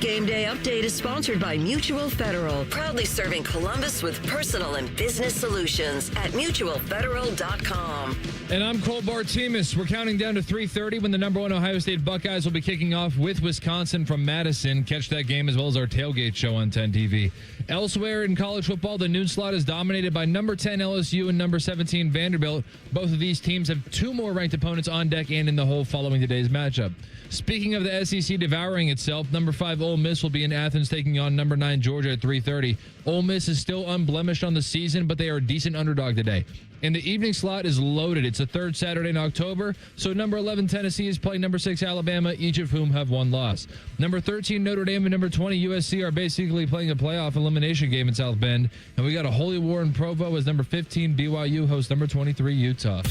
Game Day update is sponsored by Mutual Federal, proudly serving Columbus with personal and business solutions at mutualfederal.com. And I'm Cole Bartemus. We're counting down to 3:30 when the number 1 Ohio State Buckeyes will be kicking off with Wisconsin from Madison. Catch that game as well as our tailgate show on 10 TV. Elsewhere in college football, the noon slot is dominated by number 10 LSU and number 17 Vanderbilt. Both of these teams have 2 more ranked opponents on deck and in the hole following today's matchup. Speaking of the SEC devouring itself, number 5 Ole Miss will be in Athens taking on number 9 Georgia at 3:30. Ole Miss is still unblemished on the season, but they are a decent underdog today. And the evening slot is loaded. It's the 3rd Saturday in October, so number 11 Tennessee is playing number 6 Alabama, each of whom have 1 loss. Number 13 Notre Dame and number 20 USC are basically playing a playoff elimination game in South Bend. And we got a holy war in Provo as number 15 BYU hosts number 23 Utah.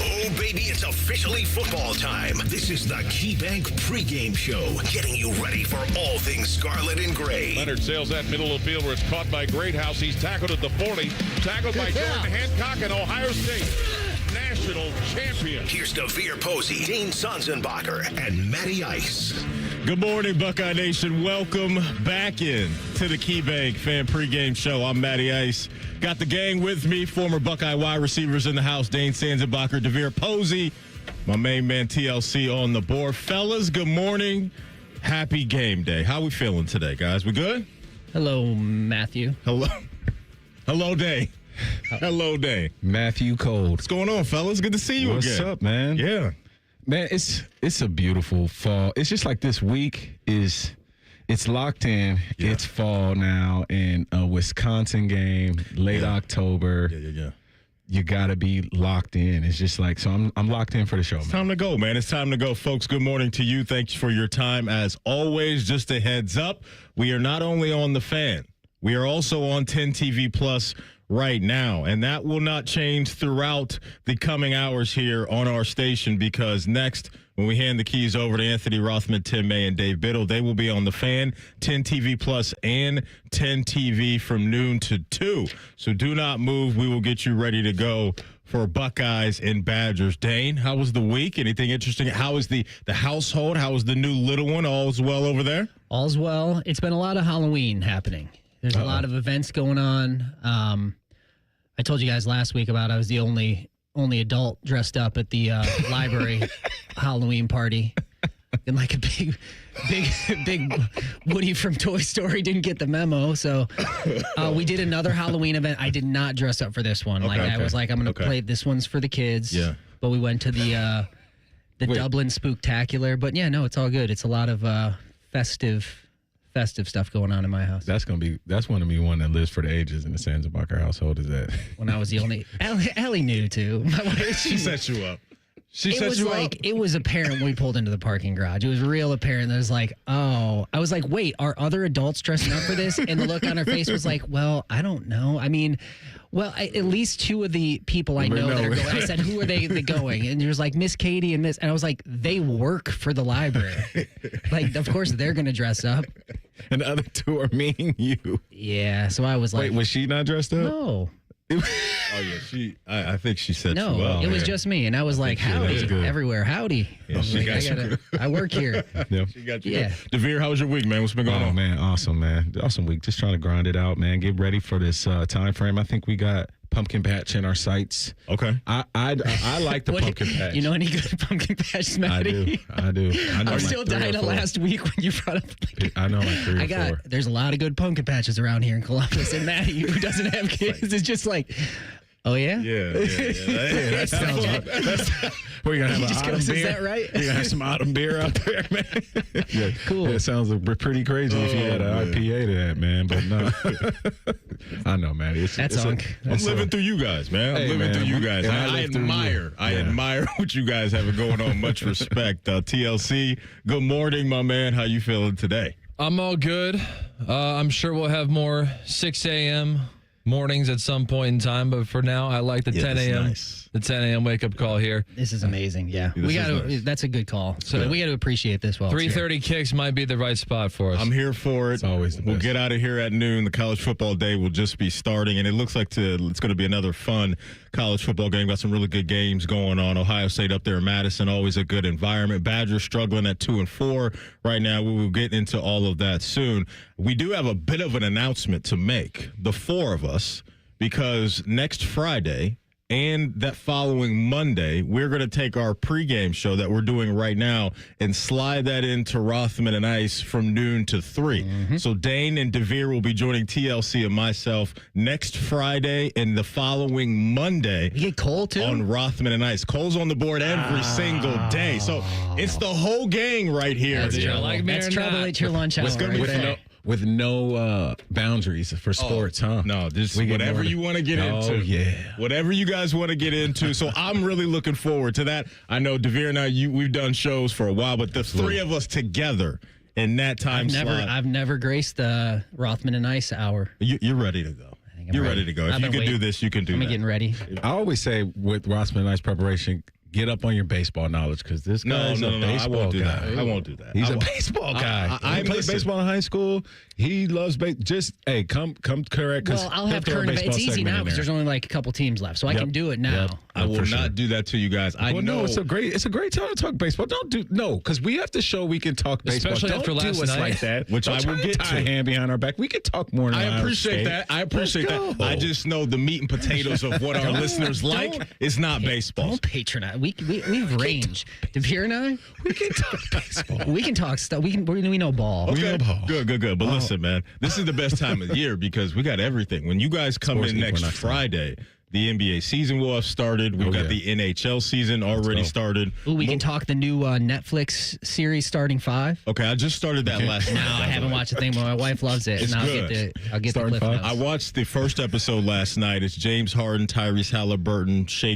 Oh, baby, it's officially football time. This is the KeyBank pregame show, getting you ready for all things scarlet and gray. Leonard sails that middle of the field where it's caught by Greathouse. He's tackled at the 40. Tackled by Jordan Hancock and Ohio State. National champion. Here's DeVere Posey, Dane Sonsenbacher, and Matty Ice. Good morning, Buckeye Nation. Welcome back in to the KeyBank Fan Pregame Show. I'm Matty Ice. Got the gang with me, former Buckeye wide receivers in the house, Dane Sonsenbacher, DeVere Posey, my main man TLC on the board. Fellas, good morning. Happy game day. How we feeling today, guys? We good? Hello, Matthew. Hello. Hello, Dane. Hello, Dane. Matthew Cold. What's going on, fellas? Good to see you again. What's up, man? Yeah. Man, it's a beautiful fall. It's just like this week it's locked in. Yeah. It's fall now, and a Wisconsin game, late October. Yeah. You got to be locked in. It's just like, so I'm locked in for the show, man. It's time to go, man. It's time to go, folks. Good morning to you. Thanks for your time. As always, just a heads up, we are not only on The Fan, we are also on 10 TV Plus right now, and that will not change throughout the coming hours here on our station, because next, when we hand the keys over to Anthony Rothman, Tim May, and Dave Biddle, they will be on The Fan, 10 TV Plus, and 10 TV from noon to 2. So do not move. We will get you ready to go for Buckeyes and Badgers. Dane, how was the week? Anything interesting? How is the household? How is the new little one? All's well over there? All's well. It's been a lot of Halloween happening. There's a lot of events going on. I told you guys last week about I was the only adult dressed up at the library Halloween party. And like a big Woody from Toy Story didn't get the memo. So we did another Halloween event. I did not dress up for this one. I was like, I'm going to play, this one's for the kids. Yeah. But we went to the Dublin Spooktacular. But yeah, no, it's all good. It's a lot of festive stuff going on in my house. That's going to be one that lives for the ages in the Sonsenbacher household, is that? When I was the only... Allie knew, too. My wife, She set you up. It was apparent when we pulled into the parking garage. It was real apparent. It was like, oh. I was like, wait, are other adults dressing up for this? And the look on her face was like, well, I don't know. I mean... Well, at least 2 of the people I know that are going. I said, who are they going? And there was like Miss Katie and Miss... And I was like, they work for the library. Like, of course, they're going to dress up. And the other 2 are me and you. Yeah, so I was like... Wait, was she not dressed up? No. Oh, yeah, I think she said no, you up. it was just me. And I was like, howdy, everywhere, howdy. Yeah, she got you. I work here. Yeah. She got you. Yeah. DeVere, how was your week, man? What's been going on? Man, awesome, man. Awesome week. Just trying to grind it out, man. Get ready for this time frame. I think we got pumpkin patch in our sights. Okay. I like the pumpkin patch. You know any good pumpkin patch, Matty? I do. I'm still dying of last week when you brought up. I know, like 3 or 4. There's a lot of good pumpkin patches around here in Columbus, and Matty, who doesn't have kids, is just like, oh yeah, yeah. That sounds right. We're gonna have just autumn goes, beer. Is that right? We're gonna have some autumn beer out there, man. Yeah, cool. Yeah, it sounds pretty crazy if you had an IPA to that, man. But no, I know, man. I'm living through you guys, man. I'm living through you guys. I admire what you guys have going on. Much respect. TLC, good morning, my man. How you feeling today? I'm all good. I'm sure we'll have more 6 a.m. mornings at some point in time, but for now, I like the 10 a.m. Nice. The 10 a.m. wake up call here. This is amazing. Yeah, This we is got to. nice. That's a good call. So Good. we got to appreciate this. Well, 3:30 kicks might be the right spot for us. I'm here for it. It's always the We'll best. get out of here at noon. The college football day will just be starting, and it looks like it's going to be another fun college football game. Got some really good games going on. Ohio State up there in Madison, always a good environment. Badgers struggling at 2-4 right now. We will get into all of that soon. We do have a bit of an announcement to make, the four of us, because next Friday and that following Monday, we're going to take our pregame show that we're doing right now and slide that into Rothman and Ice from noon to 3. So Dane and DeVere will be joining TLC and myself next Friday and the following Monday You get Cole too. on Rothman and Ice. Cole's on the board every single day. So it's the whole gang right here. That's true. Like me That's or travel not. late to your lunch hour. What's gonna be right fun? there. With no boundaries for sports, huh? No, just We get whatever more to- you want to get Oh, into. yeah. Whatever you guys want to get into. So I'm really looking forward to that. I know DeVere and I, we've done shows for a while, but the three of us together in that time slot. I've never graced the Rothman and Ice hour. You're ready to go. think I'm You're ready. ready to go. If I've you been can do waiting. this, you can do I'm that. getting ready. I always say with Rossman Ice preparation, get up on your baseball knowledge because this No, guy's no, a no, I baseball won't do guy. that. I won't do that. He's I a won't. baseball guy. I He played listen. baseball in high school. He loves baseball. Just hey, come correct. Well, I'll have current events. It's easy now because there's only like a couple teams left, so I Yep. can do it now. Yep. I will For not sure. do that to you guys. I Well, know. no, it's a great time to talk baseball. Don't do because we have to show we can talk baseball. Especially Don't after do last us night. like that. Which Don't I try will to get tie a to. hand behind our back. We can talk more. I appreciate that. I appreciate that. I just know the meat and potatoes of what our listeners like is not baseball. Don't patronize. We've range. DeVere and I, we can talk baseball. we can talk stuff. We know ball. We know ball. Good. But listen, man, this is the best time of the year because we got everything. When you guys come Sports in next equinox time. Friday, the NBA season will have started. We've got yeah. the NHL season already go. started. Ooh, we can talk the new Netflix series starting 5. Okay, I just started that last night. No, I haven't watched the thing, but my wife loves it, It's and good. I'll get the Starting clip 5? notes. I watched the first episode last night. It's James Harden, Tyrese Halliburton, Shai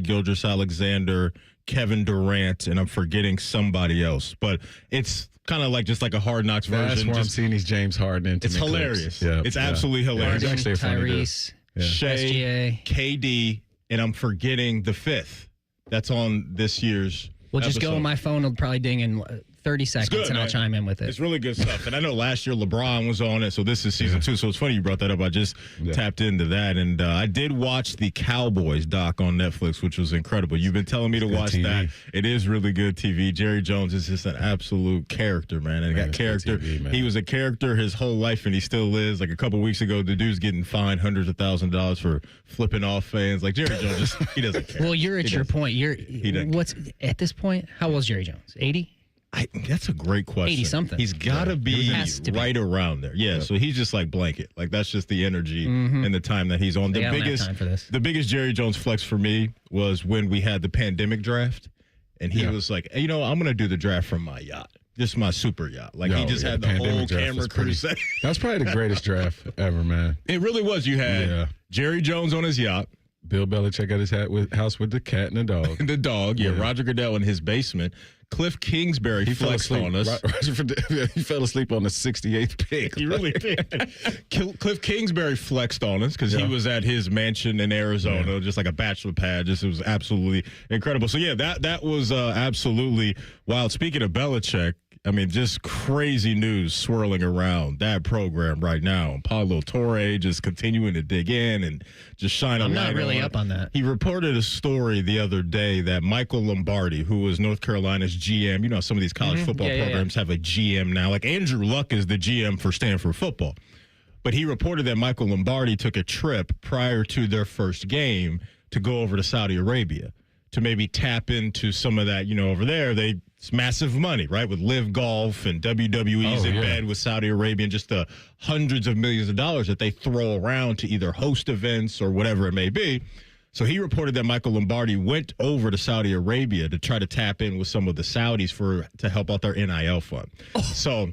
Gilgeous-Alexander, Kevin Durant, and I'm forgetting somebody else. But it's kind of like just like a Hard Knocks That's version. where I'm Just- seeing these James Harden intimate it's clips. hilarious. Yeah, It's yeah. absolutely Yeah, hilarious. he's actually a funny dude. Tyrese, Shai, SGA. KD, and I'm forgetting the fifth. That's on this year's. Well, just go episode. on my phone. It'll probably ding in 30 seconds, good, and I'll man. chime in with it. It's really good stuff. And I know last year LeBron was on it, so this is season 2. So it's funny you brought that up. I just tapped into that. And I did watch the Cowboys doc on Netflix, which was incredible. You've been telling me to watch TV. that. It is really good TV. Jerry Jones is just an absolute character, man. And got it's good character. TV, man. He was a character his whole life, and he still is. Like a couple weeks ago, the dude's getting fined hundreds of thousands of dollars for flipping off fans. Like Jerry Jones, just he doesn't care. Well, you're at He your doesn't. point. doesn't What's at this point? How old is Jerry Jones? 80? That's a great question. 80-something. He's got to be Has to be. right around there. Yeah, so he's just like blanket. Like that's just the energy and the time that he's on. Yeah, I don't have time for this. The biggest Jerry Jones flex for me was when we had the pandemic draft, and he was like, hey, I'm going to do the draft from my yacht, just my super yacht. Like he Yo, just yeah, had the the whole pandemic draft camera was crew pretty- set. That was probably the greatest draft ever, man. It really was. You had Yeah. Jerry Jones on his yacht. Bill Belichick at his house with the cat and the dog. The dog, yeah. Yeah. Roger Goodell in his basement. Cliff Kingsbury He fell flexed asleep. on us. He fell asleep on the 68th pick. He really did. Cliff Kingsbury flexed on us because he Yeah. was at his mansion in Arizona, just like a bachelor pad. It was absolutely incredible. So, yeah, that was absolutely wild. Speaking of Belichick, I mean, just crazy news swirling around that program right now. Paulo Torre just continuing to dig in and just shine a I'm light not really on up on that. He reported a story the other day that Michael Lombardi, who was North Carolina's GM, you know, some of these college football Yeah, yeah, programs have a GM now. Like Andrew Luck is the GM for Stanford football. But he reported that Michael Lombardi took a trip prior to their first game to go over to Saudi Arabia to maybe tap into some of that, over there. It's massive money, right? With Live Golf and WWE's in bed with Saudi Arabia and just the hundreds of millions of dollars that they throw around to either host events or whatever it may be. So he reported that Michael Lombardi went over to Saudi Arabia to try to tap in with some of the Saudis to help out their NIL fund. So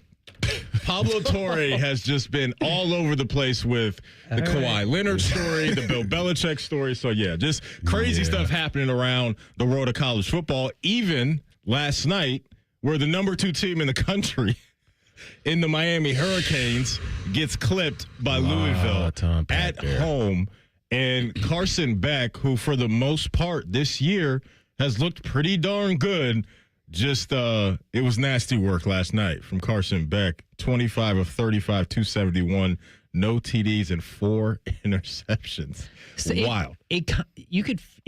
Pablo Torre has just been all over the place with the Kawhi Leonard story, the Bill Belichick story. So, yeah, just crazy stuff happening around the world of college football. Even last night, we're the number 2 team in the country in the Miami Hurricanes gets clipped by Louisville at home. And Carson Beck, who for the most part this year has looked pretty darn good, it was nasty work last night from Carson Beck. 25 of 35, 271, no TDs and 4 interceptions. So Wild. It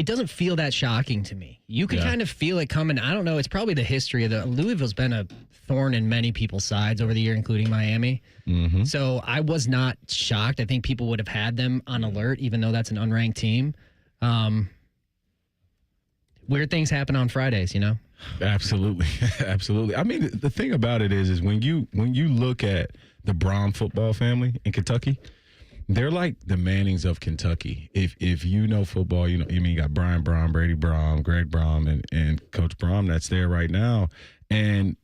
doesn't feel that shocking to me. You could kind of feel it coming. I don't know. It's probably the history of Louisville's been a thorn in many people's sides over the year, including Miami. Mm-hmm. So I was not shocked. I think people would have had them on alert, even though that's an unranked team. Weird things happen on Fridays, you know? Absolutely. Absolutely. I mean, the thing about it is when you look at the Brom football family in Kentucky, they're like the Mannings of Kentucky. If you know football, you got Brian Brom, Brady Brom, Greg Brom, and Coach Brom that's there right now. And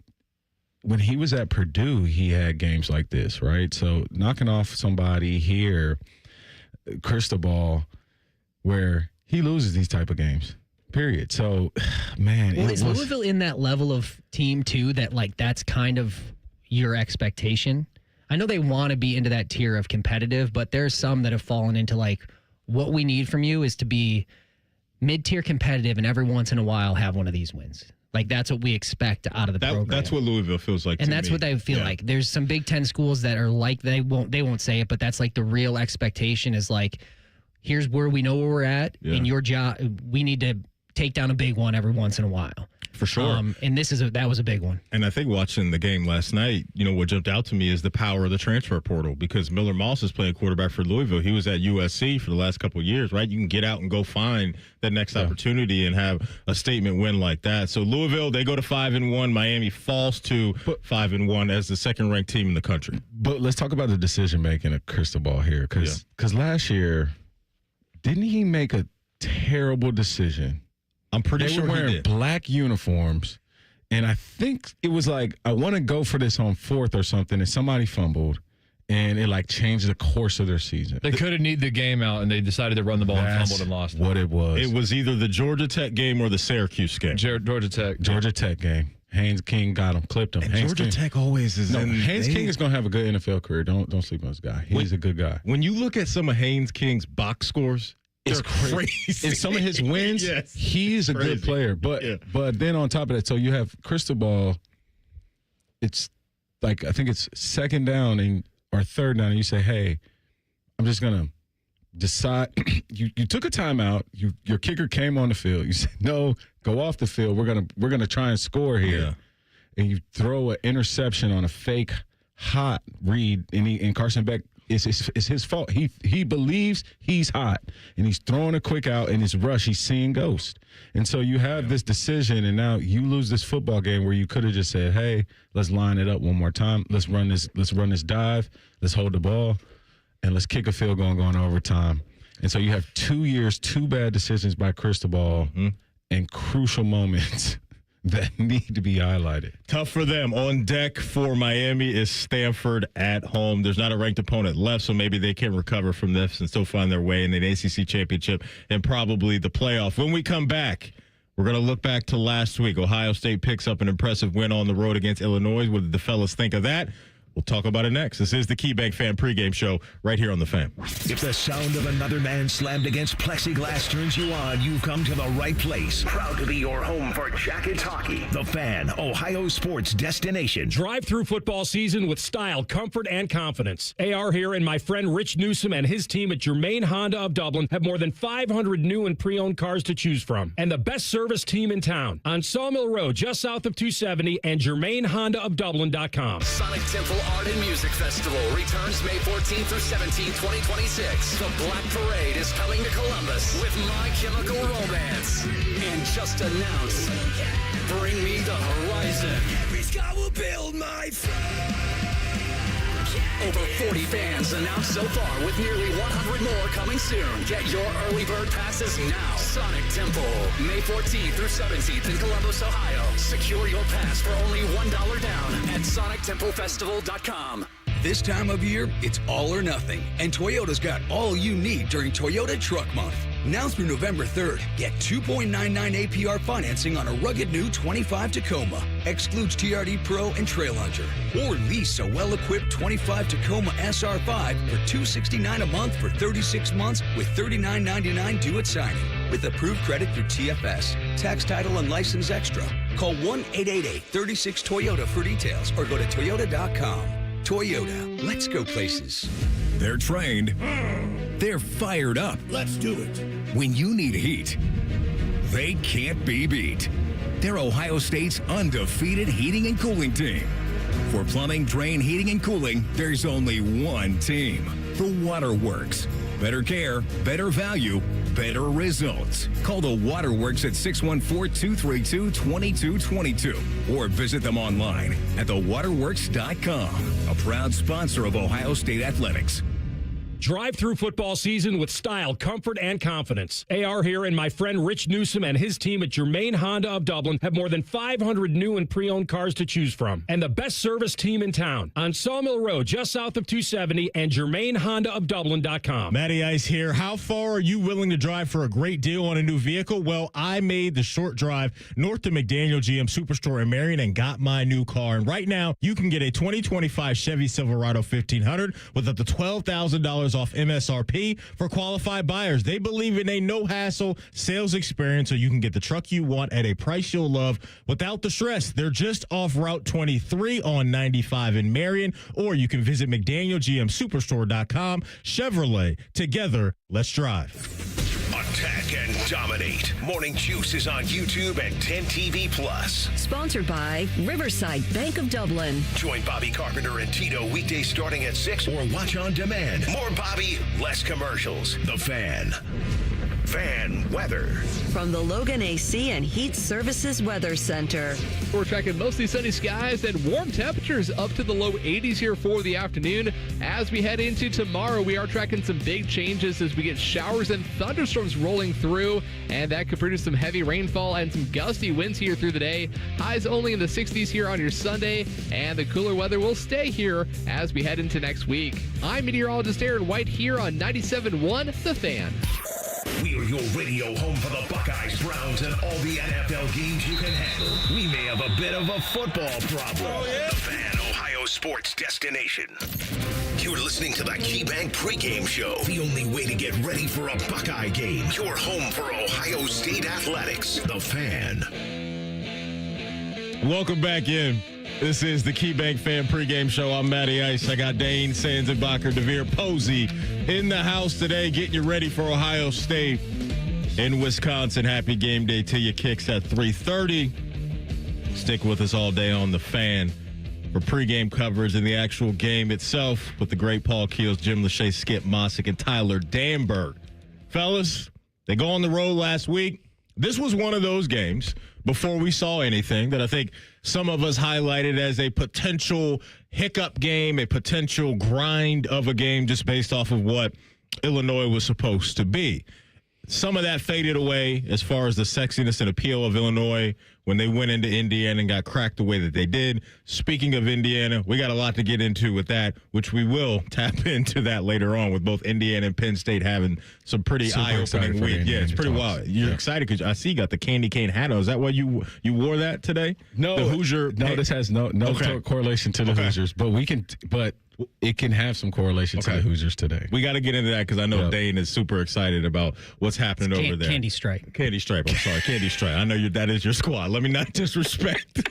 when he was at Purdue, he had games like this, right? So knocking off somebody here, Cristobal, where he loses these type of games. Period. So, man. Is Louisville in that level of team, too, that, like, that's kind of your expectation? I know they want to be into that tier of competitive, but there's some that have fallen into, like, what we need from you is to be mid-tier competitive and every once in a while have one of these wins. Like, that's what we expect out of the program. That's what Louisville feels like. And that's what they feel like. There's some Big Ten schools that are like, they won't say it, but that's like the real expectation is like, here's where we know where we're at. In your job, we need to take down a big one every once in a while. For sure. And that was a big one. And I think watching the game last night, what jumped out to me is the power of the transfer portal, because Miller Moss is playing quarterback for Louisville. He was at USC for the last couple of years, right? You can get out and go find that next opportunity and have a statement win like that. So Louisville, they go to 5-1. Miami falls to 5-1 as the second-ranked team in the country. But let's talk about the decision-making of Cristobal here, because last year, didn't he make a terrible decision? I'm pretty sure they were wearing black uniforms, and I think it was like, I want to go for this on 4th or something, and somebody fumbled, and it like changed the course of their season. They could have kneed the game out, and they decided to run the ball and fumbled and lost. What it was. It was either the Georgia Tech game or the Syracuse game. Georgia Tech game. Haynes King got him, clipped him. Georgia Tech always is. Haynes King is going to have a good NFL career. Don't sleep on this guy. He's a good guy. When you look at some of Haynes King's box scores, it's crazy. In some of his wins, he's a good player. But then on top of that, so you have Cristobal. It's like, I think it's 2nd down or 3rd down, and you say, hey, I'm just going to decide. You took a timeout. Your kicker came on the field. You said, no, go off the field. We're gonna try and score here. Yeah. And you throw an interception on a fake hot read, and Carson Beck, it's his fault. He believes he's hot, and he's throwing a quick out, and his rush, he's seeing ghost. And so you have this decision, and now you lose this football game where you could have just said, hey, let's line it up one more time. Let's run this dive. Let's hold the ball, and let's kick a field goal and go into overtime. And so you have 2 years, 2 bad decisions by Cristobal, and crucial moments that need to be highlighted. Tough for them. On deck for Miami is Stanford at home. There's not a ranked opponent left, so maybe they can recover from this and still find their way in the ACC championship and probably the playoff. When we come back, we're going to look back to last week. Ohio State picks up an impressive win on the road against Illinois. What did the fellas think of that? We'll talk about it next. This is the KeyBank Fan Pregame Show right here on The Fan. If the sound of another man slammed against plexiglass turns you on, you've come to the right place. Proud to be your home for Jackets hockey. The Fan, Ohio sports destination. Drive through football season with style, comfort, and confidence. AR here and my friend Rich Newsom and his team at Germain Honda of Dublin have more than 500 new and pre-owned cars to choose from. And the best service team in town on Sawmill Road, just south of 270, and GermainHondaofDublin.com. Sonic Temple Art and Music Festival returns May 14th through 17th, 2026. The Black Parade is coming to Columbus with My Chemical Romance. And just announced, Bring Me the Horizon. Every sky will build my friend. Over 40 bands announced so far, with nearly 100 more coming soon. Get your early bird passes now. Sonic Temple, May 14th through 17th in Columbus, Ohio. Secure your pass for only $1 down at SonicTempleFestival.com. This time of year, it's all or nothing, and Toyota's got all you need during Toyota Truck Month. Now through November 3rd, get 2.99 APR financing on a rugged new 25 Tacoma. Excludes TRD Pro and Trail Hunter. Or lease a well-equipped 25 Tacoma SR5 for $269 a month for 36 months with $39.99 due at signing. With approved credit through TFS. Tax, title, and license extra. Call 1-888-36-TOYOTA for details or go to toyota.com. Toyota, let's go places. They're trained. They're fired up. Let's do it. When you need heat, they can't be beat. They're Ohio State's undefeated heating and cooling team. For plumbing, drain, heating, and cooling, there's only one team. The Waterworks. Better care, better value, better results. Call the Waterworks at 614-232-2222 or visit them online at thewaterworks.com. A proud sponsor of Ohio State Athletics. Drive through football season with style, comfort, and confidence. AR here and my friend Rich Newsom and his team at Germain Honda of Dublin have more than 500 new and pre-owned cars to choose from. And the best service team in town on Sawmill Road, just south of 270 and GermainHondaofDublin.com. Matty Ice here. How far are you willing to drive for a great deal on a new vehicle? Well, I made the short drive north to McDaniel GM Superstore in Marion and got my new car. And right now, you can get a 2025 Chevy Silverado 1500 with up to $12,000 off MSRP for qualified buyers. They believe in a no-hassle sales experience so you can get the truck you want at a price you'll love without the stress. They're just off Route 23 on 95 in Marion, or you can visit McDanielGMSuperstore.com. Chevrolet, together, let's drive. Attack and dominate. Morning Juice is on YouTube and 10TV Plus. Sponsored by Riverside Bank of Dublin. Join Bobby Carpenter and Tito weekdays starting at 6 or watch on demand. More Bobby, less commercials. The Fan. Fan weather. From the Logan AC and Heat Services Weather Center. We're tracking mostly sunny skies and warm temperatures up to the low 80s here for the afternoon. As we head into tomorrow, we are tracking some big changes as we get showers and thunderstorms rolling through, and that could produce some heavy rainfall and some gusty winds here through the day. Highs only in the 60s here on your Sunday, and the cooler weather will stay here as we head into next week. I'm meteorologist Aaron White here on 97.1 The Fan. We are your radio home for the Buckeyes, Browns, and all the NFL games you can handle. We may have a bit of a football problem. Oh, yeah. The Fan, Ohio sports destination. You're listening to the KeyBank Pregame Show, the only way to get ready for a Buckeye game. Your home for Ohio State Athletics. The Fan. Welcome back in. This is the KeyBank Fan Pregame Show. I'm Matty Ice. I got Dane Sanzenbacher, DeVere Posey in the house today, getting you ready for Ohio State in Wisconsin. Happy game day to you. Kicks at 3:30. Stick with us all day on the Fan for pregame coverage and the actual game itself with the great Paul Keels, Jim Lachey, Skip Mossick, and Tyler Danberg. Fellas, they go on the road last week. This was one of those games before we saw anything that I think some of us highlighted as a potential hiccup game, a potential grind of a game just based off of what Illinois was supposed to be. Some of that faded away as far as the sexiness and appeal of Illinois when they went into Indiana and got cracked the way that they did. Speaking of Indiana, we got a lot to get into with that, which we will tap into that later on with both Indiana and Penn State having some pretty eye-opening week. Yeah, it's pretty wild. You're excited because I see you got the candy cane hat on. Is that why you wore that today? No, the Hoosier. No, this has no correlation to the Hoosiers, but it can have some correlation to the Hoosiers today. We got to get into that because I know Dane is super excited about what's happening over there. Candy Stripe. Candy Stripe. I'm sorry, Candy Stripe. I know that is your squad. Let me not disrespect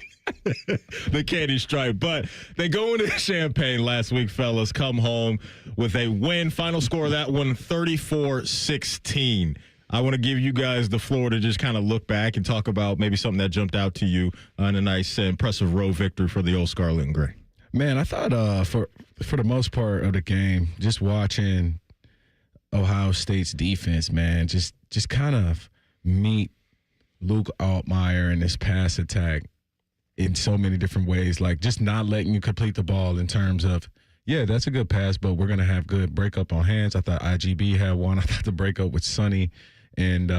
the Candy Stripe. But they go into Champaign last week, fellas. Come home with a win. Final score of that one, 34-16. I want to give you guys the floor to just kind of look back and talk about maybe something that jumped out to you on a nice, impressive road victory for the old Scarlet and Gray. Man, I thought for the most part of the game, just watching Ohio State's defense, man, just kind of meet Luke Altmaier and this pass attack in so many different ways, like just not letting you complete the ball in terms of, yeah, that's a good pass, but we're going to have good breakup on hands. I thought IGB had one. I thought the breakup with Sonny, and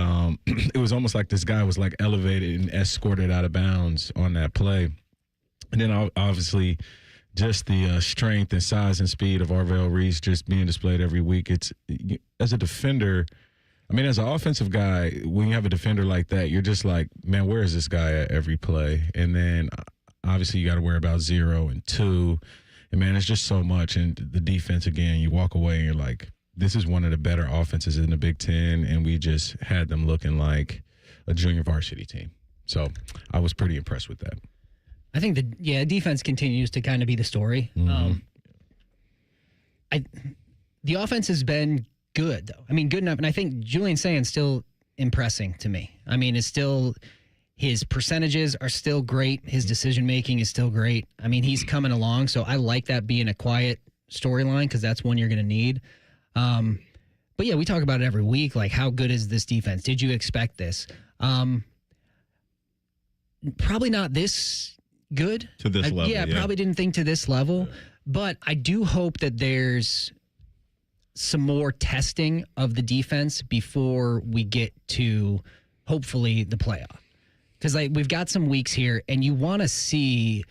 it was almost like this guy was like elevated and escorted out of bounds on that play. And then obviously just the strength and size and speed of Arvell Reese just being displayed every week. It's as a defender. I mean, as an offensive guy, when you have a defender like that, you're just like, man, where is this guy at every play? And then obviously you got to worry about 0 and 2. And, man, it's just so much. And the defense, again, you walk away and you're like, this is one of the better offenses in the Big Ten, and we just had them looking like a junior varsity team. So I was pretty impressed with that. I think defense continues to kind of be the story. Mm-hmm. The offense has been good, though. I mean, good enough. And I think Julian Sayan's still impressing to me. I mean, his percentages are still great. His decision-making is still great. I mean, he's coming along. So I like that being a quiet storyline because that's one you're going to need. But, yeah, we talk about it every week. Like, how good is this defense? Did you expect this? Probably not this good. To this level, yeah. Probably didn't think to this level. But I do hope that there's some more testing of the defense before we get to hopefully the playoff. Because we've got some weeks here, and you want to see,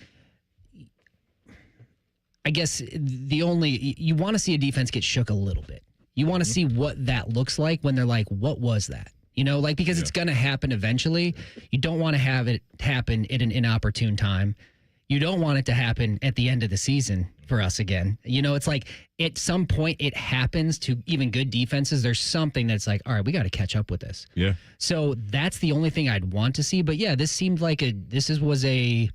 I guess, you want to see a defense get shook a little bit. You want to see what that looks like when they're like, what was that? You know, like, because it's going to happen eventually. You don't want to have it happen at an inopportune time. You don't want it to happen at the end of the season for us again. You know, it's like at some point it happens to even good defenses. There's something that's like, all right, we got to catch up with this. Yeah. So that's the only thing I'd want to see. But yeah, this seemed like was a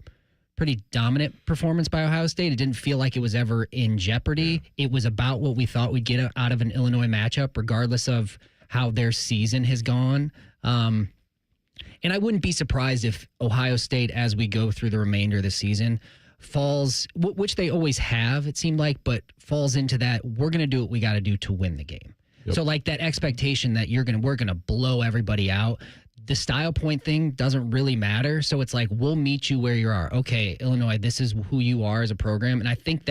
pretty dominant performance by Ohio State. It didn't feel like it was ever in jeopardy. It was about what we thought we'd get out of an Illinois matchup, regardless of how their season has gone. And I wouldn't be surprised if Ohio State, as we go through the remainder of the season, falls, which they always have, it seemed like, but falls into that, we're going to do what we got to do to win the game. Yep. So like that expectation that we're going to blow everybody out, the style point thing doesn't really matter. So it's like, we'll meet you where you are. Okay, Illinois, this is who you are as a program. And I think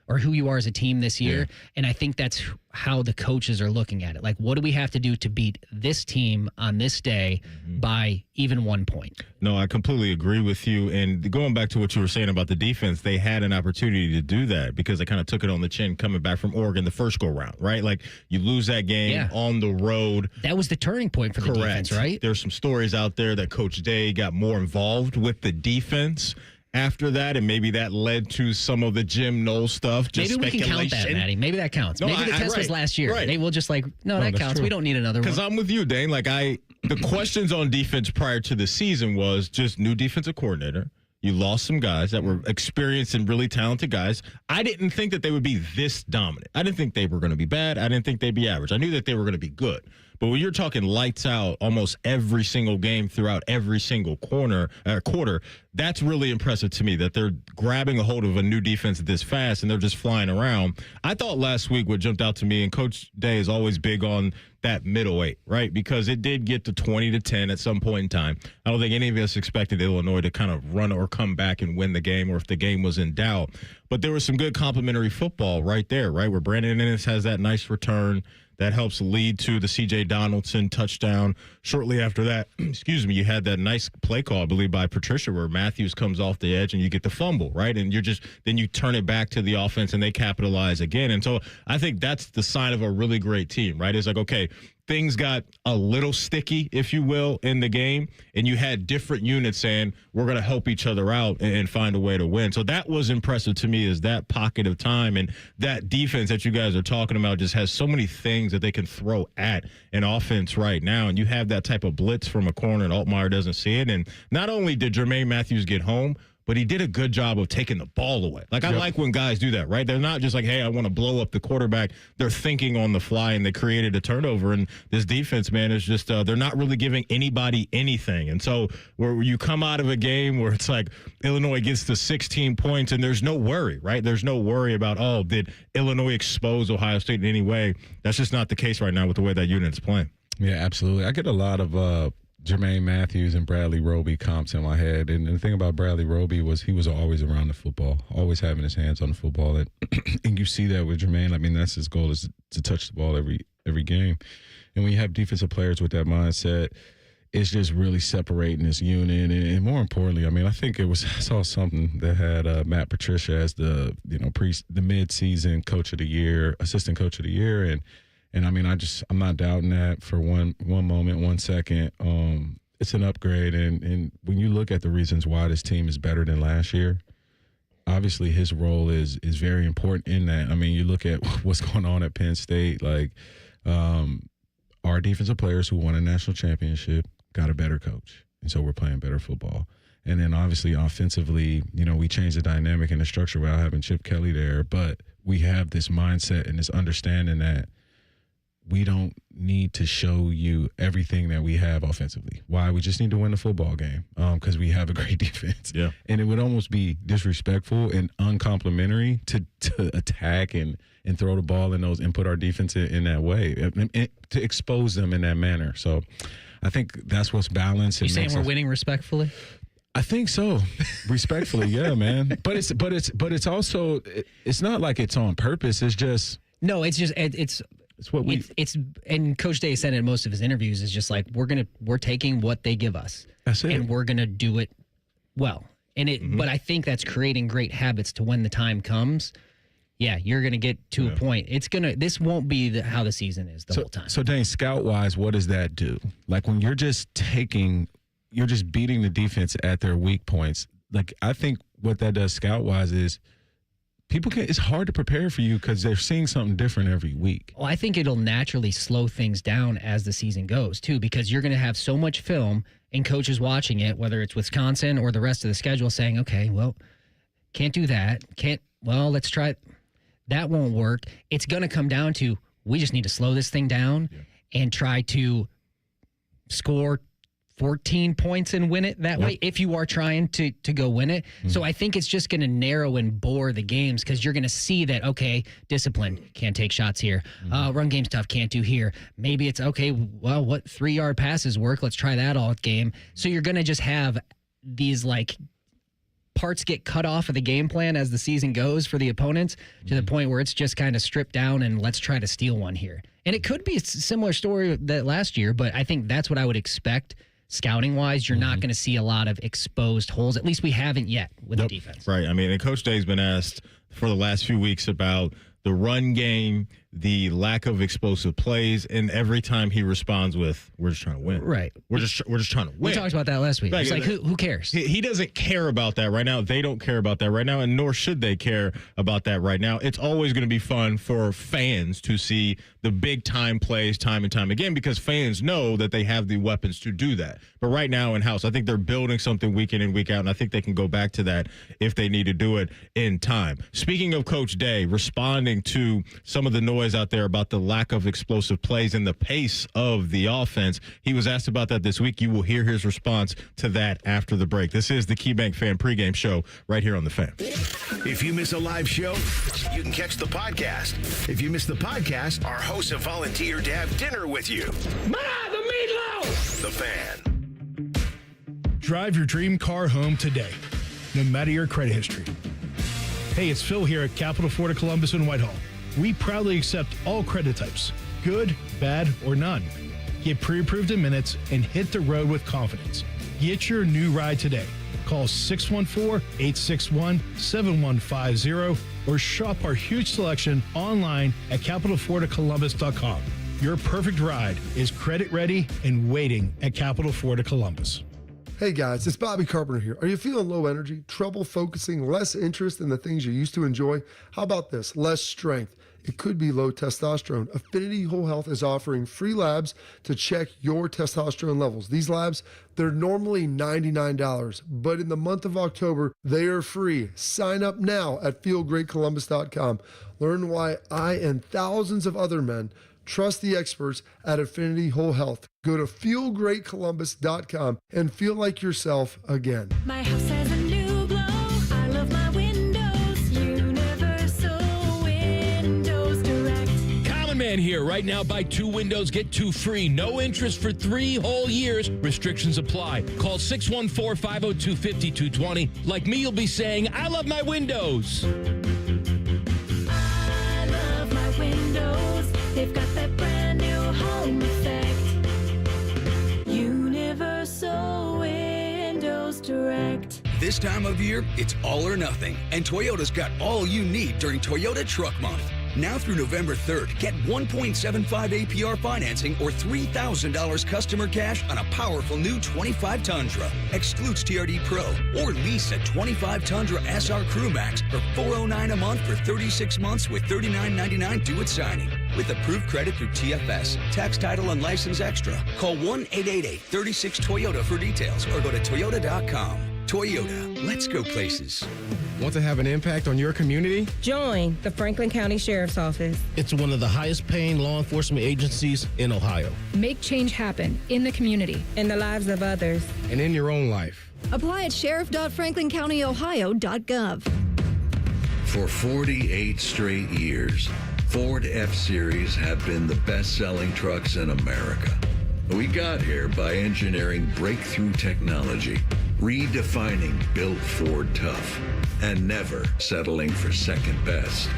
or who you are as a team this year. Yeah. And I think that's how the coaches are looking at it. Like, what do we have to do to beat this team on this day by even 1 point? No, I completely agree with you. And going back to what you were saying about the defense, they had an opportunity to do that because they kind of took it on the chin coming back from Oregon the first go-round, right? Like, you lose that game on the road. That was the turning point for the defense, right? There's some stories out there that Coach Day got more involved with the defense after that, and maybe that led to some of the Jim Knowles stuff. Just maybe we can count that, Maddie. Maybe that counts. No, maybe the test was last year. They will just like, no, that counts. True. We don't need another one. Because I'm with you, Dane. Like, the questions on defense prior to the season was just new defensive coordinator. You lost some guys that were experienced and really talented guys. I didn't think that they would be this dominant. I didn't think they were going to be bad. I didn't think they'd be average. I knew that they were going to be good. But when you're talking lights out almost every single game throughout every single quarter, that's really impressive to me that they're grabbing a hold of a new defense this fast and they're just flying around. I thought last week what jumped out to me, and Coach Day is always big on that middle eight, right? Because it did get to 20-10 at some point in time. I don't think any of us expected Illinois to kind of run or come back and win the game, or if the game was in doubt. But there was some good complimentary football right there, right? Where Brandon Ennis has that nice return that helps lead to the C.J. Donaldson touchdown. Shortly after that, you had that nice play call, I believe, by Patricia, where Matthews comes off the edge and you get the fumble, right? And then you turn it back to the offense and they capitalize again. And so I think that's the sign of a really great team, right? It's like, okay, things got a little sticky, if you will, in the game, and you had different units saying, we're going to help each other out and find a way to win. So that was impressive to me, is that pocket of time, and that defense that you guys are talking about just has so many things that they can throw at an offense right now. And you have that type of blitz from a corner, and Altmaier doesn't see it. And not only did Jermaine Matthews get home, but he did a good job of taking the ball away. Like, I like when guys do that, right? They're not just like, hey, I want to blow up the quarterback. They're thinking on the fly, and they created a turnover. And this defense, man, is just they're not really giving anybody anything. And so where you come out of a game where it's like Illinois gets to 16 points and there's no worry, right? There's no worry about, oh, did Illinois expose Ohio State in any way? That's just not the case right now with the way that unit's playing. Yeah, absolutely. I get a lot of Jermaine Matthews and Bradley Roby comps in my head. And the thing about Bradley Roby was he was always around the football, always having his hands on the football. And you see that with Jermaine. I mean, that's his goal, is to touch the ball every game. And when you have defensive players with that mindset, it's just really separating this unit. And more importantly, I mean, I think I saw something that had Matt Patricia as the mid-season coach of the year, assistant coach of the year. And I mean, I'm not doubting that for one moment, 1 second. It's an upgrade. And when you look at the reasons why this team is better than last year, obviously his role is very important in that. I mean, you look at what's going on at Penn State, like our defensive players who won a national championship got a better coach. And so we're playing better football. And then obviously offensively, we changed the dynamic and the structure without having Chip Kelly there. But we have this mindset and this understanding that we don't need to show you everything that we have offensively. Why? We just need to win the football game because we have a great defense. Yeah. And it would almost be disrespectful and uncomplimentary to attack and throw the ball in those and put our defense in that way and to expose them in that manner. So I think that's what's balanced. You saying we're winning respectfully? I think so. Respectfully, yeah, man. But it's also it's not like it's on purpose. It's just It's what it's and Coach Day said in most of his interviews is just like we're taking what they give us. That's it. And we're gonna do it well. And but I think that's creating great habits to when the time comes. Yeah, you're gonna get to a point. This won't be how the season is the whole time. So Dane, scout wise, what does that do? Like when you're just beating the defense at their weak points. Like I think what that does scout wise is it's hard to prepare for you because they're seeing something different every week. Well, I think it'll naturally slow things down as the season goes, too, because you're going to have so much film and coaches watching it, whether it's Wisconsin or the rest of the schedule, saying, okay, well, can't do that. Let's try it. That won't work. It's going to come down to we just need to slow this thing down and try to score 14 points and win it that way if you are trying to go win it. So I think it's just going to narrow and bore the games because you're going to see that, okay, discipline, can't take shots here. Run game's tough, can't do here. Maybe it's, okay, well, what 3-yard passes work? Let's try that all game. So you're going to just have these, like, parts get cut off of the game plan as the season goes for the opponents to the point where it's just kind of stripped down and let's try to steal one here. And it could be a similar story that last year, but I think that's what I would expect. Scouting wise, you're not going to see a lot of exposed holes. At least we haven't yet with the defense. Right. I mean, and Coach Day's been asked for the last few weeks about the run game, the lack of explosive plays, and every time he responds with, "We're just trying to win." Right. We're just trying to win. We talked about that last week. It's like who cares? He doesn't care about that right now. They don't care about that right now, and nor should they care about that right now. It's always going to be fun for fans to see the big time plays time and time again because fans know that they have the weapons to do that. But right now in house, I think they're building something week in and week out, and I think they can go back to that if they need to do it in time. Speaking of Coach Day, responding to some of the noise out there about the lack of explosive plays and the pace of the offense, he was asked about that this week. You will hear his response to that after the break. This is the KeyBank Fan Pregame Show right here on The Fan. If you miss a live show, you can catch the podcast. If you miss the podcast, our hosts have volunteered to have dinner with you. The meatloaf! The Fan. Drive your dream car home today, no matter your credit history. Hey, it's Phil here at Capital Ford of Columbus in Whitehall. We proudly accept all credit types, good, bad, or none. Get pre-approved in minutes and hit the road with confidence. Get your new ride today. Call 614-861-7150 or shop our huge selection online at capitalfordofcolumbus.com. Your perfect ride is credit ready and waiting at Capital Ford of Columbus. Hey guys, it's Bobby Carpenter here. Are you feeling low energy, trouble focusing, less interest in the things you used to enjoy? How about this? Less strength. It could be low testosterone. Affinity Whole Health is offering free labs to check your testosterone levels. These labs, they're normally $99, but in the month of October, they are free. Sign up now at feelgreatcolumbus.com. Learn why I and thousands of other men trust the experts at Affinity Whole Health. Go to feelgreatcolumbus.com and feel like yourself again. My house has a new glow. I love my windows. Universal Windows Direct. Common Man here. Right now, buy 2 windows, get 2 free. No interest for 3 whole years. Restrictions apply. Call 614-502-5220. Like me, you'll be saying, I love my windows. I love my windows. They've got that brand new home effect. Universal This time of year, it's all or nothing, and Toyota's got all you need during Toyota Truck Month. Now through November 3rd, get 1.75 APR financing or $3,000 customer cash on a powerful new 25 Tundra. Excludes TRD Pro. Or lease a 25 Tundra SR Crew Max for $409 a month for 36 months with $39.99 due at signing. With approved credit through TFS. Tax, title, and license extra. Call 1-888-36-TOYOTA for details or go to toyota.com. Toyota, let's go places. Want to have an impact on your community? Join the Franklin County Sheriff's Office. It's one of the highest paying law enforcement agencies in Ohio. Make change happen in the community, in the lives of others, and in your own life. Apply at sheriff.franklincountyohio.gov. For 48 straight years, Ford F-Series have been the best-selling trucks in America. We got here by engineering breakthrough technology, redefining Built Ford Tough, and never settling for second best.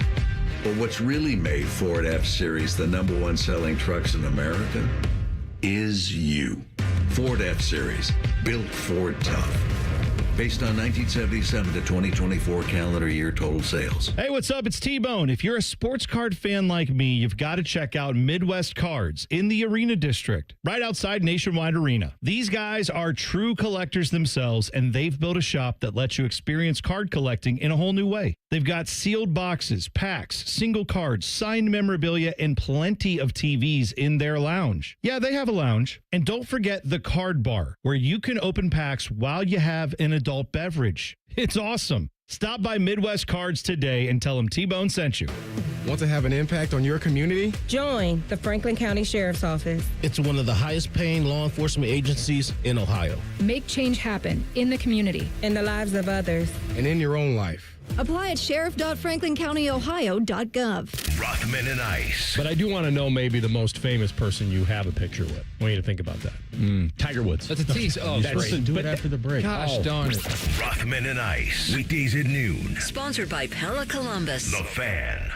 But what's really made Ford F-Series the #1 selling trucks in America is you. Ford F-Series, Built Ford Tough. Based on 1977 to 2024 calendar year total sales. Hey, what's up? It's T-Bone. If you're a sports card fan like me, you've got to check out Midwest Cards in the Arena District, right outside Nationwide Arena. These guys are true collectors themselves, and they've built a shop that lets you experience card collecting in a whole new way. They've got sealed boxes, packs, single cards, signed memorabilia, and plenty of TVs in their lounge. Yeah, they have a lounge. And don't forget the card bar, where you can open packs while you have an adult beverage. It's awesome. Stop by Midwest Cards today and tell them T-Bone sent you. Want to have an impact on your community? Join the Franklin County Sheriff's Office. It's one of the highest paying law enforcement agencies in Ohio. Make change happen in the community, in the lives of others, and in your own life. Apply at sheriff.franklincountyohio.gov. Rothman and Ice. But I do want to know maybe the most famous person you have a picture with. I want you to think about that. Tiger Woods. That's a tease. Oh, that's great. Do it after the break. Gosh darn it. Rothman and Ice. Weekdays at noon. Sponsored by Pella Columbus. The Fan.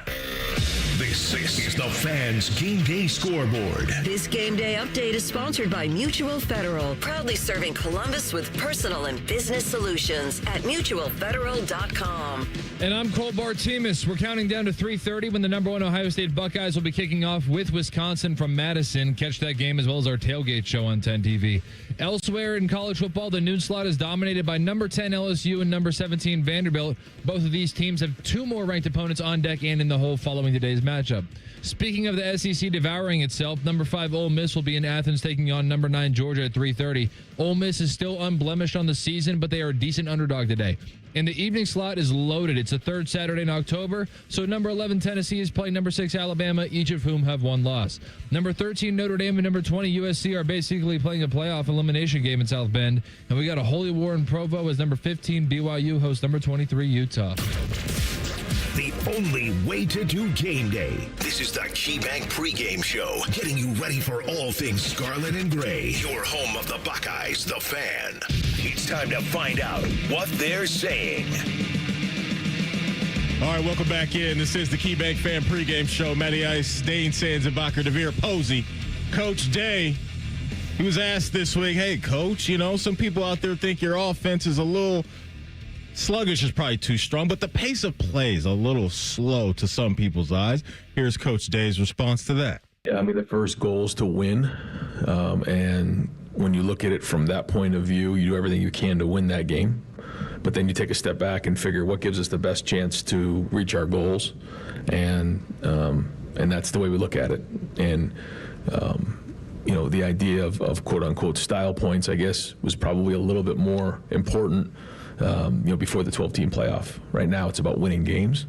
This is the Fan's Game Day Scoreboard. This game day update is sponsored by Mutual Federal, proudly serving Columbus with personal and business solutions at mutualfederal.com. And I'm Cole Bartimus. We're counting down to 3:30 when the #1 Ohio State Buckeyes will be kicking off with Wisconsin from Madison. Catch that game as well as our tailgate show on 10 TV. Elsewhere in college football, the noon slot is dominated by number 10 LSU and number 17 Vanderbilt. Both of these teams have two more ranked opponents on deck and in the hole following today's matchup. Speaking of the SEC devouring itself, number 5 Ole Miss will be in Athens taking on number 9 Georgia at 3:30. Ole Miss is still unblemished on the season, but they are a decent underdog today. And the evening slot is loaded. It's the third Saturday in October, so number 11 Tennessee is playing number 6 Alabama, each of whom have one loss. Number 13 Notre Dame and number 20 USC are basically playing a playoff elimination game in South Bend. And we got a Holy War in Provo as number 15 BYU hosts number 23 Utah. The only way to do game day. This is the KeyBank pregame show, getting you ready for all things scarlet and gray. Your home of the Buckeyes, the Fan. It's time to find out what they're saying. All right, welcome back in. This is the KeyBank Fan pregame show. Matty Ice, Dane Sanzenbacher, Devere Posey. Coach Day, he was asked this week, hey, Coach, you know, some people out there think your offense is a little sluggish, is probably too strong, but the pace of play is a little slow to some people's eyes. Here's Coach Day's response to that. Yeah, I mean, the first goal is to win. And when you look at it from that point of view, you do everything you can to win that game. But then you take a step back and figure what gives us the best chance to reach our goals. And that's the way we look at it. And, you know, the idea of quote unquote style points, I guess, was probably a little bit more important you know, before the 12-team playoff. Right now, it's about winning games,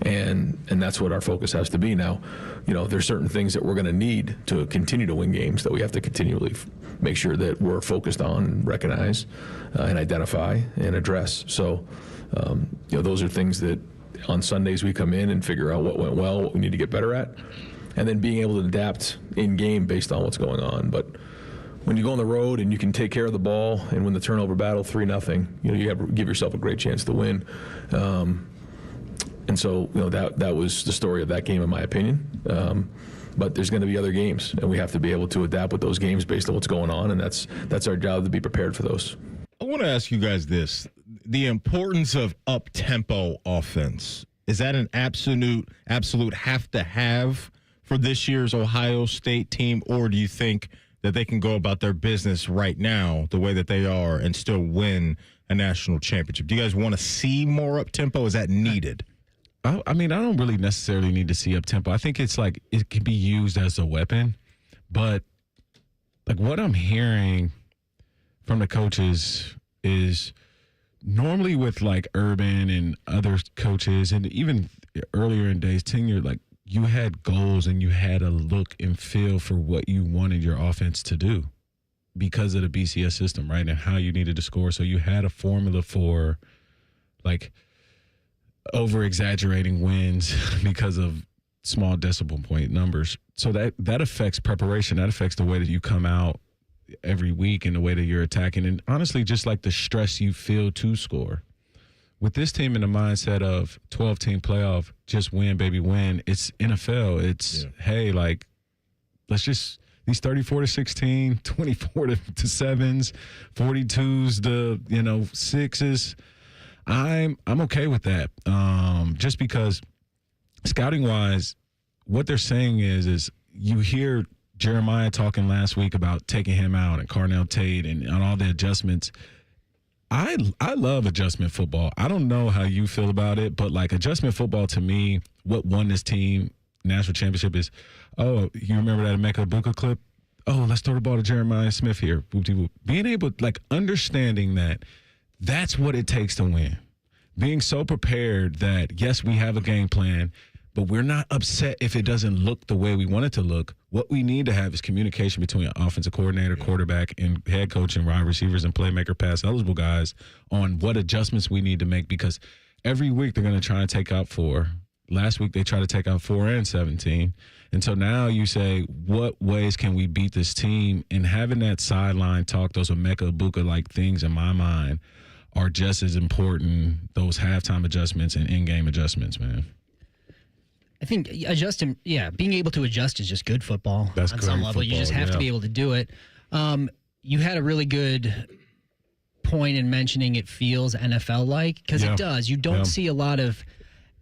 and that's what our focus has to be. Now, you know, there's certain things that we're going to need to continue to win games that we have to continually make sure that we're focused on, and recognize, and identify and address. So, you know, those are things that on Sundays we come in and figure out what went well, what we need to get better at, and then being able to adapt in game based on what's going on. But when you go on the road and you can take care of the ball and win the turnover battle 3-0, you know, you have to give yourself a great chance to win. And so, you know, that was the story of that game, in my opinion. But there's going to be other games, and we have to be able to adapt with those games based on what's going on, and that's our job, to be prepared for those. I want to ask you guys this. the importance of up-tempo offense, is that an absolute have to have for this year's Ohio State team, or do you think that they can go about their business right now the way that they are and still win a national championship? Do you guys want to see more up-tempo? Is that needed? I mean, I don't really necessarily need to see up-tempo. I think it's like it can be used as a weapon, but like what I'm hearing from the coaches is normally with like Urban and other coaches, and even earlier in days, tenure, like you had goals and you had a look and feel for what you wanted your offense to do because of the BCS system, right? And how you needed to score. So you had a formula for like over exaggerating wins because of small decimal point numbers. So that affects preparation. That affects the way that you come out every week and the way that you're attacking. And honestly, just like the stress you feel to score. With this team in the mindset of 12-team playoff, just win, baby, win. It's NFL. It's, hey, like, let's just – these 34-16, 24-7s, 42s, the, 6s. I'm okay with that. Just because scouting-wise, what they're saying is you hear Jeremiah talking last week about taking him out and Carnell Tate and all the adjustments. I love adjustment football. I don't know how you feel about it, but like adjustment football to me, what won this team national championship is, oh, you remember that Emeka Ibuka clip? Oh, let's throw the ball to Jeremiah Smith here. Being able, like understanding that that's what it takes to win. Being so prepared that, yes, we have a game plan, but we're not upset if it doesn't look the way we want it to look. What we need to have is communication between an offensive coordinator, quarterback, and head coach and wide receivers and playmaker, pass-eligible guys on what adjustments we need to make, because every week they're going to try and take out 4. Last week they tried to take out 4 and 17. And so now you say, what ways can we beat this team? And having that sideline talk, those Emeka Ibuka-like things in my mind are just as important, those halftime adjustments and in-game adjustments, man. I think being able to adjust is just good football. That's on some level. You just have to be able to do it. You had a really good point in mentioning it feels NFL-like, because it does. You don't see a lot of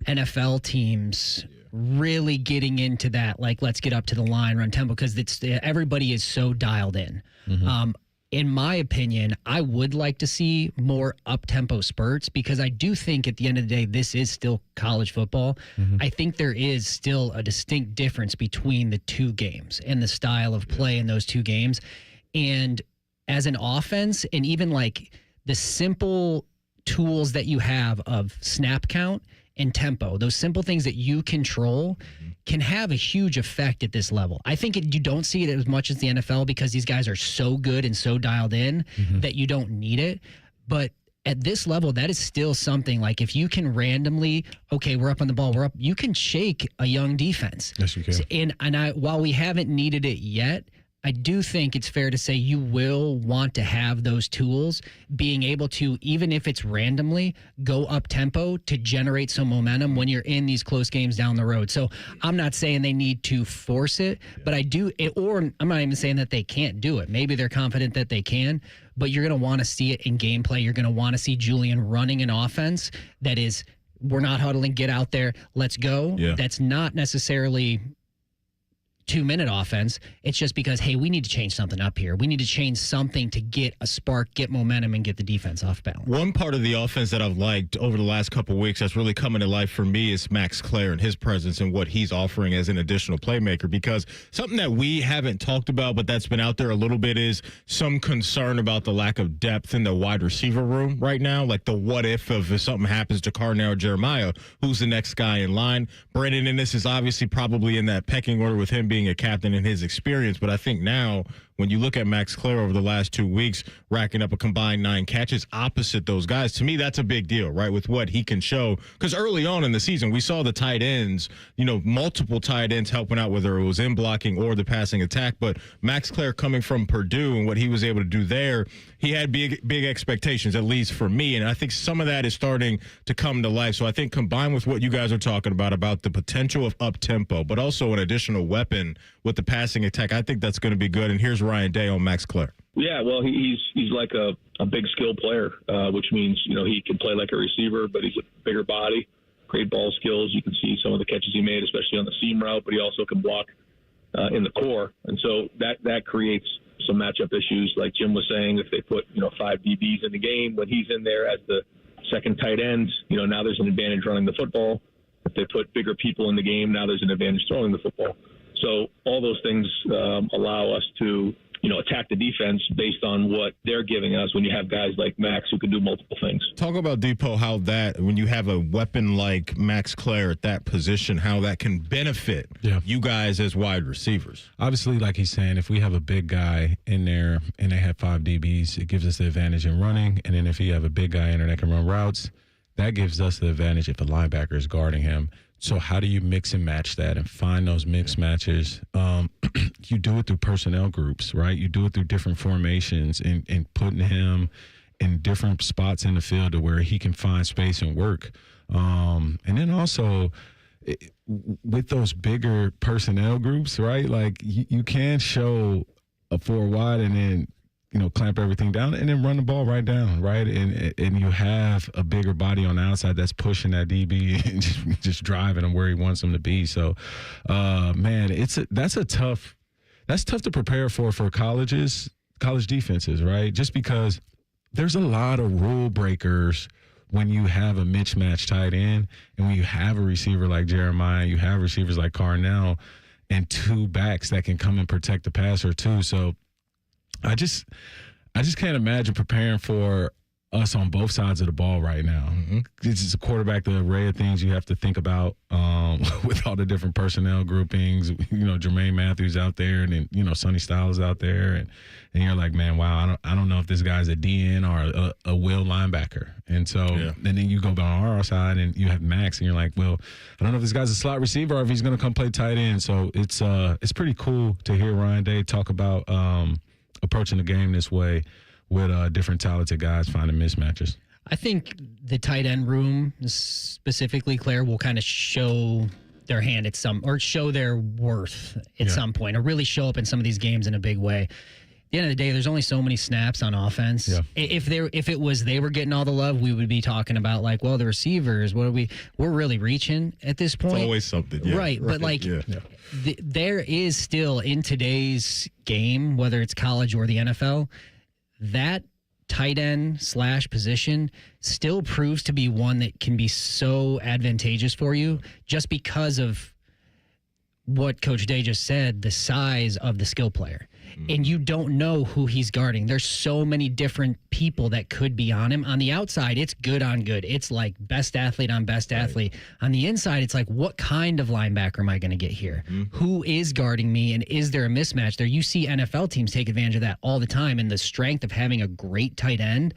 NFL teams really getting into that, like, let's get up to the line, run tempo, because everybody is so dialed in. Mm-hmm. In my opinion, I would like to see more up-tempo spurts, because I do think at the end of the day, this is still college football. Mm-hmm. I think there is still a distinct difference between the two games and the style of play in those two games. And as an offense, and even like the simple tools that you have of snap count and tempo, those simple things that you control can have a huge effect at this level. I think you don't see it as much as the NFL, because these guys are so good and so dialed in that you don't need it. But at this level, that is still something, like if you can randomly, okay, we're up on the ball, we're up, you can shake a young defense. Yes, you can. And while we haven't needed it yet, I do think it's fair to say you will want to have those tools, being able to, even if it's randomly, go up tempo to generate some momentum when you're in these close games down the road. So I'm not saying they need to force it, but or I'm not even saying that they can't do it. Maybe they're confident that they can, but you're going to want to see it in gameplay. You're going to want to see Julian running an offense that is, we're not huddling, get out there, let's go. Yeah. That's not necessarily 2-minute offense. It's just because, hey, we need to change something up here. We need to change something to get a spark, get momentum, and get the defense off balance. One part of the offense that I've liked over the last couple of weeks that's really coming to life for me is Max Clare and his presence and what he's offering as an additional playmaker, because something that we haven't talked about but that's been out there a little bit is some concern about the lack of depth in the wide receiver room right now, like the what if something happens to Carnell or Jeremiah, who's the next guy in line. Brandon Ennis is obviously probably in that pecking order with him being a captain in his experience, but I think now when you look at Max Clare over the last 2 weeks, racking up a combined 9 catches opposite those guys, to me, that's a big deal, right, with what he can show. Because early on in the season, we saw the tight ends, multiple tight ends helping out, whether it was in blocking or the passing attack. But Max Clare coming from Purdue and what he was able to do there, he had big expectations, at least for me. And I think some of that is starting to come to life. So I think combined with what you guys are talking about the potential of up-tempo, but also an additional weapon with the passing attack, I think that's going to be good. And here's Ryan Day on Max Clare. Yeah, well, he's like a big skill player, which means, he can play like a receiver, but he's a bigger body, great ball skills. You can see some of the catches he made, especially on the seam route, but he also can block in the core. And so that creates some matchup issues. Like Jim was saying, if they put, 5 DBs in the game, when he's in there as the second tight end, now there's an advantage running the football. If they put bigger people in the game, now there's an advantage throwing the football. So all those things allow us to, attack the defense based on what they're giving us when you have guys like Max who can do multiple things. Talk about, Depot, how that, when you have a weapon like Max Clare at that position, how that can benefit you guys as wide receivers. Obviously, like he's saying, if we have a big guy in there and they have 5 DBs, it gives us the advantage in running. And then if you have a big guy in there that can run routes, that gives us the advantage if the linebacker is guarding him. So how do you mix and match that and find those mix matches? You do it through personnel groups, right? You do it through different formations and putting him in different spots in the field to where he can find space and work. And then also with those bigger personnel groups, right? Like you can show a 4 wide and then, clamp everything down and then run the ball right down, right? And you have a bigger body on the outside that's pushing that DB and just driving him where he wants him to be. So, man, that's tough to prepare for college defenses, right? Just because there's a lot of rule breakers when you have a mismatch tight end and when you have a receiver like Jeremiah, you have receivers like Carnell and 2 backs that can come and protect the passer too. So, I just can't imagine preparing for us on both sides of the ball right now. This is a quarterback, the array of things you have to think about with all the different personnel groupings. Jermaine Matthews out there, and then Sonny Styles out there, and you're like, man, wow, I don't know if this guy's a DN or a will linebacker. And so, and then you go on our side, and you have Max, and you're like, well, I don't know if this guy's a slot receiver or if he's going to come play tight end. So it's pretty cool to hear Ryan Day talk about approaching the game this way with different talented guys finding mismatches. I think the tight end room, specifically Claire, will kind of show their hand show their worth at some point, or really show up in some of these games in a big way. At the end of the day, there's only so many snaps on offense. Yeah. If it was they were getting all the love, we would be talking about like, well, the receivers, we're really reaching at this point. It's always something, yeah. Right, but there is still in today's game, whether it's college or the NFL, that tight end / position still proves to be one that can be so advantageous for you just because of what Coach Day just said, the size of the skill player. And you don't know who he's guarding. There's so many different people that could be on him. On the outside, it's good on good. It's like best athlete on best athlete. On the inside, it's like, what kind of linebacker am I going to get here? Who is guarding me, and is there a mismatch there? You see NFL teams take advantage of that all the time, and the strength of having a great tight end,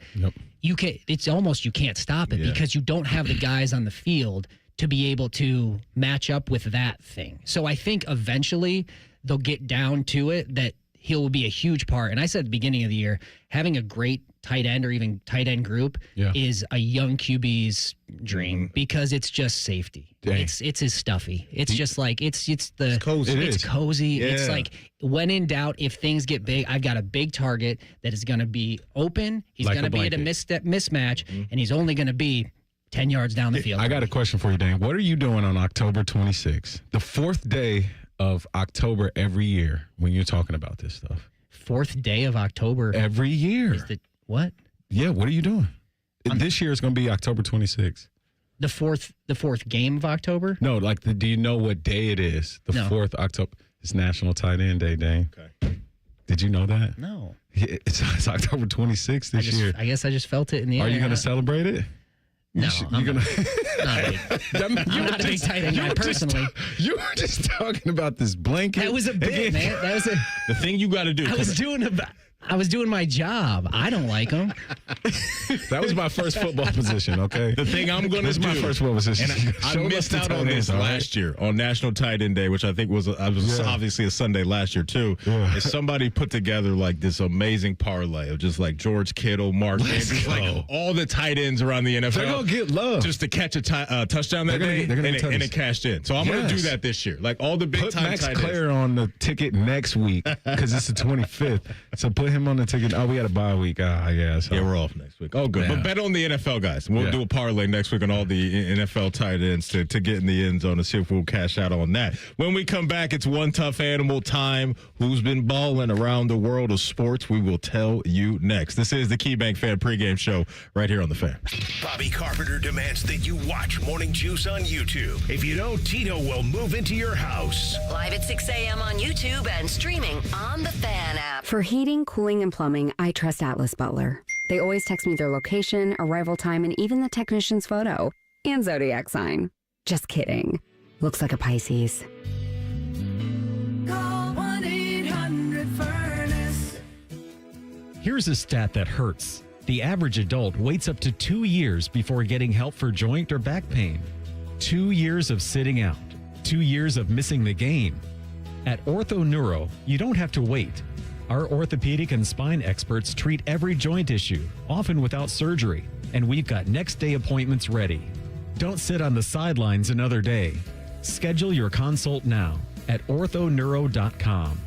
you can't stop it because you don't have the guys on the field to be able to match up with that thing. So I think eventually they'll get down to it that he'll be a huge part. And I said at the beginning of the year, having a great tight end or even tight end group is a young QB's dream because it's just safety. It's his stuffy. It's just like it's cozy. It's cozy. Yeah. It's like when in doubt, if things get big, I've got a big target that is going to be open. He's going to be at a mismatch, and he's only going to be 10 yards down the field. I got a question for you, Dan. What are you doing on October 26th? The 4th day of October every year when you're talking about this stuff. 4th day of October every year. What? Yeah, what are you doing? This year is going to be October 26th. The fourth game of October? No, do you know what day it is? The 4th October. It's National Tight End Day, Dane. Okay. Did you know that? No. It's October 26th this year. I guess I just felt it in the air. Are you going to celebrate it? No, I'm not a big tight end guy personally. You were just talking about this blanket. That was a bit, man. That was the thing you got to do. I was doing my job. I don't like them. That was my first football position, okay? The thing I'm going to do. my first football position. And I missed out on this last year on National Tight End Day, which I think was obviously a Sunday last year, too. Yeah. Is somebody put together like this amazing parlay of just like George Kittle, Mark Andrews, like all the tight ends around the NFL. They're going to get love. Just to catch a touchdown that day, and it cashed in. So I'm going to do that this year. Like all the big time tight ends. Put Max Clare on the ticket next week because it's the 25th. So put him on the ticket. Oh, we got a bye week. Yeah, we're off next week. Oh, good. Yeah. But bet on the NFL guys. We'll do a parlay next week on all the NFL tight ends to get in the end zone and see if we'll cash out on that. When we come back, it's One Tough Animal time. Who's been balling around the world of sports? We will tell you next. This is the KeyBank Fan Pregame Show right here on The Fan. Bobby Carpenter demands that you watch Morning Juice on YouTube. If you don't, Tito will move into your house. Live at 6 a.m. on YouTube and streaming on the Fan app. For heating, cooling, and plumbing, I trust Atlas Butler. They always text me their location, arrival time, and even the technician's photo. And zodiac sign. Just kidding. Looks like a Pisces. Call 1-800-FURNACE. Here's a stat that hurts. The average adult waits up to 2 years before getting help for joint or back pain. 2 years of sitting out. 2 years of missing the game. At Ortho Neuro, you don't have to wait. Our orthopedic and spine experts treat every joint issue, often without surgery, and we've got next day appointments ready. Don't sit on the sidelines another day. Schedule your consult now at orthoneuro.com.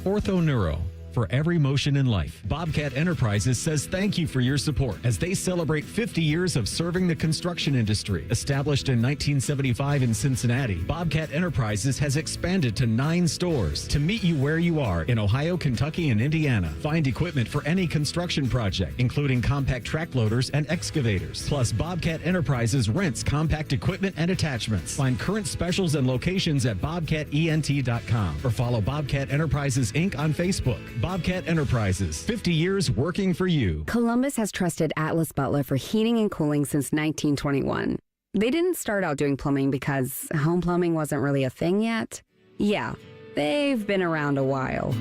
Ortho Neuro. For every motion in life, Bobcat Enterprises says thank you for your support as they celebrate 50 years of serving the construction industry. Established in 1975 in Cincinnati, Bobcat Enterprises has expanded to 9 stores to meet you where you are in Ohio, Kentucky, and Indiana. Find equipment for any construction project, including compact track loaders and excavators. Plus, Bobcat Enterprises rents compact equipment and attachments. Find current specials and locations at bobcatent.com or follow Bobcat Enterprises Inc. on Facebook. Bobcat Enterprises, 50 years working for you. Columbus has trusted Atlas Butler for heating and cooling since 1921. They didn't start out doing plumbing because home plumbing wasn't really a thing yet. Yeah, they've been around a while.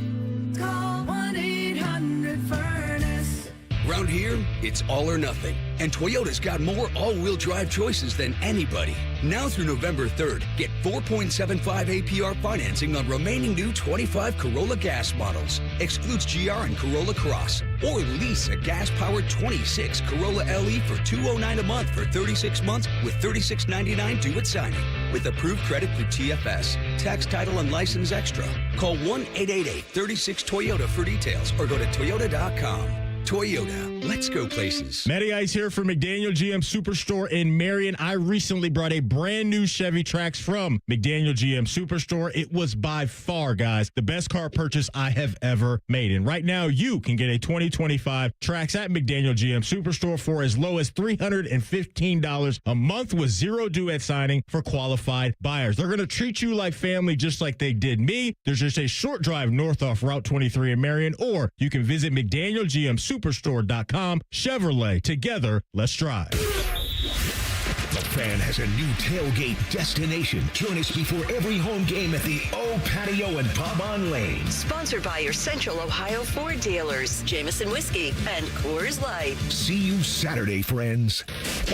Call 1-800-FURNACE. Around here, it's all or nothing. And Toyota's got more all-wheel drive choices than anybody. Now through November 3rd, get 4.75 APR financing on remaining new 25 Corolla gas models. Excludes GR and Corolla Cross. Or lease a gas-powered 26 Corolla LE for $209 a month for 36 months with $36.99 due at signing. With approved credit through TFS. Tax, title, and license extra. Call 1-888-36-TOYOTA for details or go to toyota.com. Toyota, let's go places. Matty Ice here for McDaniel GM Superstore in Marion. I recently brought a brand new Chevy Trax from McDaniel GM Superstore. It was by far, guys, the best car purchase I have ever made. And right now, you can get a 2025 Trax at McDaniel GM Superstore for as low as $315 a month with zero due at signing for qualified buyers. They're going to treat you like family just like they did me. There's just a short drive north off Route 23 in Marion, or you can visit McDaniel GM Superstore.com. Chevrolet, together, let's drive. The Fan has a new tailgate destination. Join us before every home game at the O Patio and Pub on Lane. Sponsored by your Central Ohio Ford dealers, Jameson Whiskey and Coors Light. See you Saturday, friends.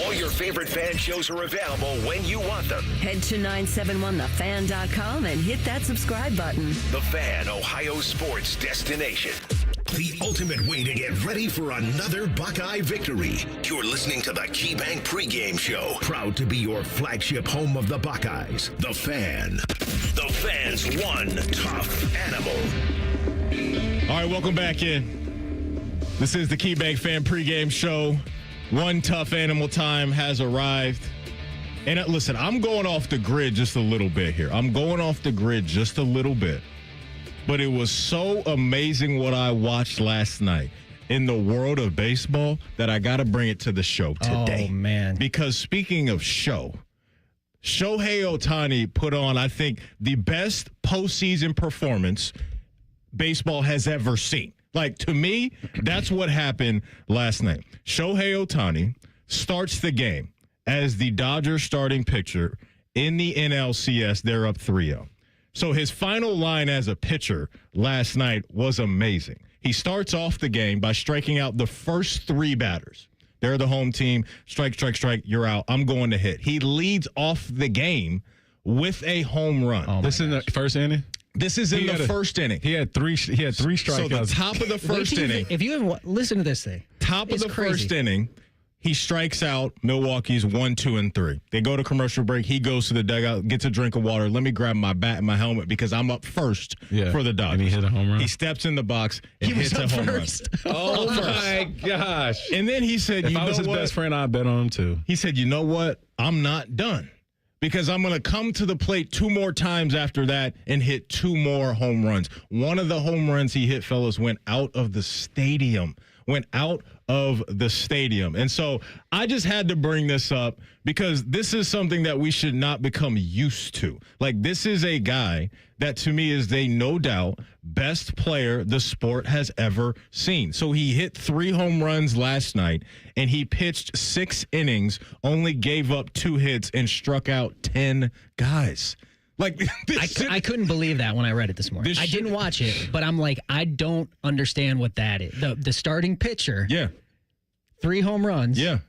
All your favorite fan shows are available when you want them. Head to 971thefan.com and hit that subscribe button. The Fan, Ohio sports destination. The ultimate way to get ready for another Buckeye victory. You're listening to the KeyBank Pregame Show. Proud to be your flagship home of the Buckeyes. The Fan. The Fan's one tough animal. All right, welcome back in. This is the KeyBank Fan Pregame Show. One tough animal time has arrived. And listen, I'm going off the grid just a little bit here. But it was so amazing what I watched last night in the world of baseball that I got to bring it to the show today. Oh, man. Because speaking of show, Shohei Ohtani put on, I think, the best postseason performance baseball has ever seen. Like, to me, that's what happened last night. Shohei Ohtani starts the game as the Dodgers starting pitcher in the NLCS. They're up 3-0. So his final line as a pitcher last night was amazing. He starts off the game by striking out the first 3 batters. They're the home team. Strike, strike, strike. You're out. I'm going to hit. He leads off the game with a home run. Oh, this is the first inning? This is in the first inning. He had three strikeouts. So the top of the first inning. If you listen to this thing. Top of the first inning, He strikes out Milwaukee's 1, 2, and 3. They go to commercial break. He goes to the dugout, gets a drink of water. Let me grab my bat and my helmet because I'm up first for the Dodgers. And he hit a home run. He steps in the box and hits a home run. Oh, my gosh. And then he said, if I was his best friend, I'd bet on him, too. He said, you know what? I'm not done because I'm going to come to the plate 2 more times after that and hit 2 more home runs. One of the home runs he hit, fellas, went out of the stadium. And so I just had to bring this up because this is something that we should not become used to. Like, this is a guy that to me is the no doubt best player the sport has ever seen. So he hit 3 home runs last night and he pitched 6 innings, only gave up 2 hits and struck out 10 guys. Like, I couldn't believe that when I read it this morning. I didn't watch it, but I'm like, I don't understand what that is. The starting pitcher. Yeah. 3 home runs. Yeah.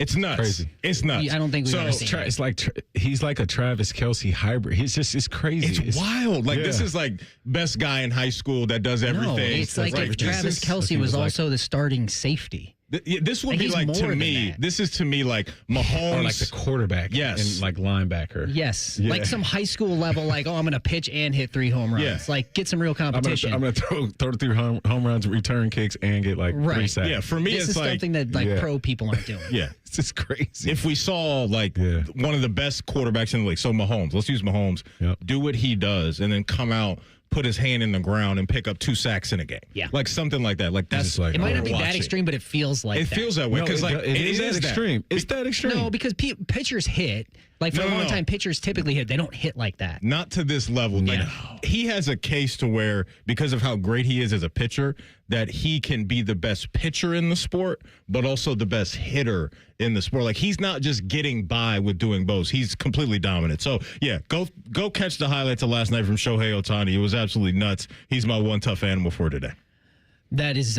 It's nuts. Crazy. It's nuts. I don't think we've ever seen it. It's like he's like a Travis Kelce hybrid. It's crazy. It's wild. Like, this is like best guy in high school that does everything. No, it's like if Travis Kelce was also the starting safety. This would be like, to me, this is to me like Mahomes. Or like the quarterback. Yes. And like linebacker. Yes. Yeah. Like some high school level, like, I'm going to pitch and hit 3 home runs. Yeah. Like, get some real competition. I'm going to throw 3 home runs, return kicks, and get like 3 sacks. Yeah, for me, this it's is like something that pro people aren't doing. Yeah. It's just crazy. If we saw like one of the best quarterbacks in the league, so Mahomes, let's use Mahomes, do what he does, and then come out, put his hand in the ground, and pick up 2 sacks in a game. Yeah. Like something like that. Like, that's It might not be that extreme, but it feels like it that. feels that way. Because it is that extreme. It's that extreme. No, because pitchers hit. Like, for a long time, pitchers typically hit. They don't hit like that. Not to this level. Like, he has a case to where, because of how great he is as a pitcher, that he can be the best pitcher in the sport, but also the best hitter in the sport. Like, he's not just getting by with doing both. He's completely dominant. So, yeah, go catch the highlights of last night from Shohei Ohtani. It was absolutely nuts. He's my one tough animal for today. That is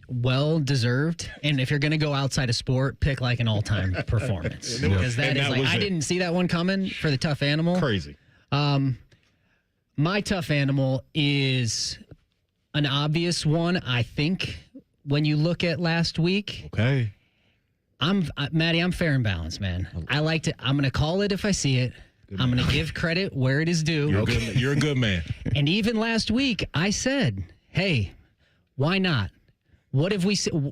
well deserved. And if you're going to go outside of sport, pick like an all-time performance. Because that is like, I didn't see that one coming for the tough animal. Crazy. My tough animal is an obvious one, I think, when you look at last week. Okay. Maddie, I'm fair and balanced, man. I like to, I'm going to call it if I see it. I'm going to give credit where it is due. You're a good man. And even last week, I said, hey, why not? What if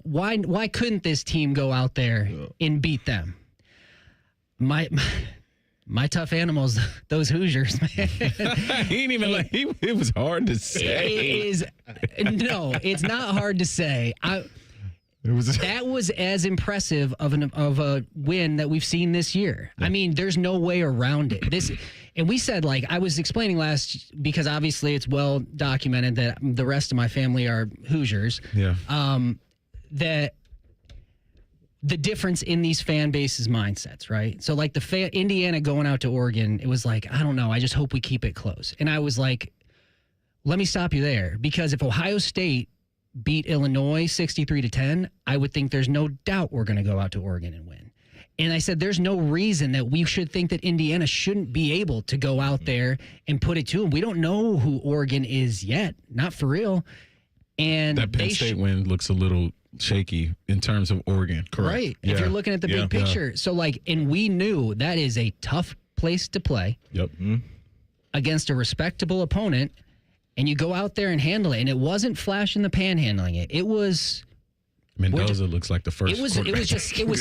why couldn't this team go out there and beat them? My tough animals, those Hoosiers, man. He ain't even like, it was hard to say. No, it's not hard to say. That was as impressive of a win that we've seen this year. I mean, there's no way around it. And we said, like, I was explaining because obviously it's well documented that the rest of my family are Hoosiers. Yeah. That the difference in these fan bases' mindsets, right? So, like, Indiana going out to Oregon, it was like, I don't know, I just hope we keep it close. And I was like, let me stop you there, because if Ohio State beat Illinois 63-10, I would think there's no doubt we're going to go out to Oregon and win. And I said, there's no reason that we should think that Indiana shouldn't be able to go out there and put it to them. We don't know who Oregon is yet, not for real. And that Penn State win looks a little shaky in terms of Oregon. Correct. Right. If you're looking at the big picture. So, like, and we knew that is a tough place to play against a respectable opponent. And you go out there and handle it. And it wasn't flash in the pan handling it. It was Mendoza looks like the first. It was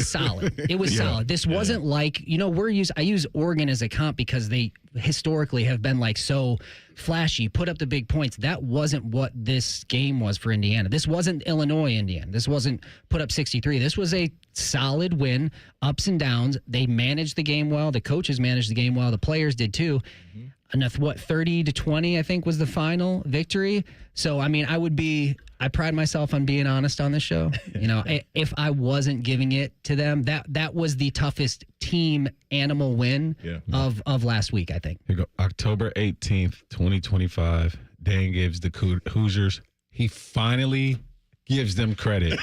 solid. It was solid. This wasn't like, I use Oregon as a comp because they historically have been like so flashy, put up the big points. That wasn't what this game was for Indiana. This wasn't Illinois, Indiana. This wasn't put up 63. This was a solid win, ups and downs. They managed the game well. The coaches managed the game well. The players did too. Enough, 30-20, I think, was the final victory. So, I mean, I pride myself on being honest on this show. If I wasn't giving it to them, that was the toughest team animal win of last week, I think. Here you go. October 18th, 2025. Dan gives the Hoosiers. He finally gives them credit.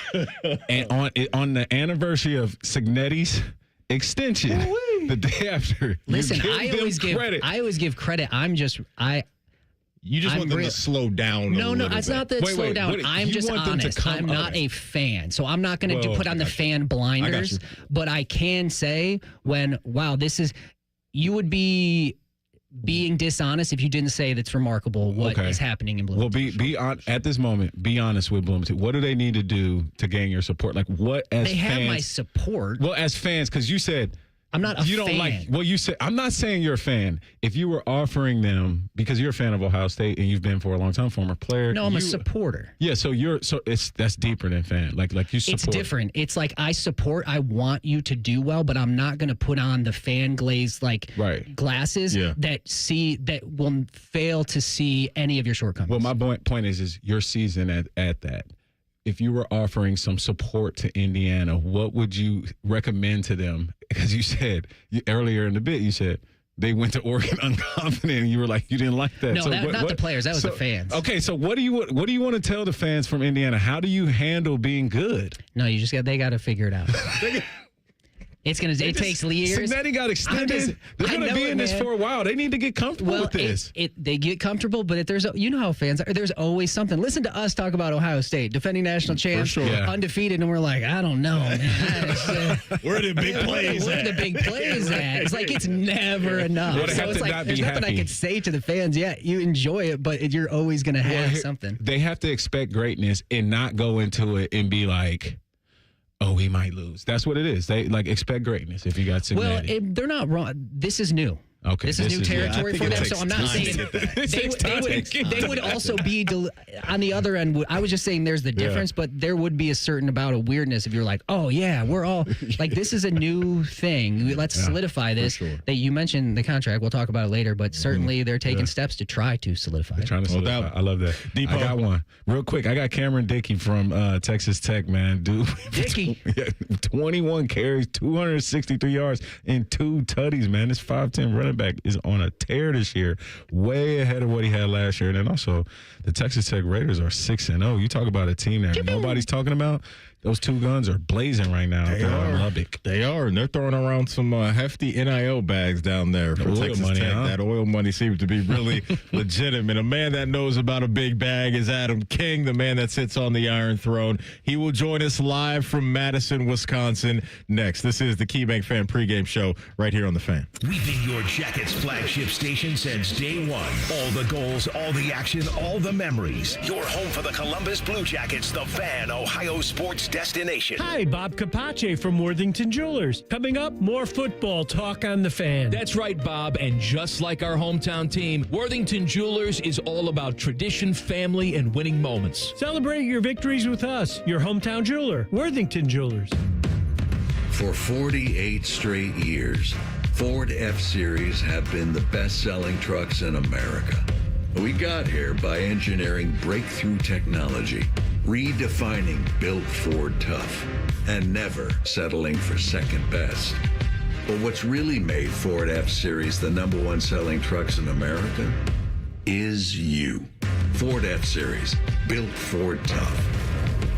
And on the anniversary of Signetti's extension, the day after. Listen, I always give credit. You just want them to slow down. No, it's not that slow down. I'm just honest. I'm not a fan, so I'm not going to put on the fan blinders. But I can say you would be being dishonest if you didn't say that's remarkable what is happening in Bloomington. Well, at this moment, be honest with Bloomington. What do they need to do to gain your support? Like what as they fans, have my support. Well, as fans, because you said I'm not a you fan. don't like. Well, you said I'm not saying you're a fan. If you were offering them because you're a fan of Ohio State and you've been for a long time, former player. No, I'm a supporter. Yeah, so that's deeper than fan. Like you support. It's different. It's like I support. I want you to do well, but I'm not going to put on the fan glazed glasses that will fail to see any of your shortcomings. Well, my point is your season at that. If you were offering some support to Indiana, what would you recommend to them? Because you said earlier in the bit, you said they went to Oregon unconfident, and you were like, you didn't like that. No, not the players. That was the fans. Okay, so what do you want to tell the fans from Indiana? How do you handle being good? No, they got to figure it out. It takes years. Cincinnati got extended. They're going to be in this for a while. They need to get comfortable with this. They get comfortable, but you know how fans are. There's always something. Listen to us talk about Ohio State, defending national champs, undefeated, and we're like, I don't know, man. Where are the big plays Where are the big plays at? It's like it's never enough. So it's like there's nothing I could say to the fans. Yeah, you enjoy it, but you're always going to have something. They have to expect greatness and not go into it and be like, oh, we might lose. That's what it is. They expect greatness if you got Cincinnati. Well, they're not wrong. This is new. Okay, this is new territory for them. So I'm not saying they would also be on the other end. I was just saying there's the difference, but there would be a certain amount of weirdness if you're like, oh yeah, we're all like this is a new thing. Let's solidify this. Sure. That you mentioned the contract. We'll talk about it later, but certainly they're taking steps to try to solidify. They're trying to solidify. I love that. Depot. I got one real quick. I got Cameron Dickey from Texas Tech, man. Dude, Dickey, 21 carries, 263 yards, and 2 tutties, man. This 5'10" running back is on a tear this year, way ahead of what he had last year. And then also, the Texas Tech Raiders are 6-0. You talk about a team that nobody's talking about. Those two guns are blazing right now. They are. Lubbock. They are, and they're throwing around some hefty NIL bags down there for Texas money, Tech. Huh? That oil money seems to be really legitimate. A man that knows about a big bag is Adam King, the man that sits on the Iron Throne. He will join us live from Madison, Wisconsin next. This is the KeyBank Fan Pregame Show right here on The Fan. We've been your Jackets flagship station since day one. All the goals, all the action, all the memories. Your home for the Columbus Blue Jackets, The Fan, Ohio sports destination. Hi, Bob Capace from Worthington Jewelers. Coming up, more football talk on The Fan. That's right, Bob. And just like our hometown team, Worthington Jewelers is all about tradition, family, and winning moments. Celebrate your victories with us, your hometown jeweler, Worthington Jewelers. For 48 straight years, Ford F-Series have been the best-selling trucks in America. We got here by engineering breakthrough technology, redefining built Ford tough, and never settling for second best. But what's really made Ford F-Series the #1 selling trucks in America is you. Ford F-Series, built Ford tough.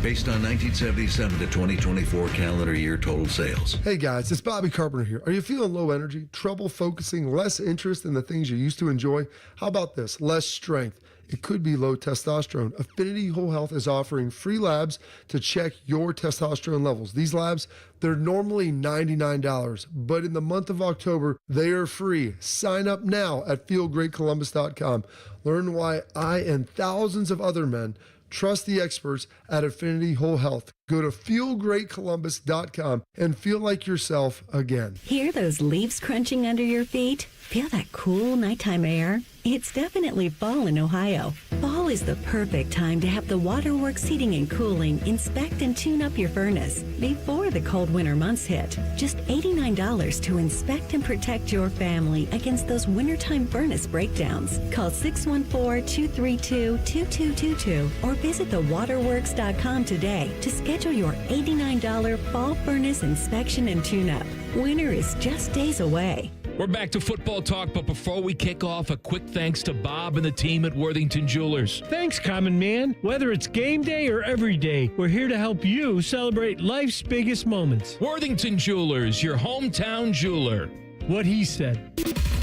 Based on 1977 to 2024 calendar year total sales. Hey guys, it's Bobby Carpenter here. Are you feeling low energy, trouble focusing, less interest in the things you used to enjoy? How about this? Less strength. It could be low testosterone. Affinity Whole Health is offering free labs to check your testosterone levels. These labs, they're normally $99, but in the month of October, they are free. Sign up now at feelgreatcolumbus.com. Learn why I and thousands of other men trust the experts at Affinity Whole Health. Go to feelgreatcolumbus.com and feel like yourself again. Hear those leaves crunching under your feet? Feel that cool nighttime air? It's definitely fall in Ohio. Fall is the perfect time to have the Waterworks Heating and Cooling inspect and tune up your furnace before the cold winter months hit. Just $89 to inspect and protect your family against those wintertime furnace breakdowns. Call 614-232-2222 or visit thewaterworks.com today to schedule your $89 fall furnace inspection and tune-up. Winter is just days away. We're back to football talk, but before we kick off, a quick thanks to Bob and the team at Worthington Jewelers. Thanks, Common Man. Whether it's game day or every day, we're here to help you celebrate life's biggest moments. Worthington Jewelers, your hometown jeweler. What he said.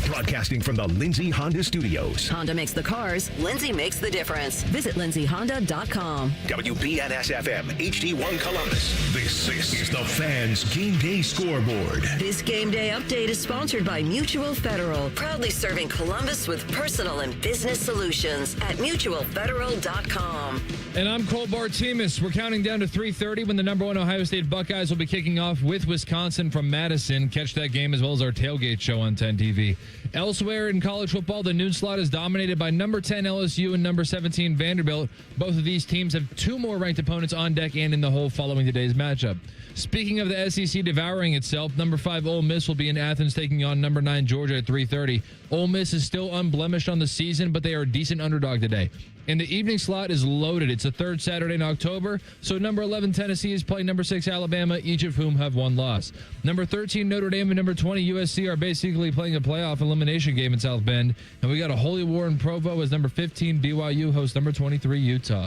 Broadcasting from the Lindsay Honda Studios. Honda makes the cars, Lindsay makes the difference. Visit lindsayhonda.com. WBNS-FM, HD1 Columbus. This is the Fans Game Day Scoreboard. This game day update is sponsored by Mutual Federal, proudly serving Columbus with personal and business solutions at mutualfederal.com. And I'm Cole Bartemus. We're counting down to 3:30 when the number 1 Ohio State Buckeyes will be kicking off with Wisconsin from Madison. Catch that game as well as our tailgate show on 10 TV. Elsewhere in college football, the noon slot is dominated by number 10 LSU and number 17 Vanderbilt. Both of these teams have 2 more ranked opponents on deck and in the hole following today's matchup. Speaking of the SEC devouring itself, number 5 Ole Miss will be in Athens taking on number 9 Georgia at 3:30. Ole Miss is still unblemished on the season, but they are a decent underdog today. And the evening slot is loaded. It's the third Saturday in October, so number 11 Tennessee is playing number 6 Alabama, each of whom have 1 loss. Number 13 Notre Dame and number 20 USC are basically playing a playoff elimination game in South Bend. And we got a holy war in Provo as number 15 BYU hosts number 23 Utah.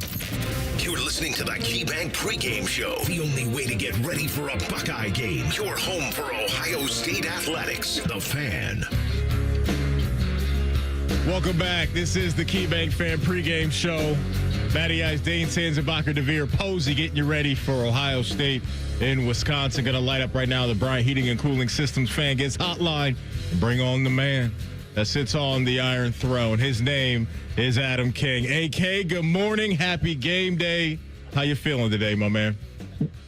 You're listening to the KeyBank Pregame Show, the only way to get ready for a Buckeye game. Your home for Ohio State Athletics, The Fan. Welcome back. This is the KeyBank Fan Pregame Show. Matty Ice, Dane Sanzenbacher, DeVere Posey getting you ready for Ohio State in Wisconsin. Going to light up right now the Bryant Heating and Cooling Systems Fan Gets Hotline and bring on the man that sits on the Iron Throne. His name is Adam King. AK, good morning. Happy game day. How you feeling today, my man?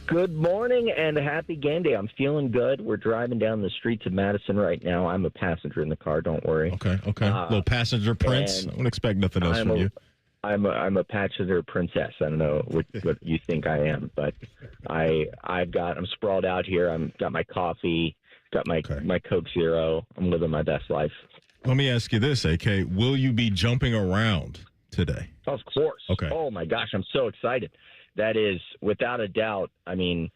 Good morning and happy game day. I'm feeling good. We're driving down the streets of Madison right now. I'm a passenger in the car. Don't worry. Okay. Little passenger prince. I wouldn't expect nothing else from you. I'm a passenger princess. I don't know what you think I am, but I'm sprawled out here. Got my coffee, got my Coke Zero. I'm living my best life. Let me ask you this, AK. Will you be jumping around today? Of course. Okay. Oh my gosh, I'm so excited. That is, without a doubt, I mean,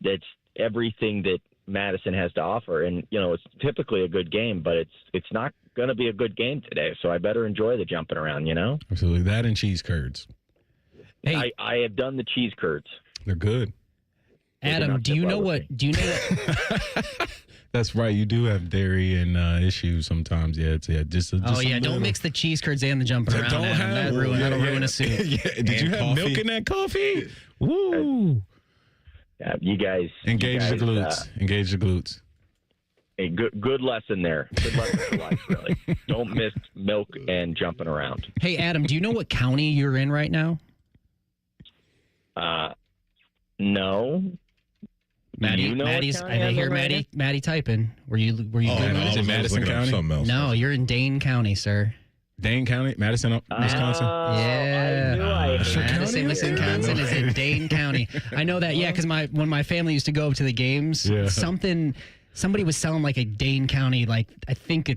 that's everything that Madison has to offer. And, it's typically a good game, but it's not going to be a good game today. So I better enjoy the jumping around, Absolutely. That and cheese curds. Hey, I have done the cheese curds. They're good. Adam, do you know what? That's right. You do have dairy and issues sometimes. Yeah, just don't mix the cheese curds and the jumping around. Don't Adam. That'll ruin a soup. Did you have milk in that coffee? Woo! Yeah, you guys engage the glutes. Engage the glutes. A good lesson there. Good lesson for life, really. Don't miss milk and jumping around. Hey, Adam, do you know what county you're in right now? No. Maddie's. I hear Maddie typing. Were you good? Is it Madison County? No, you're in Dane County, sir. Dane County, Madison, Wisconsin. Yeah, Madison, Wisconsin is in Dane County. I know that. Yeah, because when my family used to go up to the games, somebody was selling like a Dane County. Like I think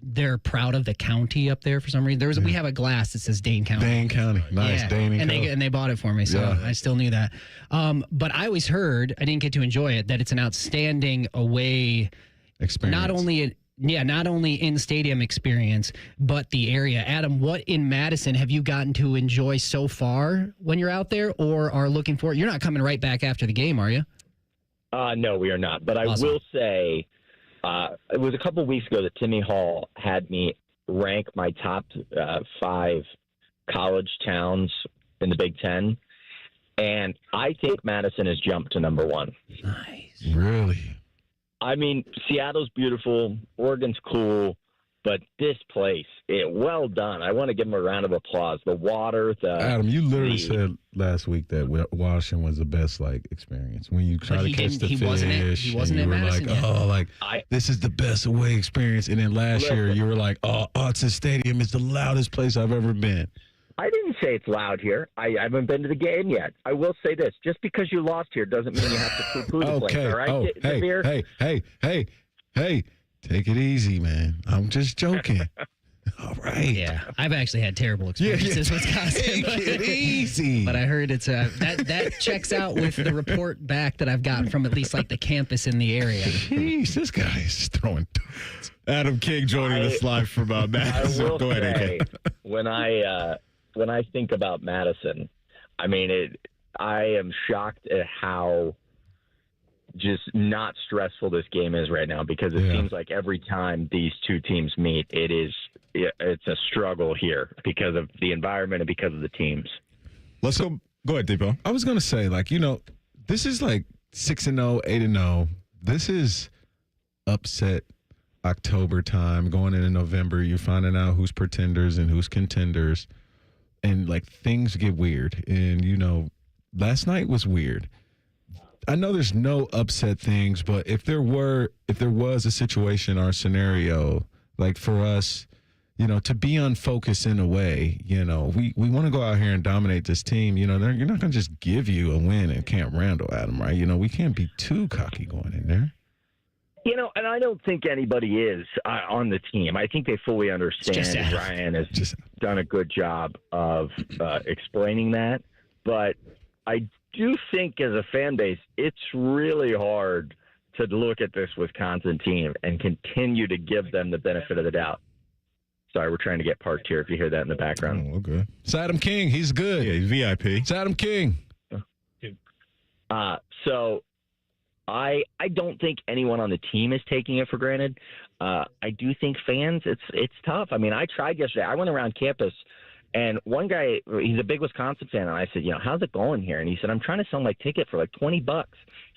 they're proud of the county up there for some reason. We have a glass that says Dane County. Dane County, nice. Yeah. Dane and they bought it for me, so I still knew that. But I always heard, I didn't get to enjoy it, that it's an outstanding away experience. Not only in stadium experience, but the area. Adam, what in Madison have you gotten to enjoy so far when you're out there, or are looking for? You're not coming right back after the game, are you? No, we are not. But Awesome. I will say. It was a couple of weeks ago that Timmy Hall had me rank my top 5 college towns in the Big Ten, and I think Madison has jumped to number 1. Nice. Really? I mean, Seattle's beautiful, Oregon's cool, but this place, well done. I want to give them a round of applause. The water, Adam, you literally said last week that Washington was the best experience when you try to catch the fish. He wasn't in Madison yet. This is the best away experience. And then last year you were like, Autzen Stadium is the loudest place I've ever been. I didn't say it's loud here. I haven't been to the game yet. I will say this: just because you lost here doesn't mean you have to poo-poo the place. All right? Hey. Take it easy, man. I'm just joking. All right. Yeah, I've actually had terrible experiences with Wisconsin. Take it easy. But I heard it's that checks out with the report back that I've gotten from at least the campus in the area. Jeez, this guy is throwing. Adam King joining us live from Madison. I will Go ahead, say, when I think about Madison, I mean I am shocked at how just not stressful this game is right now, because it seems like every time these two teams meet, it's a struggle here because of the environment and because of the teams. Let's go. Go ahead, Debo. I was going to say, this is like 6-0, 8-0. This is upset October time, going into November. You're finding out who's pretenders and who's contenders, and things get weird. And last night was weird. I know there's no upset things, but if there was a situation or a scenario, for us, to be unfocused in a way, we want to go out here and dominate this team. You're not going to just give you a win at Camp Randall, Adam, right? We can't be too cocky going in there. And I don't think anybody is on the team. I think they fully understand. Ryan has done a good job of explaining that. But I do think as a fan base, it's really hard to look at this Wisconsin team and continue to give them the benefit of the doubt. Sorry, we're trying to get parked here if you hear that in the background. Oh, okay. It's Adam King. He's good. Yeah, he's VIP. It's Adam King. So I don't think anyone on the team is taking it for granted. I do think fans, it's tough. I mean, I tried yesterday. I went around campus, and one guy, he's a big Wisconsin fan, and I said, how's it going here? And he said, I'm trying to sell my ticket for $20.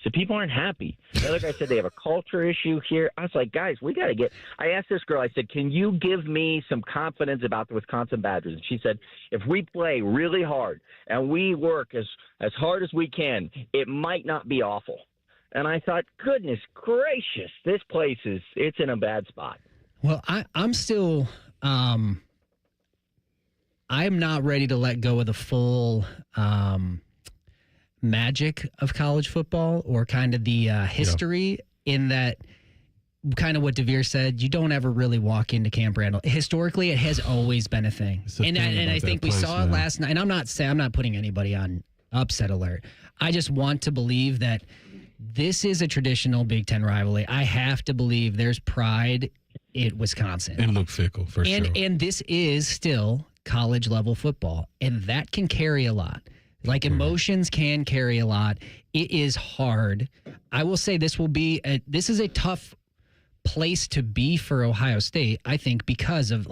So people aren't happy. The other guy said they have a culture issue here. I was like, guys, we got to get – I asked this girl, I said, can you give me some confidence about the Wisconsin Badgers? And she said, if we play really hard and we work as hard as we can, it might not be awful. And I thought, goodness gracious, this place it's in a bad spot. Well, I'm still I'm not ready to let go of the full magic of college football, or kind of the history, in that kind of what DeVere said, you don't ever really walk into Camp Randall. Historically, it has always been a thing. And I think we saw it last night. And I'm not putting anybody on upset alert. I just want to believe that this is a traditional Big Ten rivalry. I have to believe there's pride in Wisconsin. And Luke Fickell, for sure. And this is still college level football, and that can carry a lot. Emotions can carry a lot. It is hard. I will say this is a tough place to be for Ohio State, I think, because of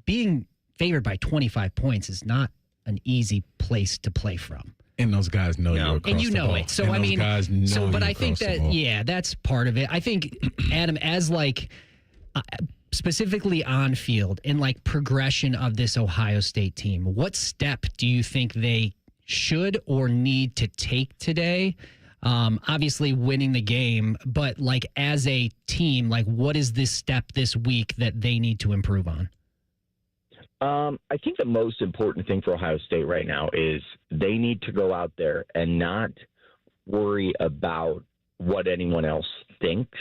being favored by 25 points is not an easy place to play from. And those guys know you're across and you the know ball. it. So and I mean, guys know but I think that that's part of it. I think Adam, as specifically on field and progression of this Ohio State team, what step do you think they should or need to take today? Obviously winning the game, but as a team, what is this step this week that they need to improve on? I think the most important thing for Ohio State right now is they need to go out there and not worry about what anyone else thinks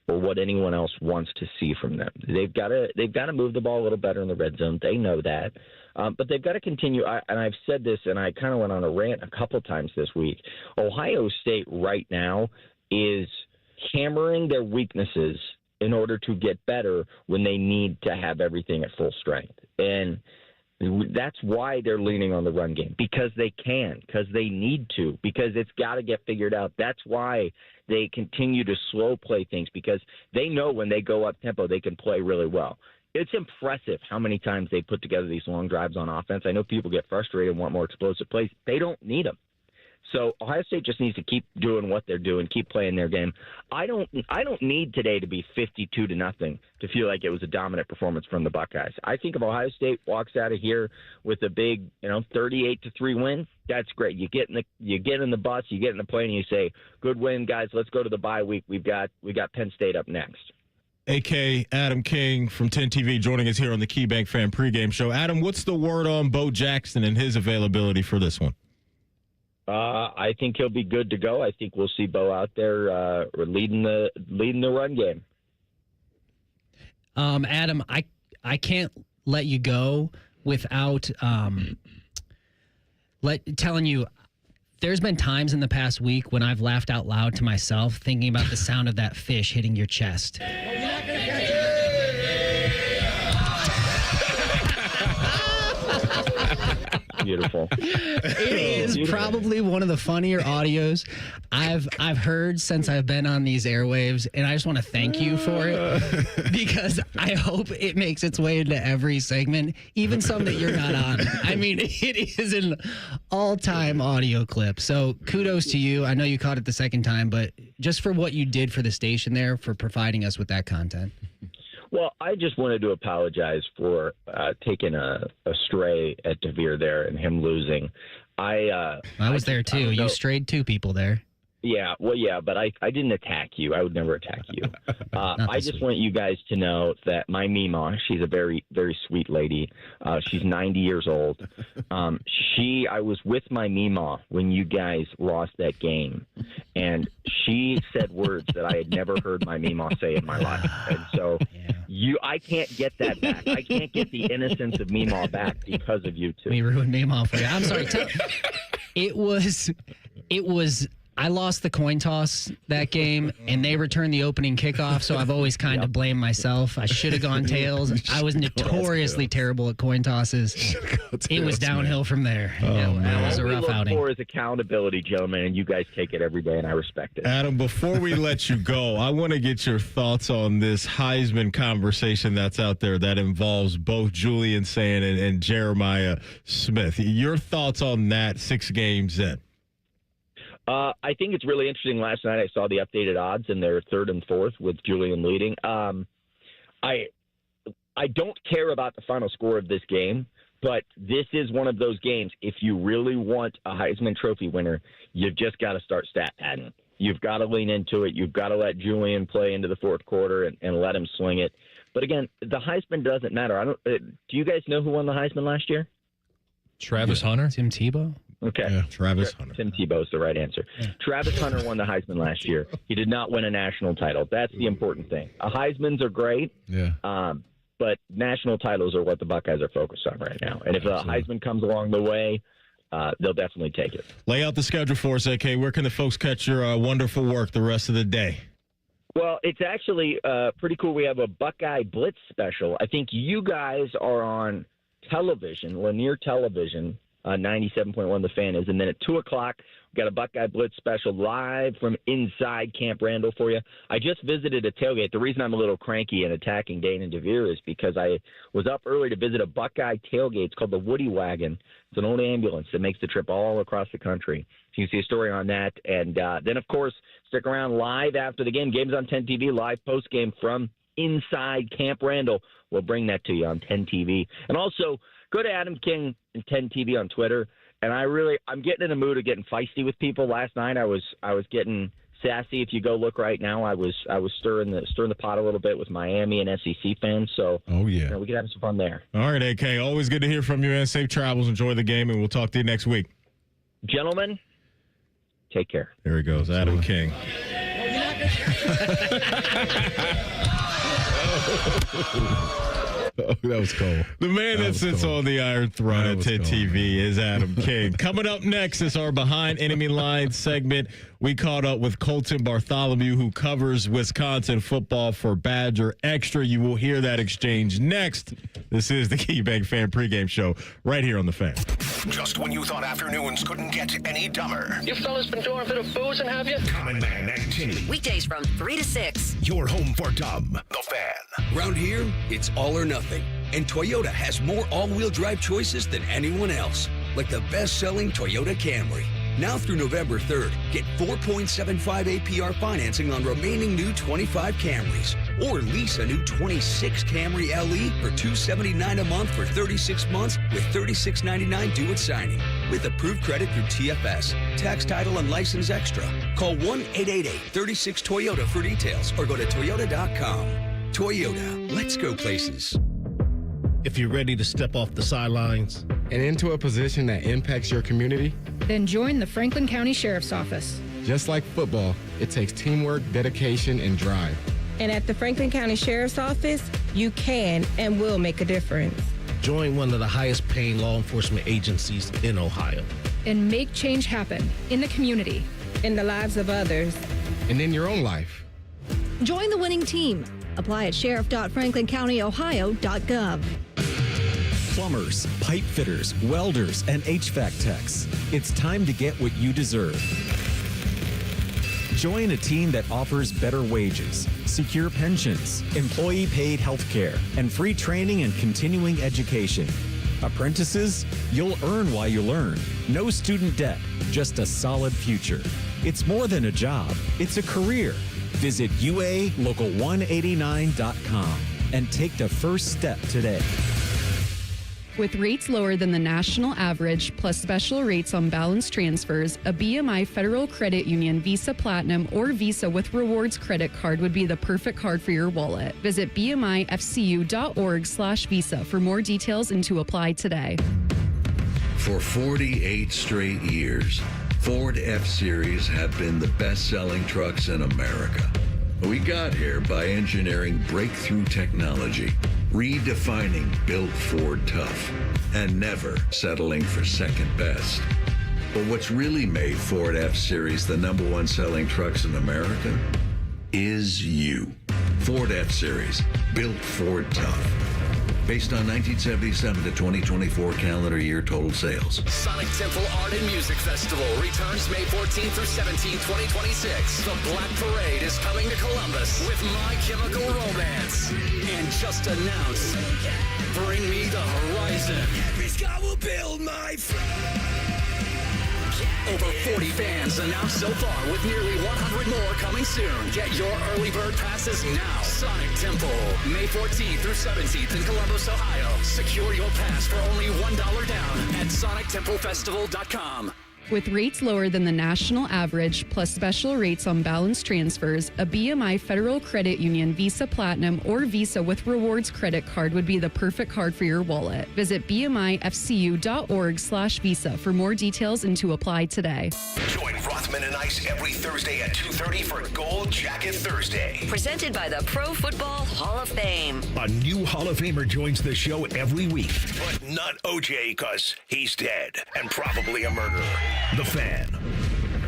or what anyone else wants to see from them. They've got to move the ball a little better in the red zone. They know that. But they've got to continue. And I've said this, and I kind of went on a rant a couple times this week. Ohio State right now is hammering their weaknesses in order to get better when they need to have everything at full strength. And that's why they're leaning on the run game, because they can, because they need to, because it's got to get figured out. That's why they continue to slow play things, because they know when they go up tempo, they can play really well. It's impressive how many times they put together these long drives on offense. I know people get frustrated and want more explosive plays. They don't need them. So Ohio State just needs to keep doing what they're doing, keep playing their game. I don't need today to be 52-0 to feel like it was a dominant performance from the Buckeyes. I think if Ohio State walks out of here with a big, 38-3 win, that's great. You get in the bus, you get in the plane, and you say, "Good win, guys. Let's go to the bye week. We got Penn State up next." AK Adam King from 10 TV joining us here on the KeyBank Fan Pregame Show. Adam, what's the word on Bo Jackson and his availability for this one? I think he'll be good to go. I think we'll see Bo out there leading the run game. Adam, I can't let you go without telling you. There's been times in the past week when I've laughed out loud to myself thinking about the sound of that fish hitting your chest. beautiful. It is probably one of the funnier audios I've heard since I've been on these airwaves, and I just want to thank you for it because I hope it makes its way into every segment, even some that you're not on. I mean, it is an all-time audio clip. So kudos to you. I know you caught it the second time, but just for what you did for the station there, for providing us with that content. Well, I just wanted to apologize for taking a stray at DeVere there and him losing. I was there too. You strayed two people there. Yeah, well, yeah, but I didn't attack you. I would never attack you. I just want you guys to know that my Mima, she's a very, very sweet lady. She's 90 years old. I was with my Mima when you guys lost that game, and she said words that I had never heard my Mima say in my life. And so I can't get that back. I can't get the innocence of Mima back because of you two. We ruined Mima for you. I'm sorry. It was. I lost the coin toss that game, and they returned the opening kickoff, so I've always kind of blamed myself. I should have gone tails. I was notoriously terrible at coin tosses. It was downhill from there. That was a rough outing. All we look for is accountability, gentlemen, and you guys take it every day, and I respect it. Adam, before we let you go, I want to get your thoughts on this Heisman conversation that's out there that involves both Julian Sand and Jeremiah Smith. Your thoughts on that 6 games in? I think it's really interesting. Last night I saw the updated odds, and they're 3rd and 4th with Julian leading. I don't care about the final score of this game, but this is one of those games. If you really want a Heisman Trophy winner, you've just got to start stat padding. You've got to lean into it. You've got to let Julian play into the 4th quarter and let him swing it. But again, the Heisman doesn't matter. Do you guys know who won the Heisman last year? Travis Hunter? Tim Tebow? Okay. Yeah, Travis Hunter. Tim Tebow is the right answer. Yeah. Travis Hunter won the Heisman last year. He did not win a national title. That's the important thing. Heismans are great, but national titles are what the Buckeyes are focused on right now. And if a Heisman comes along the way, they'll definitely take it. Lay out the schedule for us, AK. Where can the folks catch your wonderful work the rest of the day? Well, it's actually pretty cool. We have a Buckeye Blitz special. I think you guys are on television, linear television. 97.1 The Fan is. And then at 2 o'clock, we've got a Buckeye Blitz special live from inside Camp Randall for you. I just visited a tailgate. The reason I'm a little cranky and attacking Dane and DeVere is because I was up early to visit a Buckeye tailgate. It's called the Woody Wagon. It's an old ambulance that makes the trip all across the country. So you can see a story on that. And then, of course, stick around live after the game. Game's on 10 TV, live post-game from inside Camp Randall. We'll bring that to you on 10 TV. And also, go to Adam King and 10 TV on Twitter. And I'm getting in a mood of getting feisty with people. Last night I was getting sassy. If you go look right now, I was stirring the pot a little bit with Miami and SEC fans. So we could have some fun there. All right, AK. Always good to hear from you, man. Safe travels. Enjoy the game, and we'll talk to you next week. Gentlemen, take care. There he goes, Adam King. Oh, that was cool. The man that sits on the Iron Throne at 10 TV is Adam King. Coming up next is our Behind Enemy Lines segment. We caught up with Colton Bartholomew, who covers Wisconsin football for Badger Extra. You will hear that exchange next. This is the KeyBank Fan Pregame Show right here on The Fan. Just when you thought afternoons couldn't get any dumber. You fellas been doing a bit of boozing, have you? Common Man and Tinny. Weekdays from 3 to 6. Your home for dumb. The Fan. Around here, it's all or nothing. And Toyota has more all-wheel drive choices than anyone else. Like the best-selling Toyota Camry. Now through November 3rd, get 4.75 APR financing on remaining new 25 Camrys. Or lease a new 26 Camry LE for $279 a month for 36 months with $36.99 due at signing. With approved credit through TFS. Tax, title, and license extra. Call 1-888-36-TOYOTA for details or go to toyota.com. Toyota, let's go places. If you're ready to step off the sidelines and into a position that impacts your community, then join the Franklin County Sheriff's Office. Just like football, it takes teamwork, dedication, and drive. And at the Franklin County Sheriff's Office, you can and will make a difference. Join one of the highest paying law enforcement agencies in Ohio. And make change happen in the community, in the lives of others, and in your own life. Join the winning team. Apply at sheriff.franklincountyohio.gov. plumbers, pipe fitters, welders, and HVAC techs. It's time to get what you deserve. Join a team that offers better wages, secure pensions, employee-paid health care, and free training and continuing education. Apprentices, you'll earn while you learn. No student debt, just a solid future. It's more than a job, it's a career. Visit UALocal189.com and take the first step today. With rates lower than the national average, plus special rates on balance transfers, a BMI Federal Credit Union Visa Platinum or Visa with Rewards credit card would be the perfect card for your wallet. Visit bmifcu.org/visa for more details and to apply today. For 48 straight years, Ford F-Series have been the best-selling trucks in America. We got here by engineering breakthrough technology, redefining built Ford tough, and never settling for second best. But what's really made Ford F-Series the #1 selling trucks in America is you. Ford F-Series, built Ford tough. Based on 1977 to 2024 calendar year total sales. Sonic Temple Art and Music Festival returns May 14th through 17th, 2026. The Black Parade is coming to Columbus with My Chemical Romance. And just announced, Bring Me the Horizon. Every sky will build my friend. Over 40 bands announced so far, with nearly 100 more coming soon. Get your early bird passes now. Sonic Temple, May 14th through 17th in Columbus, Ohio. Secure your pass for only $1 down at SonicTempleFestival.com. With rates lower than the national average, plus special rates on balance transfers, a BMI Federal Credit Union Visa Platinum or Visa with Rewards credit card would be the perfect card for your wallet. Visit bmifcu.org/visa for more details and to apply today. Join Rothman and Ice every Thursday at 2:30 for Gold Jacket Thursday. Presented by the Pro Football Hall of Fame. A new Hall of Famer joins the show every week, but not OJ because he's dead and probably a murderer. The Fan.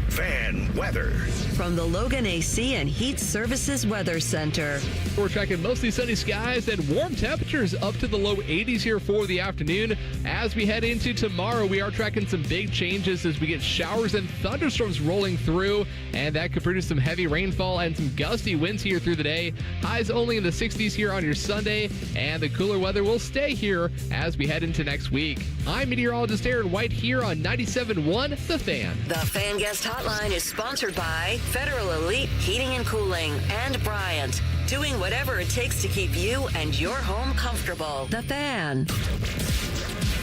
Fan weather. From the Logan AC and Heat Services Weather Center. We're tracking mostly sunny skies and warm temperatures up to the low 80s here for the afternoon. As we head into tomorrow, we are tracking some big changes as we get showers and thunderstorms rolling through, and that could produce some heavy rainfall and some gusty winds here through the day. Highs only in the 60s here on your Sunday, and the cooler weather will stay here as we head into next week. I'm meteorologist Aaron White here on 97.1 The Fan. The Fan Guest Hotline is sponsored by Federal Elite Heating and Cooling and Bryant, doing whatever it takes to keep you and your home comfortable. The Fan.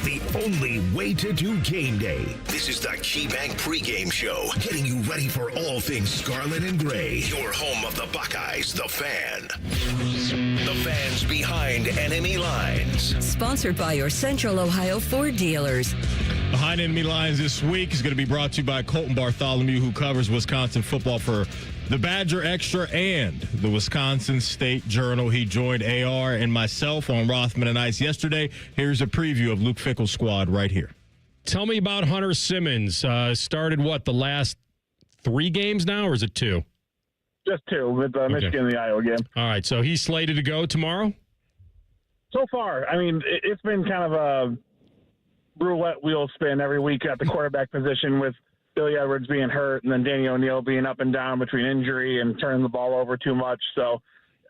The only way to do game day. This is the KeyBank pregame show, getting you ready for all things scarlet and gray. Your home of the Buckeyes, The Fan. The fans behind enemy lines. Sponsored by your Central Ohio Ford dealers. Behind Enemy Lines this week is going to be brought to you by Colton Bartholomew, who covers Wisconsin football for the Badger Extra and the Wisconsin State Journal. He joined AR and myself on Rothman and Ice yesterday. Here's a preview of Luke Fickell's squad right here. Tell me about Hunter Simmons. Started the last 3 games now, or is it 2? Just 2 with Michigan and the Iowa game. All right, so he's slated to go tomorrow? So far, I mean, it's been kind of a roulette wheel spin every week at the quarterback position, with Billy Edwards being hurt and then Danny O'Neal being up and down between injury and turning the ball over too much. So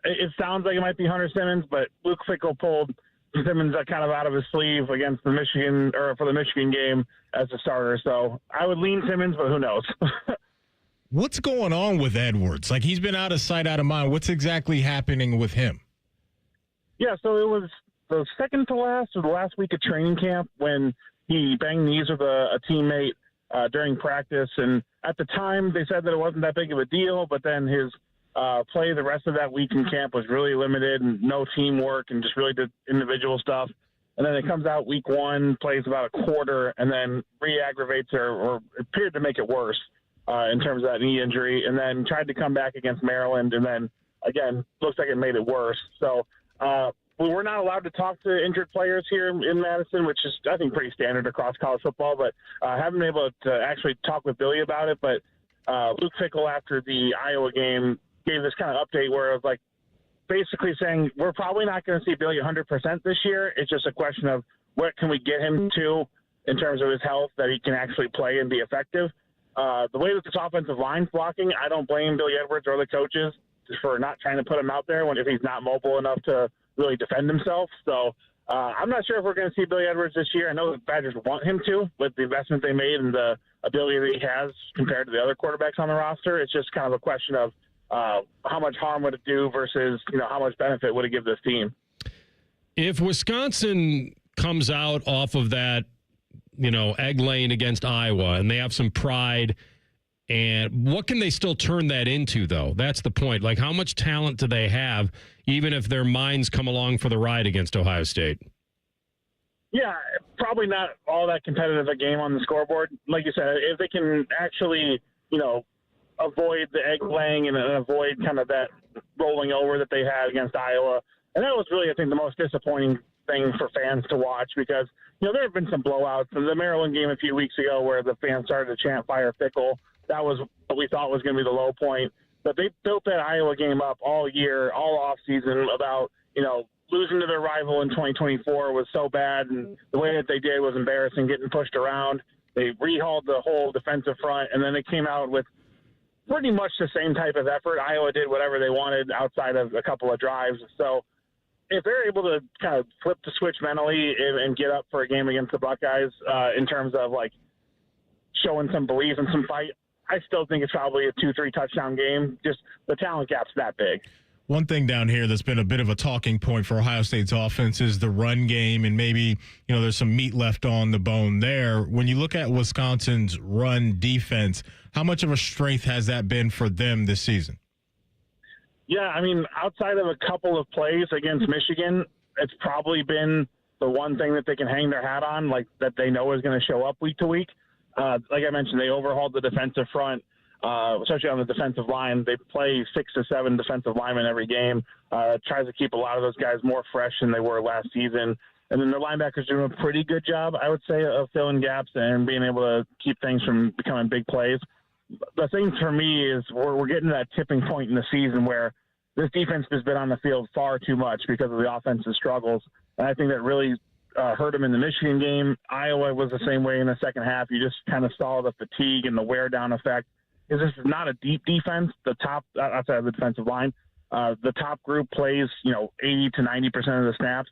it sounds like it might be Hunter Simmons, but Luke Fickell pulled Simmons kind of out of his sleeve against the Michigan, or for the Michigan game, as a starter. So I would lean Simmons, but who knows? What's going on with Edwards? Like, he's been out of sight, out of mind. What's exactly happening with him? Yeah, so it was the second to last or the last week of training camp when he banged knees with a teammate during practice. And at the time, they said that it wasn't that big of a deal, but then his play the rest of that week in camp was really limited and no teamwork and just really did individual stuff. And then it comes out week 1, plays about a quarter, and then re-aggravates or appeared to make it worse in terms of that knee injury, and then tried to come back against Maryland, and then, again, looks like it made it worse. So we're not allowed to talk to injured players here in Madison, which is, I think, pretty standard across college football, but I haven't been able to actually talk with Billy about it. But Luke Fickell, after the Iowa game, gave this kind of update where it was like basically saying we're probably not going to see Billy 100% this year. It's just a question of what can we get him to in terms of his health that he can actually play and be effective. The way that this offensive line's blocking, I don't blame Billy Edwards or the coaches for not trying to put him out there if he's not mobile enough to really defend himself. So I'm not sure if we're going to see Billy Edwards this year. I know the Badgers want him to with the investment they made and the ability that he has compared to the other quarterbacks on the roster. It's just kind of a question of how much harm would it do versus, how much benefit would it give this team. If Wisconsin comes out off of that, egg laying against Iowa and they have some pride, and what can they still turn that into, though? That's the point. Like, how much talent do they have, even if their minds come along for the ride against Ohio State? Yeah, probably not all that competitive a game on the scoreboard. Like you said, if they can actually, avoid the egg laying and avoid kind of that rolling over that they had against Iowa. And that was really, I think, the most disappointing thing for fans to watch because, there have been some blowouts. In the Maryland game a few weeks ago where the fans started to chant fire Fickle, that was what we thought was going to be the low point. But they built that Iowa game up all year, all offseason about, losing to their rival in 2024 was so bad, and the way that they did was embarrassing, getting pushed around. They rehauled the whole defensive front, and then they came out with pretty much the same type of effort. Iowa did whatever they wanted outside of a couple of drives. So if they're able to kind of flip the switch mentally and get up for a game against the Buckeyes in terms of, showing some belief and some fight, I still think it's probably a 2-3 touchdown game. Just the talent gap's that big. One thing down here that's been a bit of a talking point for Ohio State's offense is the run game, and maybe, there's some meat left on the bone there. When you look at Wisconsin's run defense, how much of a strength has that been for them this season? Yeah, I mean, outside of a couple of plays against Michigan, it's probably been the one thing that they can hang their hat on, that they know is going to show up week to week. Like I mentioned, they overhauled the defensive front. Especially on the defensive line. They play 6 to 7 defensive linemen every game. Tries to keep a lot of those guys more fresh than they were last season. And then their linebackers doing a pretty good job, I would say, of filling gaps and being able to keep things from becoming big plays. The thing for me is we're getting to that tipping point in the season where this defense has been on the field far too much because of the offensive struggles. And I think that really hurt them in the Michigan game. Iowa was the same way in the second half. You just kind of saw the fatigue and the wear down effect. This is not a deep defense. The top, outside of the defensive line, the top group plays, 80 to 90% of the snaps,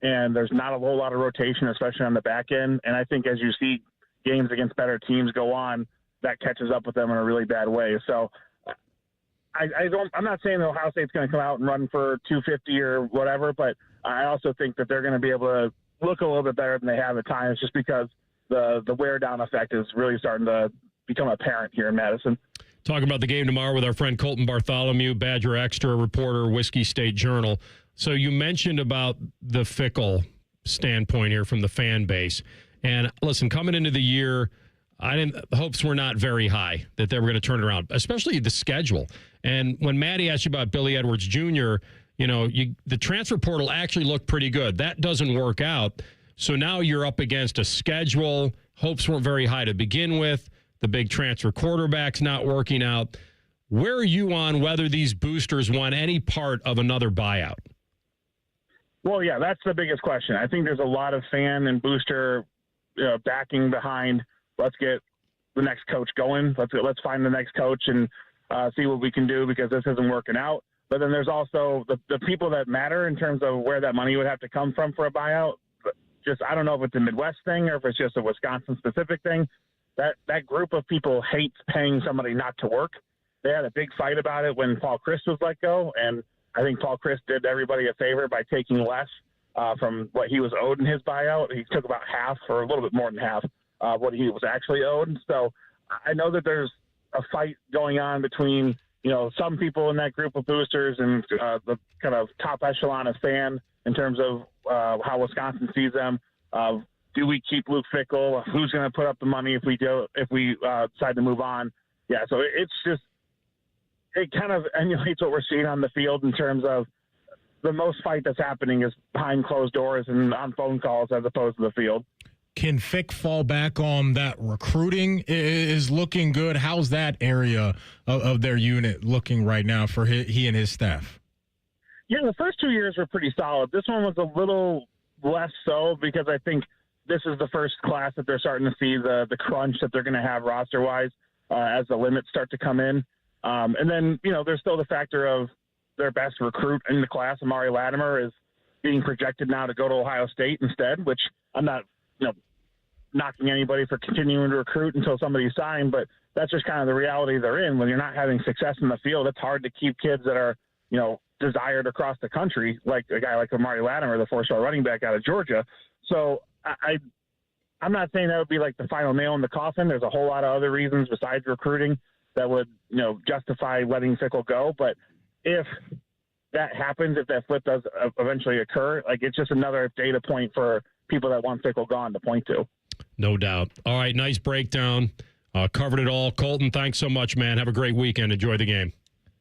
and there's not a whole lot of rotation, especially on the back end. And I think as you see games against better teams go on, that catches up with them in a really bad way. So I'm not saying that Ohio State's going to come out and run for 250 or whatever, but I also think that they're going to be able to look a little bit better than they have at times, just because the wear down effect is really starting to become apparent here in Madison. Talking about the game tomorrow with our friend Colton Bartholomew, Badger Extra reporter, Whiskey State Journal. So you mentioned about the Fickle standpoint here from the fan base. And listen, coming into the year, the hopes were not very high that they were going to turn it around, especially the schedule. And when Maddie asked you about Billy Edwards Jr., the transfer portal actually looked pretty good. That doesn't work out. So now you're up against a schedule. Hopes weren't very high to begin with. The big transfer quarterback's not working out. Where are you on whether these boosters want any part of another buyout? Well, yeah, that's the biggest question. I think there's a lot of fan and booster backing behind, let's get the next coach going. Let's find the next coach and see what we can do because this isn't working out. But then there's also the people that matter in terms of where that money would have to come from for a buyout. I don't know if it's a Midwest thing or if it's just a Wisconsin-specific thing. That group of people hates paying somebody not to work. They had a big fight about it when Paul Chryst was let go, and I think Paul Chryst did everybody a favor by taking less from what he was owed in his buyout. He took about half, or a little bit more than half, of what he was actually owed. So I know that there's a fight going on between some people in that group of boosters and the kind of top echelon of fan in terms of how Wisconsin sees them. Do we keep Luke Fickle? Who's going to put up the money if we decide to move on? Yeah, so it kind of emulates what we're seeing on the field in terms of the most fight that's happening is behind closed doors and on phone calls as opposed to the field. Can Fick fall back on that recruiting is looking good? How's that area of their unit looking right now for he and his staff? Yeah, the first 2 years were pretty solid. This one was a little less so because I think this is the first class that they're starting to see the crunch that they're going to have roster-wise as the limits start to come in. And then, there's still the factor of their best recruit in the class, Amari Latimer, is being projected now to go to Ohio State instead, which I'm not, knocking anybody for continuing to recruit until somebody's signed, but that's just kind of the reality they're in. When you're not having success in the field, it's hard to keep kids that are, desired across the country, like a guy like Amari Latimer, the 4-star running back out of Georgia. So I'm not saying that would be like the final nail in the coffin. There's a whole lot of other reasons besides recruiting that would, justify letting Fickell go. But if that happens, if that flip does eventually occur, it's just another data point for people that want Fickell gone to point to. No doubt. All right, nice breakdown. Covered it all. Colton, thanks so much, man. Have a great weekend. Enjoy the game.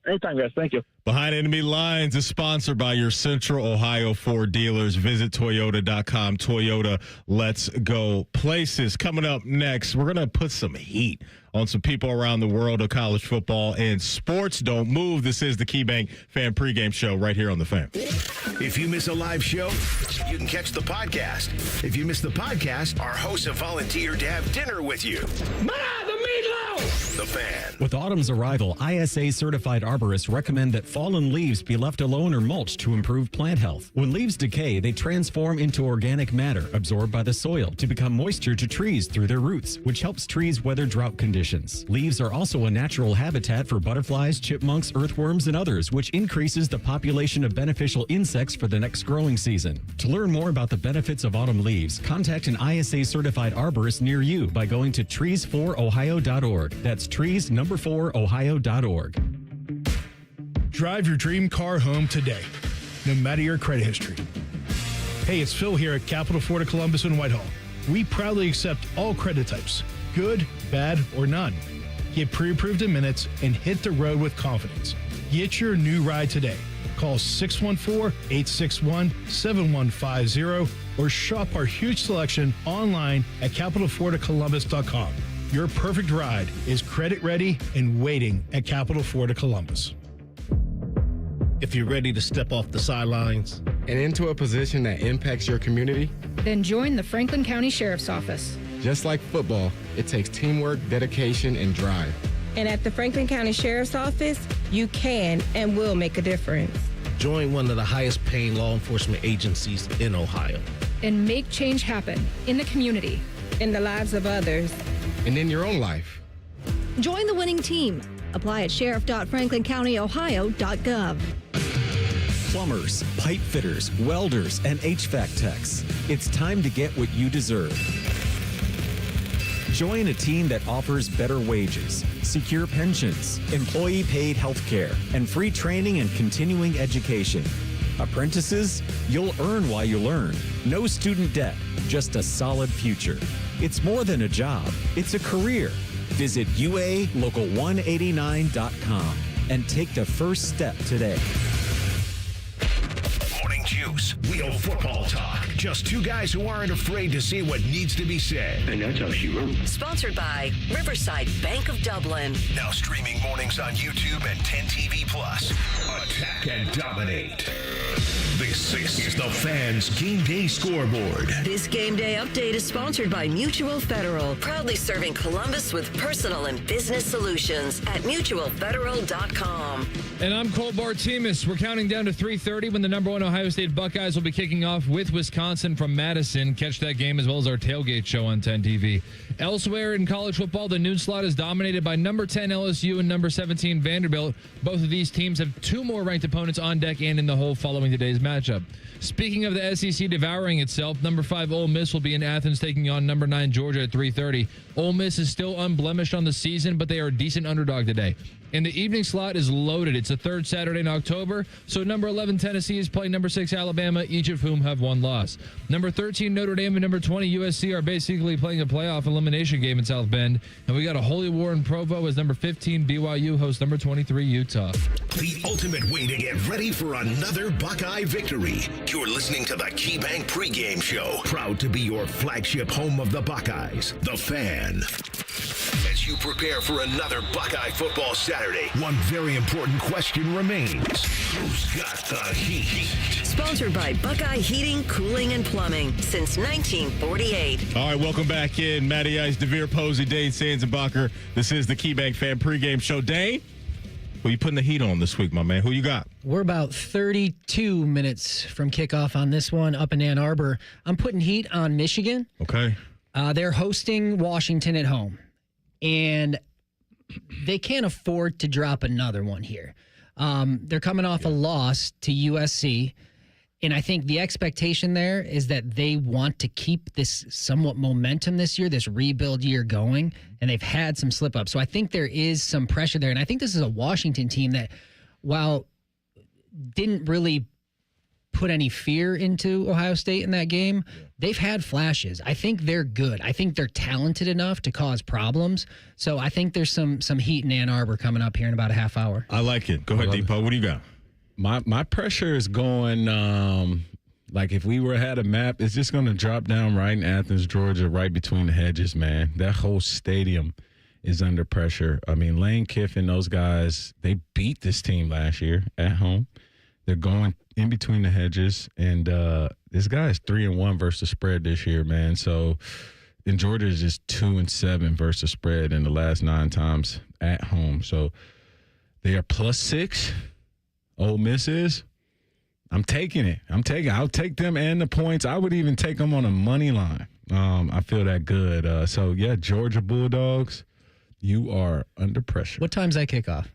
Anytime, guys. Thank you. Behind Enemy Lines is sponsored by your Central Ohio Ford dealers. Visit Toyota.com. Toyota, let's go places. Coming up next, we're going to put some heat on some people around the world of college football and sports. Don't move. This is the KeyBank Fan Pregame Show right here on The Fan. If you miss a live show, you can catch the podcast. If you miss the podcast, our hosts have volunteered to have dinner with you. The meatloaf! The Fan. With autumn's arrival, ISA-certified arborists recommend that fallen leaves be left alone or mulched to improve plant health. When leaves decay, they transform into organic matter absorbed by the soil to become moisture to trees through their roots, which helps trees weather drought conditions. Leaves are also a natural habitat for butterflies, chipmunks, earthworms, and others, which increases the population of beneficial insects for the next growing season. To learn more about the benefits of autumn leaves, contact an ISA-certified arborist near you by going to trees4ohio.org. That's trees4ohio.org. Drive your dream car home today, no matter your credit history. Hey, it's Phil here at Capital Ford of Columbus and Whitehall. We proudly accept all credit types, good, bad, or none. Get pre-approved in minutes and hit the road with confidence. Get your new ride today. Call 614-861-7150 or shop our huge selection online at capitalfordofcolumbus.com. Your perfect ride is credit ready and waiting at Capital Ford of Columbus. If you're ready to step off the sidelines and into a position that impacts your community, then join the Franklin County Sheriff's Office. Just like football, it takes teamwork, dedication, and drive. And at the Franklin County Sheriff's Office, you can and will make a difference. Join one of the highest paying law enforcement agencies in Ohio. And make change happen in the community. In the lives of others. And in your own life. Join the winning team. Apply at sheriff.franklincountyohio.gov. Plumbers, pipe fitters, welders, and HVAC techs. It's time to get what you deserve. Join a team that offers better wages, secure pensions, employee-paid health care, and free training and continuing education. Apprentices, you'll earn while you learn. No student debt, just a solid future. It's more than a job, it's a career. Visit UALocal189.com and take the first step today. Morning Juice, real football talk. Just two guys who aren't afraid to say what needs to be said. And that's how she wrote. Sponsored by Riverside Bank of Dublin. Now streaming mornings on YouTube and 10 TV Plus. Attack and dominate. This is the Fans Game Day Scoreboard. This game day update is sponsored by Mutual Federal, proudly serving Columbus with personal and business solutions at mutualfederal.com. And I'm Cole Bartimus. We're counting down to 3:30 when the number one Ohio State Buckeyes will be kicking off with Wisconsin from Madison. Catch that game as well as our tailgate show on 10 TV. Elsewhere in college football, the noon slot is dominated by number 10 LSU and number 17 Vanderbilt. Both of these teams have two more ranked opponents on deck and in the hole following today's matchup. Speaking of the SEC devouring itself, number 5 Ole Miss will be in Athens taking on number 9 Georgia at 3:30. Ole Miss is still unblemished on the season, but they are a decent underdog today. And the evening slot is loaded. It's the third Saturday in October, so number 11 Tennessee is playing number 6 Alabama, each of whom have one loss. Number 13 Notre Dame and number 20 USC are basically playing a playoff elimination game in South Bend. And we got a holy war in Provo as number 15 BYU hosts number 23 Utah. The ultimate way to get ready for another Buckeye victory. You're listening to the KeyBank Pregame Show, proud to be your flagship home of the Buckeyes, The Fan. As you prepare for another Buckeye football Saturday, one very important question remains. Who's got the heat? Sponsored by Buckeye Heating, Cooling, and Plumbing since 1948. All right, welcome back in. Matty Ice, DeVere Posey, Dane Sanzenbacher. This is the KeyBank Fan Pregame Show. Dane, who you putting the heat on this week, my man? Who you got? We're about 32 minutes from kickoff on this one up in Ann Arbor. I'm putting heat on Michigan. Okay. They're hosting Washington at home, and they can't afford to drop another one here. They're coming off a loss to USC, and I think the expectation there is that they want to keep this somewhat momentum this year, this rebuild year going, and they've had some slip-ups. So I think there is some pressure there, and I think this is a Washington team that, while didn't really put any fear into Ohio State in that game, they've had flashes. I think they're good. I think they're talented enough to cause problems. So I think there's some heat in Ann Arbor coming up here in about a half hour. I like it. Go ahead, Depot. What do you got? My pressure is going, like if we had a map, it's just going to drop down right in Athens, Georgia, right between the hedges, man. That whole stadium is under pressure. I mean, Lane Kiffin, those guys, they beat this team last year at home. They're going in between the hedges, and this guy is 3-1 versus spread this year, man. So, and Georgia is just 2-7 versus spread in the last 9 times at home. So, they are +6. Ole Miss is. I'm taking it. I'll take them and the points. I would even take them on a money line. I feel that good. So, yeah, Georgia Bulldogs, you are under pressure. What time's that kickoff?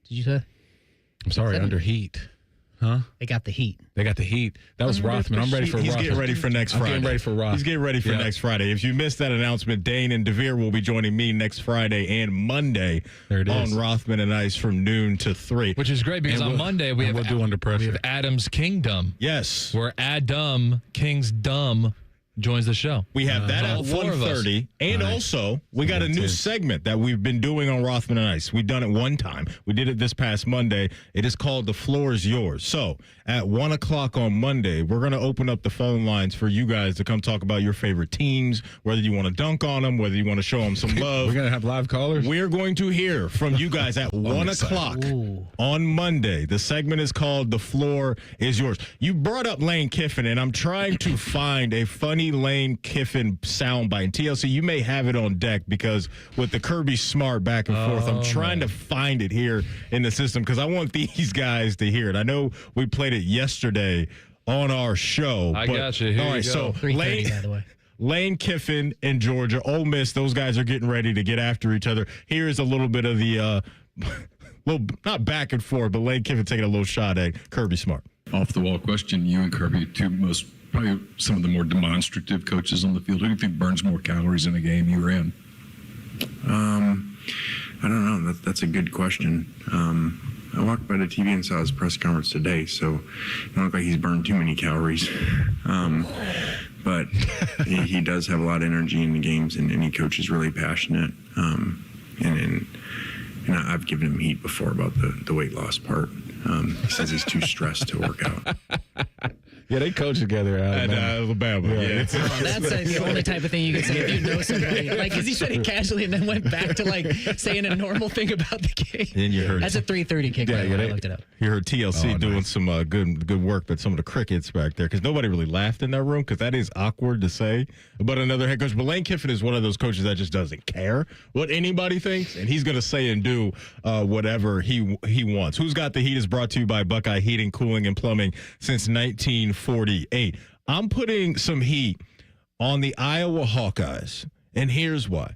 Did you say? I'm sorry, under heat. Huh? They got the heat. They got the heat. That was Rothman. I'm ready for Rothman. He's getting ready for next Friday. I'm getting ready for Rothman. He's getting ready for next Friday. If you missed that announcement, Dane and DeVere will be joining me next Friday and Monday on Rothman and Ice from noon to 3. Which is great because on Monday we have Under Pressure. We have Adam's Kingdom. Yes. Where Adam King's Dumb joins the show. We have that at 1:30. And also, we got a new segment that we've been doing on Rothman and Ice. We've done it one time. We did it this past Monday. It is called The Floor is Yours. So, at 1 o'clock on Monday, we're going to open up the phone lines for you guys to come talk about your favorite teams, whether you want to dunk on them, whether you want to show them some love. We're going to have live callers? We're going to hear from you guys at 1 o'clock on Monday. The segment is called The Floor is Yours. You brought up Lane Kiffin, and I'm trying to find a funny Lane Kiffin soundbite. And TLC, you may have it on deck because with the Kirby Smart back and forth, I'm trying to find it here in the system because I want these guys to hear it. I know we played it yesterday on our show. I got you. Here all right, you go. so Lane, by the way. Lane Kiffin in Georgia, Ole Miss, those guys are getting ready to get after each other. Here's a little bit of the, little not back and forth, but Lane Kiffin taking a little shot at Kirby Smart. Off the wall question, you and Kirby, probably some of the more demonstrative coaches on the field. Who do you think burns more calories in a game you're in? I don't know. That's a good question. I walked by the TV and saw his press conference today, so it don't look like he's burned too many calories. But he does have a lot of energy in the games, and he coaches really passionate. And I've given him heat before about the weight loss part. He says he's too stressed to work out. Yeah, they coach together at Alabama. Yeah. That's the only type of thing you can say if you know somebody. Like, because he said it casually and then went back to like saying a normal thing about the game. Then you heard that's a 3:30 kick. I looked it up. You heard TLC doing some good work, but some of the crickets back there because nobody really laughed in that room because that is awkward to say. But another head coach, but Lane Kiffin is one of those coaches that just doesn't care what anybody thinks, and he's going to say and do whatever he wants. Who's Got the Heat is brought to you by Buckeye Heating, Cooling, and Plumbing since 1948. I'm putting some heat on the Iowa Hawkeyes, and here's why.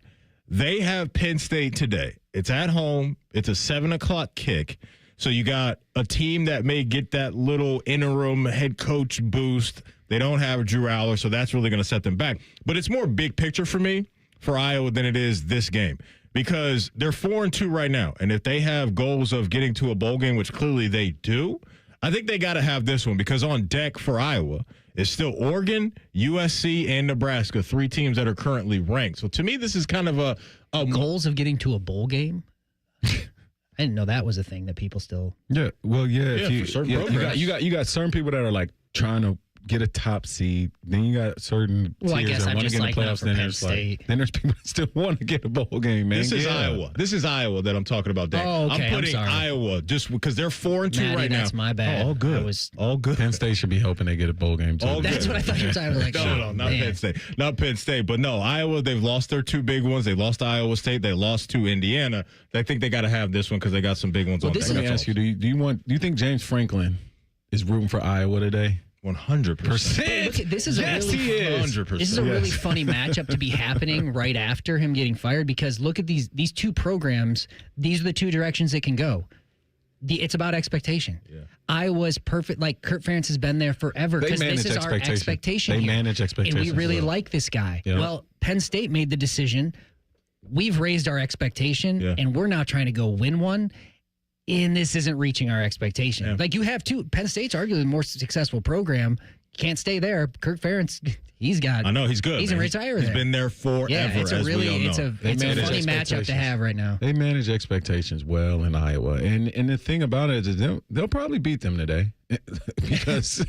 They have Penn State today. It's at home. It's a 7 o'clock kick. So you got a team that may get that little interim head coach boost. They don't have Drew Aller, so that's really going to set them back. But it's more big picture for me, for Iowa, than it is this game. Because they're 4-2 right now. And if they have goals of getting to a bowl game, which clearly they do, I think they got to have this one. Because on deck for Iowa is still Oregon, USC, and Nebraska, 3 teams that are currently ranked. So to me, this is kind of a goals of getting to a bowl game? I didn't know that was a thing that people still. Yeah, well, yeah. For certain programs. You got certain people that are like trying to get a top seed. Then you got certain Well, I tiers guess that I'm want to just get in like the not playoffs. for Then Penn there's State. then there's people that still want to get a bowl game, man. This is Yeah. Iowa. This is Iowa that I'm talking about, Dan. Oh, okay, I'm I'm putting sorry. Iowa just because they're 4-2 Maddie, right now. that's my bad. Oh, all good. I was- all good. Penn State should be hoping they get a bowl game too. All That's good. what I thought you were talking about. Like, No, not man. Penn State. Not Penn State. But no, Iowa, they've lost their two big ones. They lost to Iowa State. They lost to Indiana. I think they got to have this one because they got some big ones on Let there. me ask you: Do you think James Franklin is rooting for Iowa today? 100%. Look at, this is Yes, a really, he is. 100%. This is a really Yes. funny matchup to be happening right after him getting fired because look at these two programs. These are the two directions it can go. It's about expectation. Yeah. Iowa's perfect. Like Kurt Ferentz has been there forever They because manage this is our expectation. expectation. They here. manage expectations and we really well. like this guy. Yeah. Well, Penn State made the decision. We've raised our expectation, Yeah. and we're now trying to go win one. And this isn't reaching our expectation. Yeah. Like you have two. Penn State's arguably the more successful program. Can't stay there. Kirk Ferentz, he's got. I know he's good. He's man. a retire He's there. been there forever. Yeah, it's a as really, we all know. it's a manage funny matchup to expectations. have right now. They manage expectations well in Iowa, and the thing about it is they'll probably beat them today because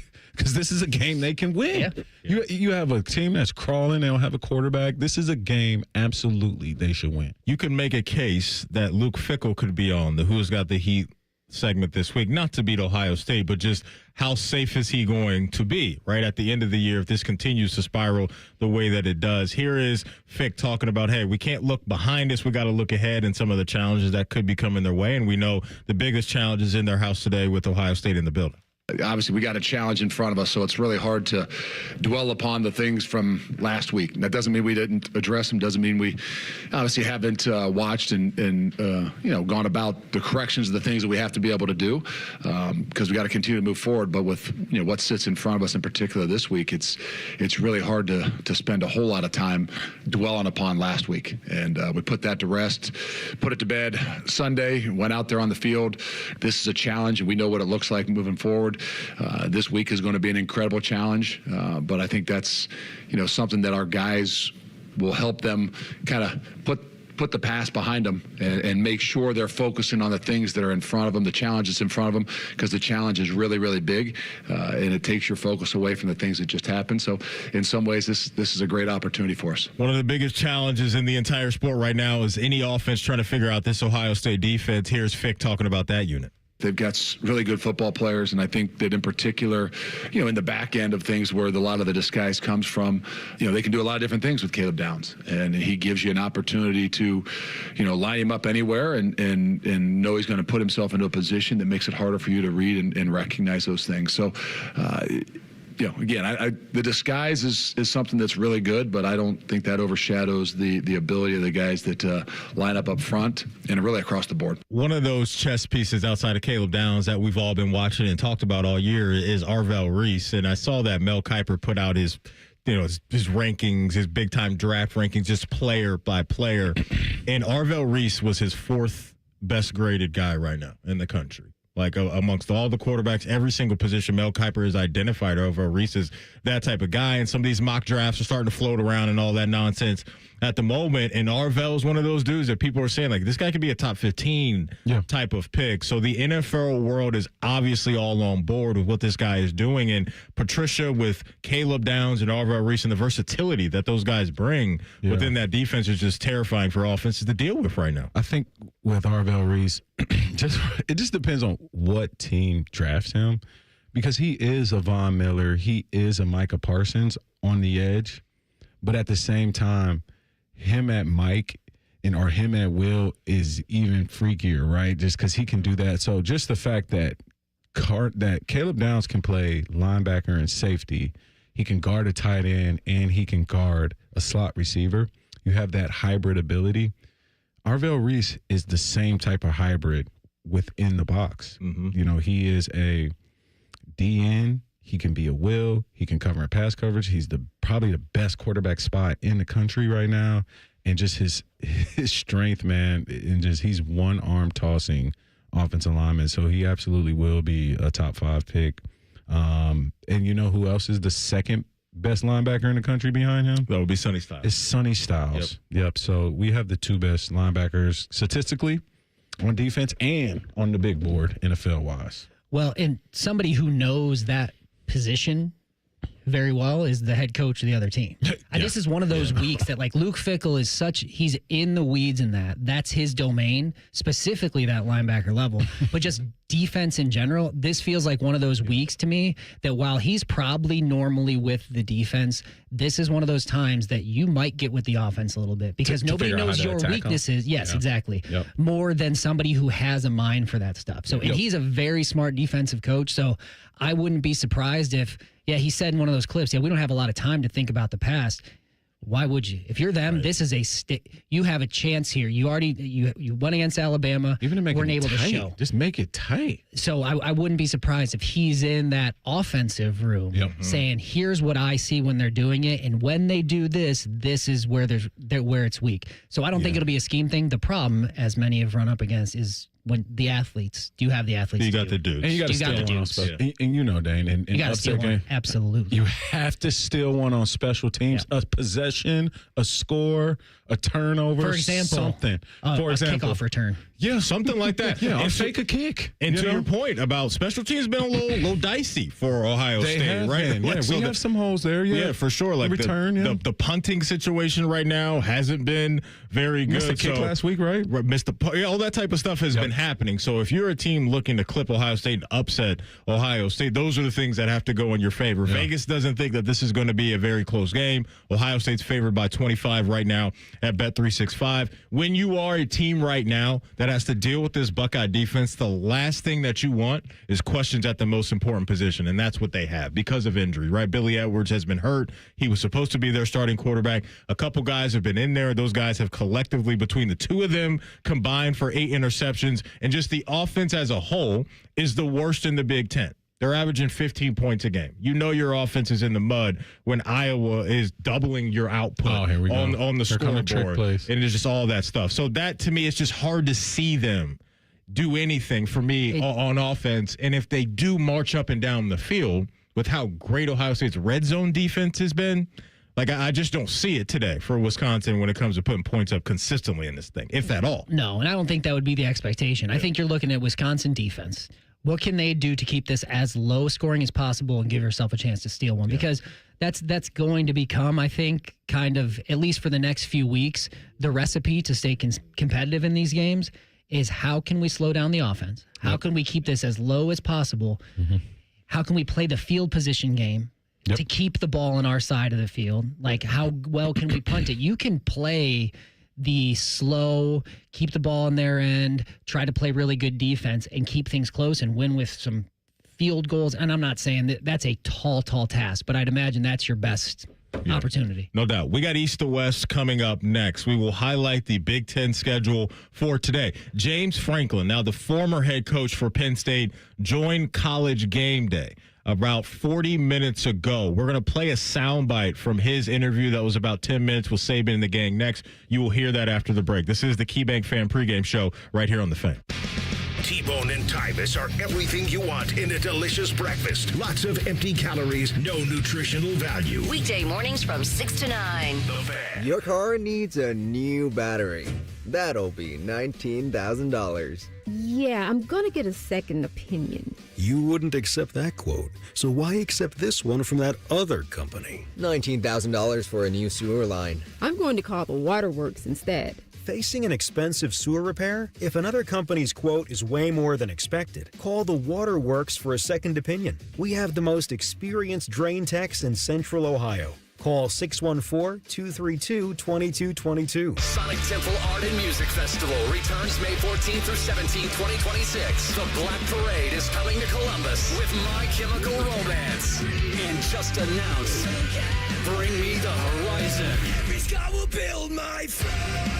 this is a game they can win. Yeah. You have a team that's crawling. They don't have a quarterback. This is a game absolutely they should win. You can make a case that Luke Fickell could be on the Who's Got the Heat segment this week, not to beat Ohio State, but just how safe is he going to be right at the end of the year if this continues to spiral the way that it does. Here is Fick talking about, hey, we can't look behind us. We got to look ahead and some of the challenges that could be coming their way. And we know the biggest challenge is in their house today with Ohio State in the building. Obviously, we got a challenge in front of us, so it's really hard to dwell upon the things from last week. That doesn't mean we didn't address them. Doesn't mean we obviously haven't watched and gone about the corrections of the things that we have to be able to do because we got to continue to move forward. But with what sits in front of us in particular this week, it's really hard to spend a whole lot of time dwelling upon last week. And we put that to rest, put it to bed Sunday, went out there on the field. This is a challenge, and we know what it looks like moving forward. This week is going to be an incredible challenge, but I think that's something that our guys will help them kind of put the past behind them and make sure they're focusing on the things that are in front of them, the challenges in front of them, because the challenge is really, really big, and it takes your focus away from the things that just happened. So in some ways, this is a great opportunity for us. One of the biggest challenges in the entire sport right now is any offense trying to figure out this Ohio State defense. Here's Fick talking about that unit. They've got really good football players, and I think that in particular, in the back end of things where a lot of the disguise comes from, they can do a lot of different things with Caleb Downs, and he gives you an opportunity to, line him up anywhere and know he's going to put himself into a position that makes it harder for you to read and recognize those things. So, again, the disguise is something that's really good, but I don't think that overshadows the ability of the guys that line up front and really across the board. One of those chess pieces outside of Caleb Downs that we've all been watching and talked about all year is Arvell Reese. And I saw that Mel Kiper put out his rankings, his big-time draft rankings, just player by player. And Arvell Reese was his fourth best-graded guy right now in the country. Like amongst all the quarterbacks, every single position, Mel Kiper has identified over Reese as that type of guy. And some of these mock drafts are starting to float around and all that nonsense at the moment. And Arvell is one of those dudes that people are saying, like, this guy could be a top 15 type of pick. So the NFL world is obviously all on board with what this guy is doing. And Patricia with Caleb Downs and Arvell Reese and the versatility that those guys bring within that defense is just terrifying for offenses to deal with right now. I think with Arvell Reese, it just depends on what team drafts him, because he is a Von Miller, he is a Micah Parsons on the edge, but at the same time, him at Mike or him at Will is even freakier, right? Just because he can do that. So just the fact that Caleb Downs can play linebacker and safety, he can guard a tight end and he can guard a slot receiver. You have that hybrid ability. Arvell Reese is the same type of hybrid within the box. Mm-hmm. He is a DN. He can be a Will. He can cover in pass coverage. He's probably the best quarterback spot in the country right now. And just his strength, man, and just he's one arm tossing offensive lineman. So he absolutely will be a top 5 pick. And you know who else is the second best linebacker in the country behind him? That would be Sonny Styles. It's Sonny Styles. Yep. So we have the 2 best linebackers statistically on defense and on the big board NFL-wise. Well, and somebody who knows that position very well is the head coach of the other team. And this is one of those weeks that, like, Luke Fickell is he's in the weeds in that. That's his domain, specifically that linebacker level. But just defense in general, this feels like one of those weeks to me that while he's probably normally with the defense, this is one of those times that you might get with the offense a little bit because nobody knows your weaknesses. Yes, exactly. More than somebody who has a mind for that stuff. So, and he's a very smart defensive coach. So I wouldn't be surprised if, he said in one of those clips, we don't have a lot of time to think about the past. Why would you? If you're them, this is you have a chance here. You already you went against Alabama. Even to make weren't it able tight. to show. Just make it tight. So I wouldn't be surprised if he's in that offensive room saying, "Here's what I see when they're doing it, and when they do this, this is where where it's weak." So I don't think it'll be a scheme thing. The problem, as many have run up against, is when the athletes. Do you have the athletes? You got the dudes, and you got to steal one on special. And you know, Dane, and you got to steal one. Absolutely, you have to steal one on special teams. A possession, a score, a turnover, for example, something. For example, kickoff return. Yeah, something like that. And fake a kick. And to your point about special teams been a little dicey for Ohio State, right? Yeah, we have some holes there. Yeah, for sure. Like the punting situation right now hasn't been very good. Missed a kick last week, right? All that type of stuff has been happening. So if you're a team looking to clip Ohio State and upset Ohio State, those are the things that have to go in your favor. Vegas doesn't think that this is going to be a very close game. Ohio State's favored by 25 right now at Bet365. When you are a team right now that has to deal with this Buckeye defense, the last thing that you want is questions at the most important position, and that's what they have because of injury, right? Billy Edwards has been hurt. He was supposed to be their starting quarterback. A couple guys have been in there. Those guys have collectively, between the two of them, combined for 8 interceptions, and just the offense as a whole is the worst in the Big Ten. They're averaging 15 points a game. You know your offense is in the mud when Iowa is doubling your output on the scoreboard. And it's just all that stuff. So that, to me, it's just hard to see them do anything for me on offense. And if they do march up and down the field with how great Ohio State's red zone defense has been, like, I just don't see it today for Wisconsin when it comes to putting points up consistently in this thing, if at all. No, and I don't think that would be the expectation. I think you're looking at Wisconsin defense. What can they do to keep this as low scoring as possible and give yourself a chance to steal one? Because that's going to become, I think, kind of, at least for the next few weeks, the recipe to stay competitive in these games is how can we slow down the offense? How can we keep this as low as possible? How can we play the field position game to keep the ball on our side of the field? Like, how well can we punt it? You can play the slow, keep the ball on their end, try to play really good defense and keep things close and win with some field goals. And I'm not saying that that's a tall task, but I'd imagine that's your best opportunity. No doubt. We got East to West coming up next. We will highlight the Big Ten schedule for today. James Franklin, now the former head coach for Penn State, joined College Game Day about 40 minutes ago. We're going to play a soundbite from his interview that was about 10 minutes with Saban and the gang next. You will hear that after the break. This is the KeyBank Fan Pregame Show right here on The Fan. T-Bone and Tyvis are everything you want in a delicious breakfast. Lots of empty calories, no nutritional value. Weekday mornings from 6 to 9. The Fan. Your car needs a new battery. That'll be $19,000. Yeah, I'm gonna get a second opinion. You wouldn't accept that quote, so why accept this one from that other company? $19,000 for a new sewer line. I'm going to call the waterworks instead. Facing an expensive sewer repair? If another company's quote is way more than expected, call the Waterworks for a second opinion. We have the most experienced drain techs in Central Ohio. Call 614-232-2222. Sonic Temple Art and Music Festival returns May 14th through 17th, 2026. The Black Parade is coming to Columbus with My Chemical Romance. And just announced, Bring Me the Horizon. Every sky will build my friend.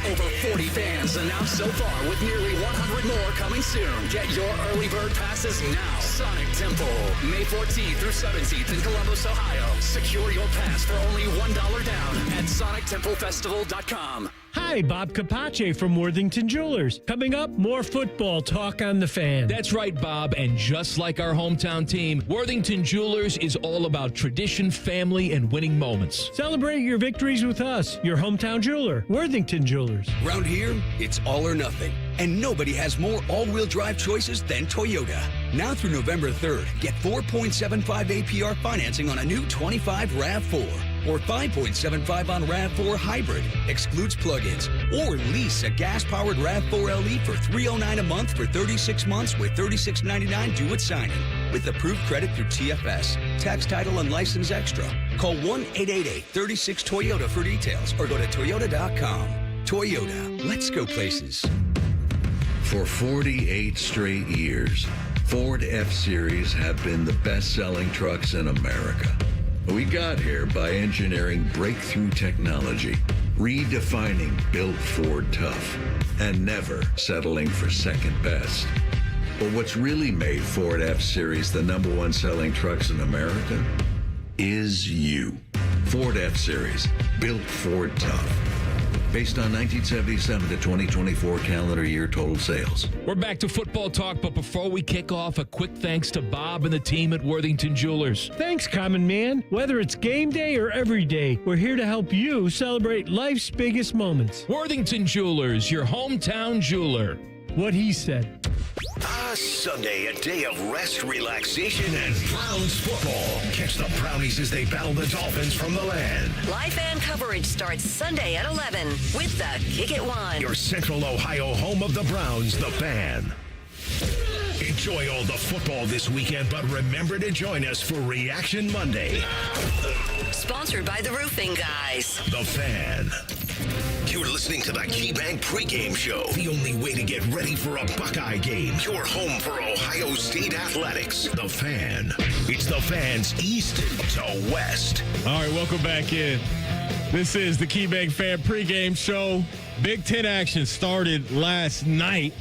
Over 40 bands announced so far, with nearly 100 more coming soon. Get your early bird passes now. Sonic Temple, May 14th through 17th in Columbus, Ohio. Secure your pass for only $1 down at at SonicTempleFestival.com. Hi, Bob Capace from Worthington Jewelers. Coming up, more football talk on the Fan. That's right, Bob. And just like our hometown team, Worthington Jewelers is all about tradition, family, and winning moments. Celebrate your victories with us, your hometown jeweler, Worthington Jewelers. Around here, it's all or nothing. And nobody has more all-wheel drive choices than Toyota. Now through November 3rd, get 4.75 APR financing on a new 25 RAV4 or 5.75 on RAV4 Hybrid, excludes plug-ins, or lease a gas-powered RAV4 LE for $309 a month for 36 months with $36.99 due at signing. With approved credit through TFS, tax title and license extra. Call 1-888-36-TOYOTA for details or go to toyota.com. Toyota, let's go places. For 48 straight years, Ford F-Series have been the best-selling trucks in America. We got here by engineering breakthrough technology, redefining Built Ford Tough, and never settling for second best. But what's really made Ford F-Series the #1 selling trucks in America is you. Ford F-Series, Built Ford Tough. Based on 1977 to 2024 calendar year total sales. We're back to football talk, but before we kick off, a quick thanks to Bob and the team at Worthington Jewelers. Thanks, Common Man. Whether it's game day or every day, we're here to help you celebrate life's biggest moments. Worthington Jewelers, your hometown jeweler. What he said. Sunday, a day of rest, relaxation, and Browns football. Catch the Brownies as they battle the Dolphins from the land. Live fan coverage starts Sunday at 11 with the Kick It One. Your Central Ohio home of the Browns, the Fan. Enjoy all the football this weekend, but remember to join us for Reaction Monday. Sponsored by the Roofing Guys. The Fan. You're listening to the KeyBank Pregame Show. The only way to get ready for a Buckeye game. Your home for Ohio State athletics. The Fan. It's the Fan's East to West. All right, welcome back in. This is the KeyBank Fan Pregame Show. Big Ten action started last night.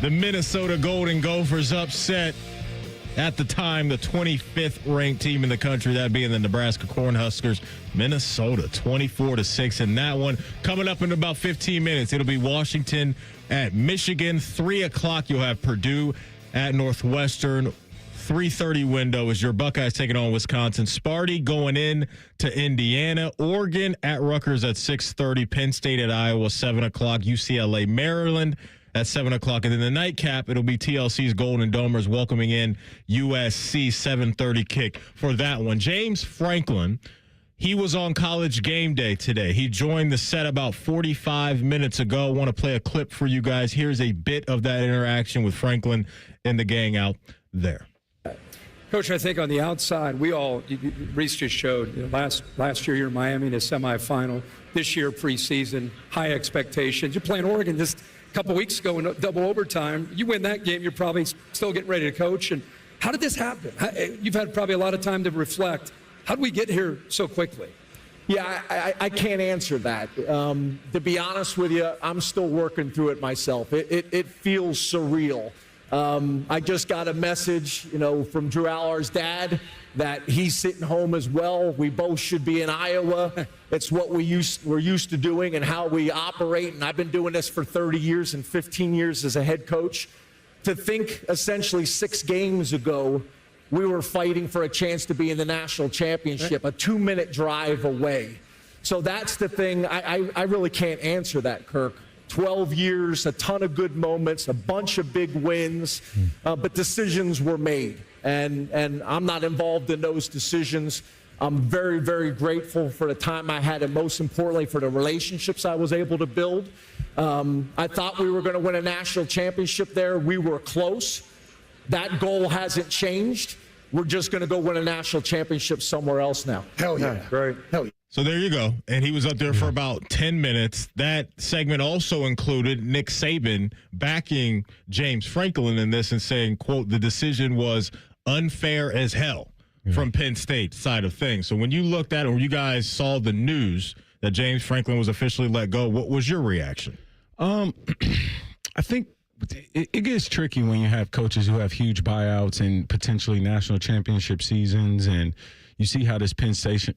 The Minnesota Golden Gophers upset, at the time, the 25th ranked team in the country, that being the Nebraska Cornhuskers. Minnesota 24-6 in that one. Coming up in about 15 minutes, it'll be Washington at Michigan. 3 o'clock, you'll have Purdue at Northwestern. 3:30 window is your Buckeyes taking on Wisconsin. Sparty going in to Indiana. Oregon at Rutgers at 6:30. Penn State at Iowa, 7 o'clock. UCLA, Maryland at 7 o'clock. And then the nightcap, it'll be TLC's Golden Domers welcoming in USC, 7:30 kick for that one. James Franklin, he was on College Game Day today. He joined the set about 45 minutes ago. I want to play a clip for you guys. Here's a bit of that interaction with Franklin and the gang out there. Coach, I think on the outside, Reese just showed, last year you're in Miami in a semifinal. This year, preseason, high expectations. You're playing Oregon just a couple weeks ago in double overtime. You win that game, you're probably still getting ready to coach. And how did this happen? You've had probably a lot of time to reflect. How did we get here so quickly? Yeah, I can't answer that. To be honest with you, I'm still working through it myself. It feels surreal. I just got a message, from Drew Allar's dad that he's sitting home as well. We both should be in Iowa. It's what we're used to doing and how we operate. And I've been doing this for 30 years and 15 years as a head coach. To think essentially 6 games ago, we were fighting for a chance to be in the national championship, a 2-minute drive away. So that's the thing. I really can't answer that, Kirk. 12 years, a ton of good moments, a bunch of big wins, but decisions were made. And I'm not involved in those decisions. I'm very, very grateful for the time I had, and most importantly, for the relationships I was able to build. I thought we were going to win a national championship there. We were close. That goal hasn't changed. We're just going to go win a national championship somewhere else now. Hell yeah. Right. Hell yeah. So there you go. And he was up there for about 10 minutes. That segment also included Nick Saban backing James Franklin in this and saying, quote, the decision was unfair as hell from Penn State side of things. So when you looked at it, when you guys saw the news that James Franklin was officially let go, what was your reaction? I think it gets tricky when you have coaches who have huge buyouts and potentially national championship seasons, and you see how this Penn Station,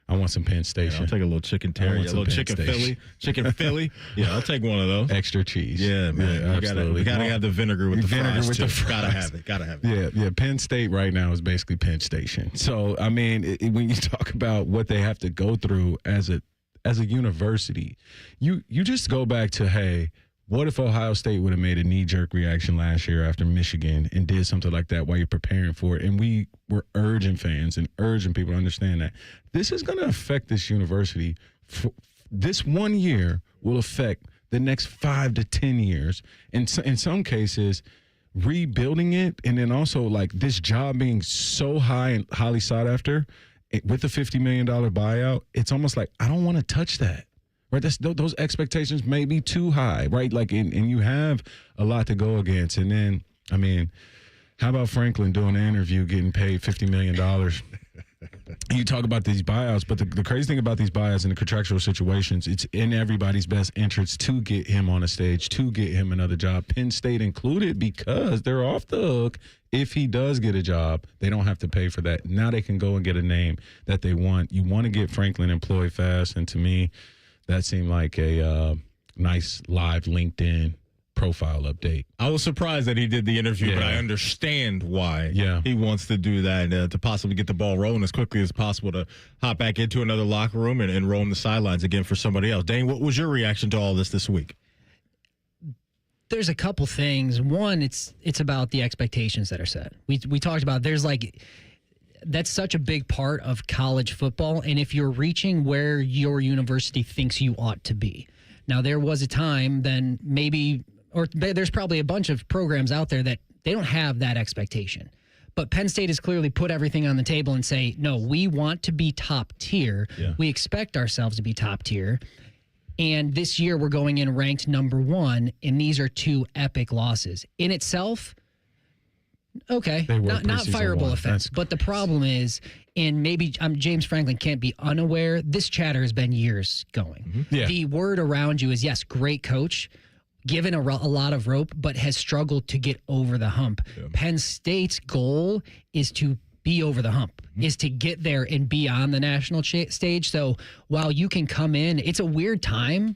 I want some Penn Station. Yeah, I'll take a little chicken teriyaki, a little chicken Philly. Yeah, I'll take one of those. Extra cheese. Yeah, man. Yeah, absolutely. You gotta have the vinegar with the fries, with too. the fries. Gotta have it. Yeah. Penn State right now is basically Penn Station. So, I mean, when you talk about what they have to go through as a university, you just go back to, hey, what if Ohio State would have made a knee-jerk reaction last year after Michigan and did something like that while you're preparing for it? And we were urging fans and urging people to understand that this is going to affect this university. This 1 year will affect the next 5 to 10 years. And in some cases, rebuilding it, and then also like this job being so high and highly sought after with the $50 million buyout, it's almost like I don't want to touch that. Right, those expectations may be too high, right? Like, and you have a lot to go against. And then, I mean, how about Franklin doing an interview, getting paid $50 million? You talk about these buyouts, but the crazy thing about these buyouts and the contractual situations, it's in everybody's best interest to get him on a stage, to get him another job, Penn State included, because they're off the hook. If he does get a job, they don't have to pay for that. Now they can go and get a name that they want. You want to get Franklin employed fast, and to me, that seemed like a nice live LinkedIn profile update. I was surprised that he did the interview, but I understand why he wants to do that, to possibly get the ball rolling as quickly as possible, to hop back into another locker room and roam the sidelines again for somebody else. Dane, what was your reaction to all this week? There's a couple things. One, it's about the expectations that are set. We talked about that's such a big part of college football, and if you're reaching where your university thinks you ought to be. Now, there was a time then maybe, or there's probably a bunch of programs out there that they don't have that expectation. But Penn State has clearly put everything on the table and say, no, we want to be top tier. Yeah. We expect ourselves to be top tier. And this year we're going in ranked number 1, and these are 2 epic losses. In itself, okay, not fireable offense. But the problem is, and maybe James Franklin can't be unaware, this chatter has been years going. Mm-hmm. Yeah. The word around you is, yes, great coach, given a lot of rope, but has struggled to get over the hump. Yeah. Penn State's goal is to be over the hump, is to get there and be on the national stage. So while you can come in, it's a weird time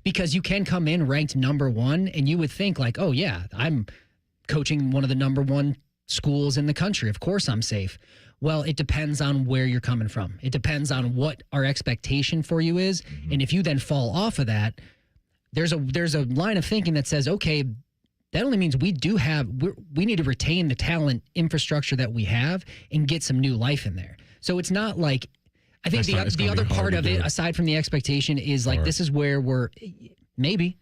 because you can come in ranked number 1 and you would think like, oh yeah, I'm coaching one of the number 1 schools in the country. Of course I'm safe. Well, it depends on where you're coming from. It depends on what our expectation for you is. Mm-hmm. And if you then fall off of that, there's a line of thinking that says, okay, that only means we need to retain the talent infrastructure that we have and get some new life in there. So it's not like, I think the other part of it, aside from the expectation, is like, this is where we're maybe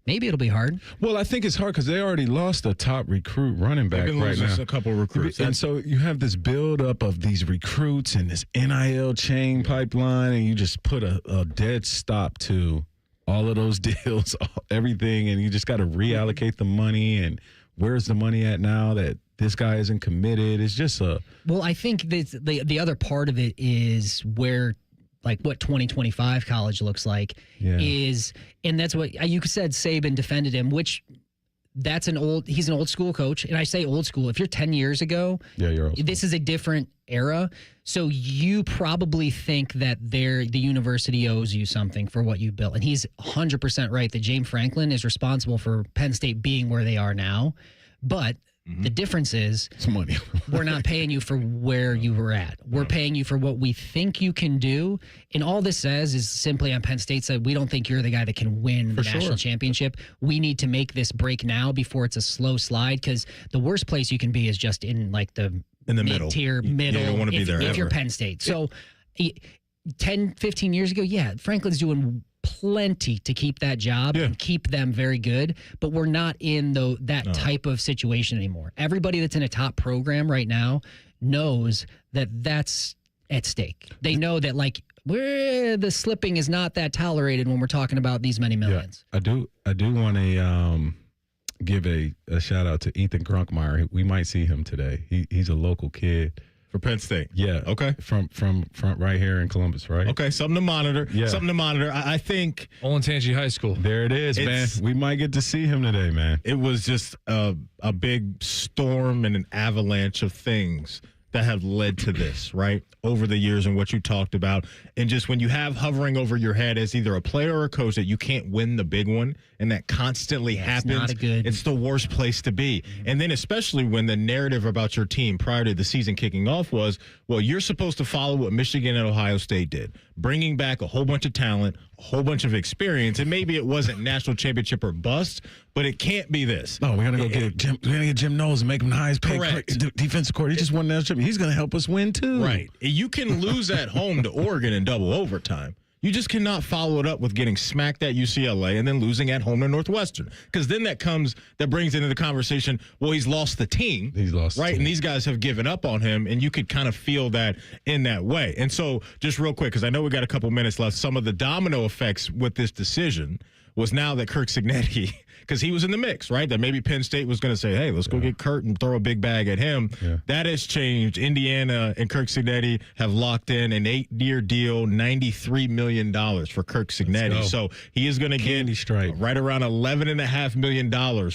it'll be hard. Well, I think it's hard because they already lost a top recruit running back right now. A couple of recruits. And so you have this buildup of these recruits and this NIL chain pipeline, and you just put a dead stop to all of those deals, everything, and you just got to reallocate the money. And where's the money at now that this guy isn't committed? It's just Well, I think the other part of it is where, like, what 2025 college looks like is, and that's what you said. Saban defended him, which he's an old school coach. And I say old school. If you're 10 years ago, you're old school. This is a different era. So you probably think that the university owes you something for what you built. And he's 100% right that James Franklin is responsible for Penn State being where they are now. But the difference is it's money. We're not paying you for where you were at. We're paying you for what we think you can do. And all this says is simply on Penn State said, we don't think you're the guy that can win the national championship. We need to make this break now before it's a slow slide, because the worst place you can be is just in like the mid-tier, middle. You don't want to be there if you're Penn State. So 10, 15 years ago, Franklin's doing plenty to keep that job and keep them very good, but we're not in that type of situation anymore. Everybody that's in a top program right now knows that that's at stake. They know that the slipping is not that tolerated when we're talking about these many millions. Yeah, I do want to give a shout out to Ethan Grunkmeyer. We might see him today. He's a local kid. For Penn State. Yeah. Okay. From right here in Columbus, right? Okay, something to monitor. Yeah. Something to monitor. I think Olentangy High School. There it is, man. We might get to see him today, man. It was just a big storm and an avalanche of things that have led to this, right, over the years and what you talked about. And just when you have hovering over your head as either a player or a coach that you can't win the big one, and that constantly happens, it's the worst place to be. And then especially when the narrative about your team prior to the season kicking off was, well, you're supposed to follow what Michigan and Ohio State did, bringing back a whole bunch of talent, a whole bunch of experience, and maybe it wasn't national championship or bust, but it can't be this. No, we're gonna get Jim Knowles and make him the highest paid defensive coordinator. He just won national championship. He's gonna help us win too. Right. You can lose at home to Oregon in double overtime. You just cannot follow it up with getting smacked at UCLA and then losing at home to Northwestern. Because then that brings into the conversation, well, he's lost the team. He's lost right? the team. And these guys have given up on him, and you could kind of feel that in that way. And so just real quick, because I know we got a couple minutes left, some of the domino effects with this decision was now that Kirk Cignetti, because he was in the mix, right? That maybe Penn State was going to say, hey, let's go get Kurt and throw a big bag at him. Yeah. That has changed. Indiana and Kirk Cignetti have locked in an 8-year deal, $93 million for Kirk Cignetti. So he is going to get right around $11.5 million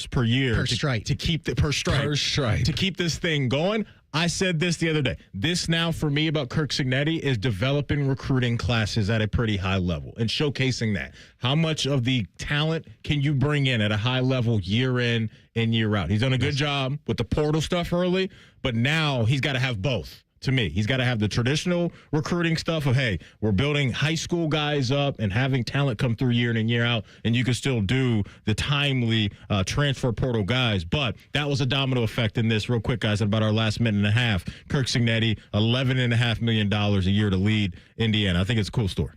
per year to keep to keep this thing going. I said this the other day. This now for me about Kirk Cignetti is developing recruiting classes at a pretty high level and showcasing that. How much of the talent can you bring in at a high level year in and year out? He's done a good job with the portal stuff early, but now he's got to have both. To me, he's got to have the traditional recruiting stuff of, hey, we're building high school guys up and having talent come through year in and year out, and you can still do the timely transfer portal guys. But that was a domino effect in this. Real quick, guys, in about our last minute and a half, Kirk Cignetti, $11.5 million a year to lead Indiana. I think it's a cool story.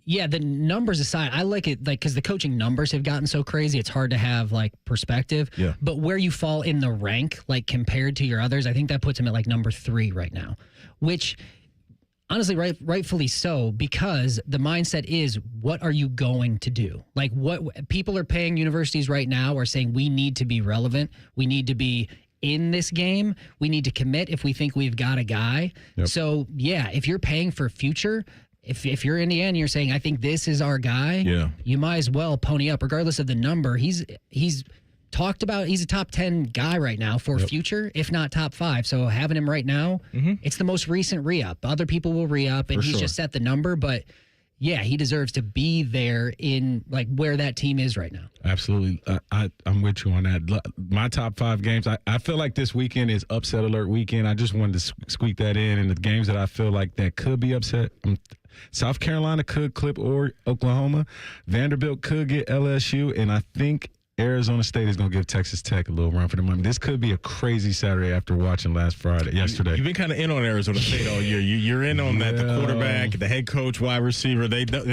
Yeah, the numbers aside, I like it because the coaching numbers have gotten so crazy. It's hard to have perspective. Yeah. But where you fall in the rank, compared to your others, I think that puts him at number 3 right now, which honestly, rightfully so, because the mindset is, what are you going to do? What people are paying universities right now are saying we need to be relevant. We need to be in this game. We need to commit if we think we've got a guy. Yep. So yeah, if you're paying for future. If you're Indiana, you're saying, I think this is our guy, you might as well pony up, regardless of the number. He's talked about, he's a top 10 guy right now for future, if not top 5. So having him right now, it's the most recent re-up. Other people will re-up, and he's just set the number. But, yeah, he deserves to be there in, where that team is right now. Absolutely. I'm with you on that. My top 5 games, I feel like this weekend is upset alert weekend. I just wanted to squeak that in. And the games that I feel like that could be upset, South Carolina could clip Oklahoma. Vanderbilt could get LSU. And I think Arizona State is going to give Texas Tech a little run for the money. This could be a crazy Saturday after watching yesterday. You've been kind of in on Arizona State all year. You're in on that, the quarterback, the head coach, wide receiver. And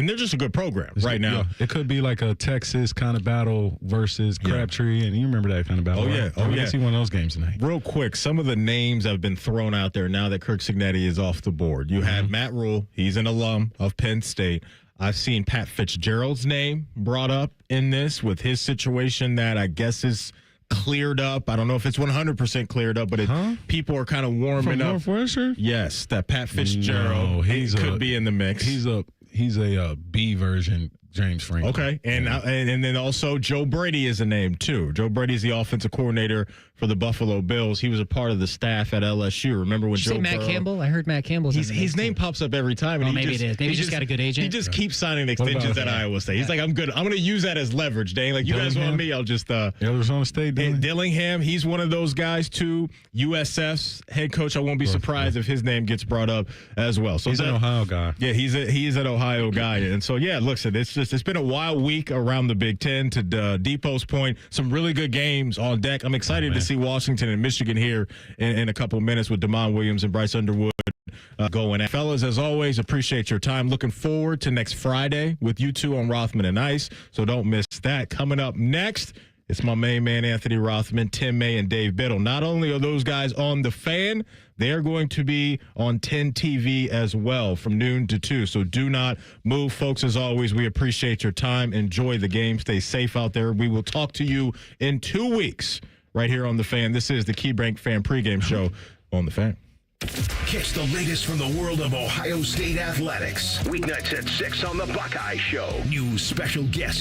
they're just a good program right now. Yeah. It could be like a Texas kind of battle versus Crabtree, and you remember that kind of battle. We're going to see one of those games tonight. Real quick, some of the names have been thrown out there now that Kirk Cignetti is off the board. You had Matt Rule. He's an alum of Penn State. I've seen Pat Fitzgerald's name brought up in this with his situation that I guess is cleared up. I don't know if it's 100% cleared up, but people are kind of warming up. Northwestern? Yes, that Pat Fitzgerald could be in the mix. He's a B version James Franklin. Okay, and then also Joe Brady is a name too. Joe Brady is the offensive coordinator for the Buffalo Bills. He was a part of the staff at LSU. Remember when Joe Matt Burrow, Campbell? I heard Matt Campbell's his name pops up every time. And maybe it is. Maybe he just got a good agent. He just keeps signing extensions at Iowa State. He's like, I'm good. I'm going to use that as leverage, Dane. You guys want me? I'll just Arizona State. Dillingham. He's one of those guys too. USF's head coach. I won't be surprised if his name gets brought up as well. So he's an Ohio guy. Yeah, he's an Ohio guy. And so look, it's been a wild week around the Big Ten. To Depot's point, some really good games on deck. I'm excited to see Washington and Michigan here in a couple minutes with Damon Williams and Bryce Underwood going at. Fellas, as always, appreciate your time. Looking forward to next Friday with you two on Rothman and Ice, so don't miss that. Coming up next, it's my main man, Anthony Rothman, Tim May, and Dave Biddle. Not only are those guys on The Fan, they're going to be on 10 TV as well from noon to 2. So do not move, folks. As always, we appreciate your time. Enjoy the game. Stay safe out there. We will talk to you in 2 weeks right here on The Fan. This is the KeyBank Fan Pregame Show on The Fan. Catch the latest from the world of Ohio State athletics. Weeknights at 6 on the Buckeye Show. New special guest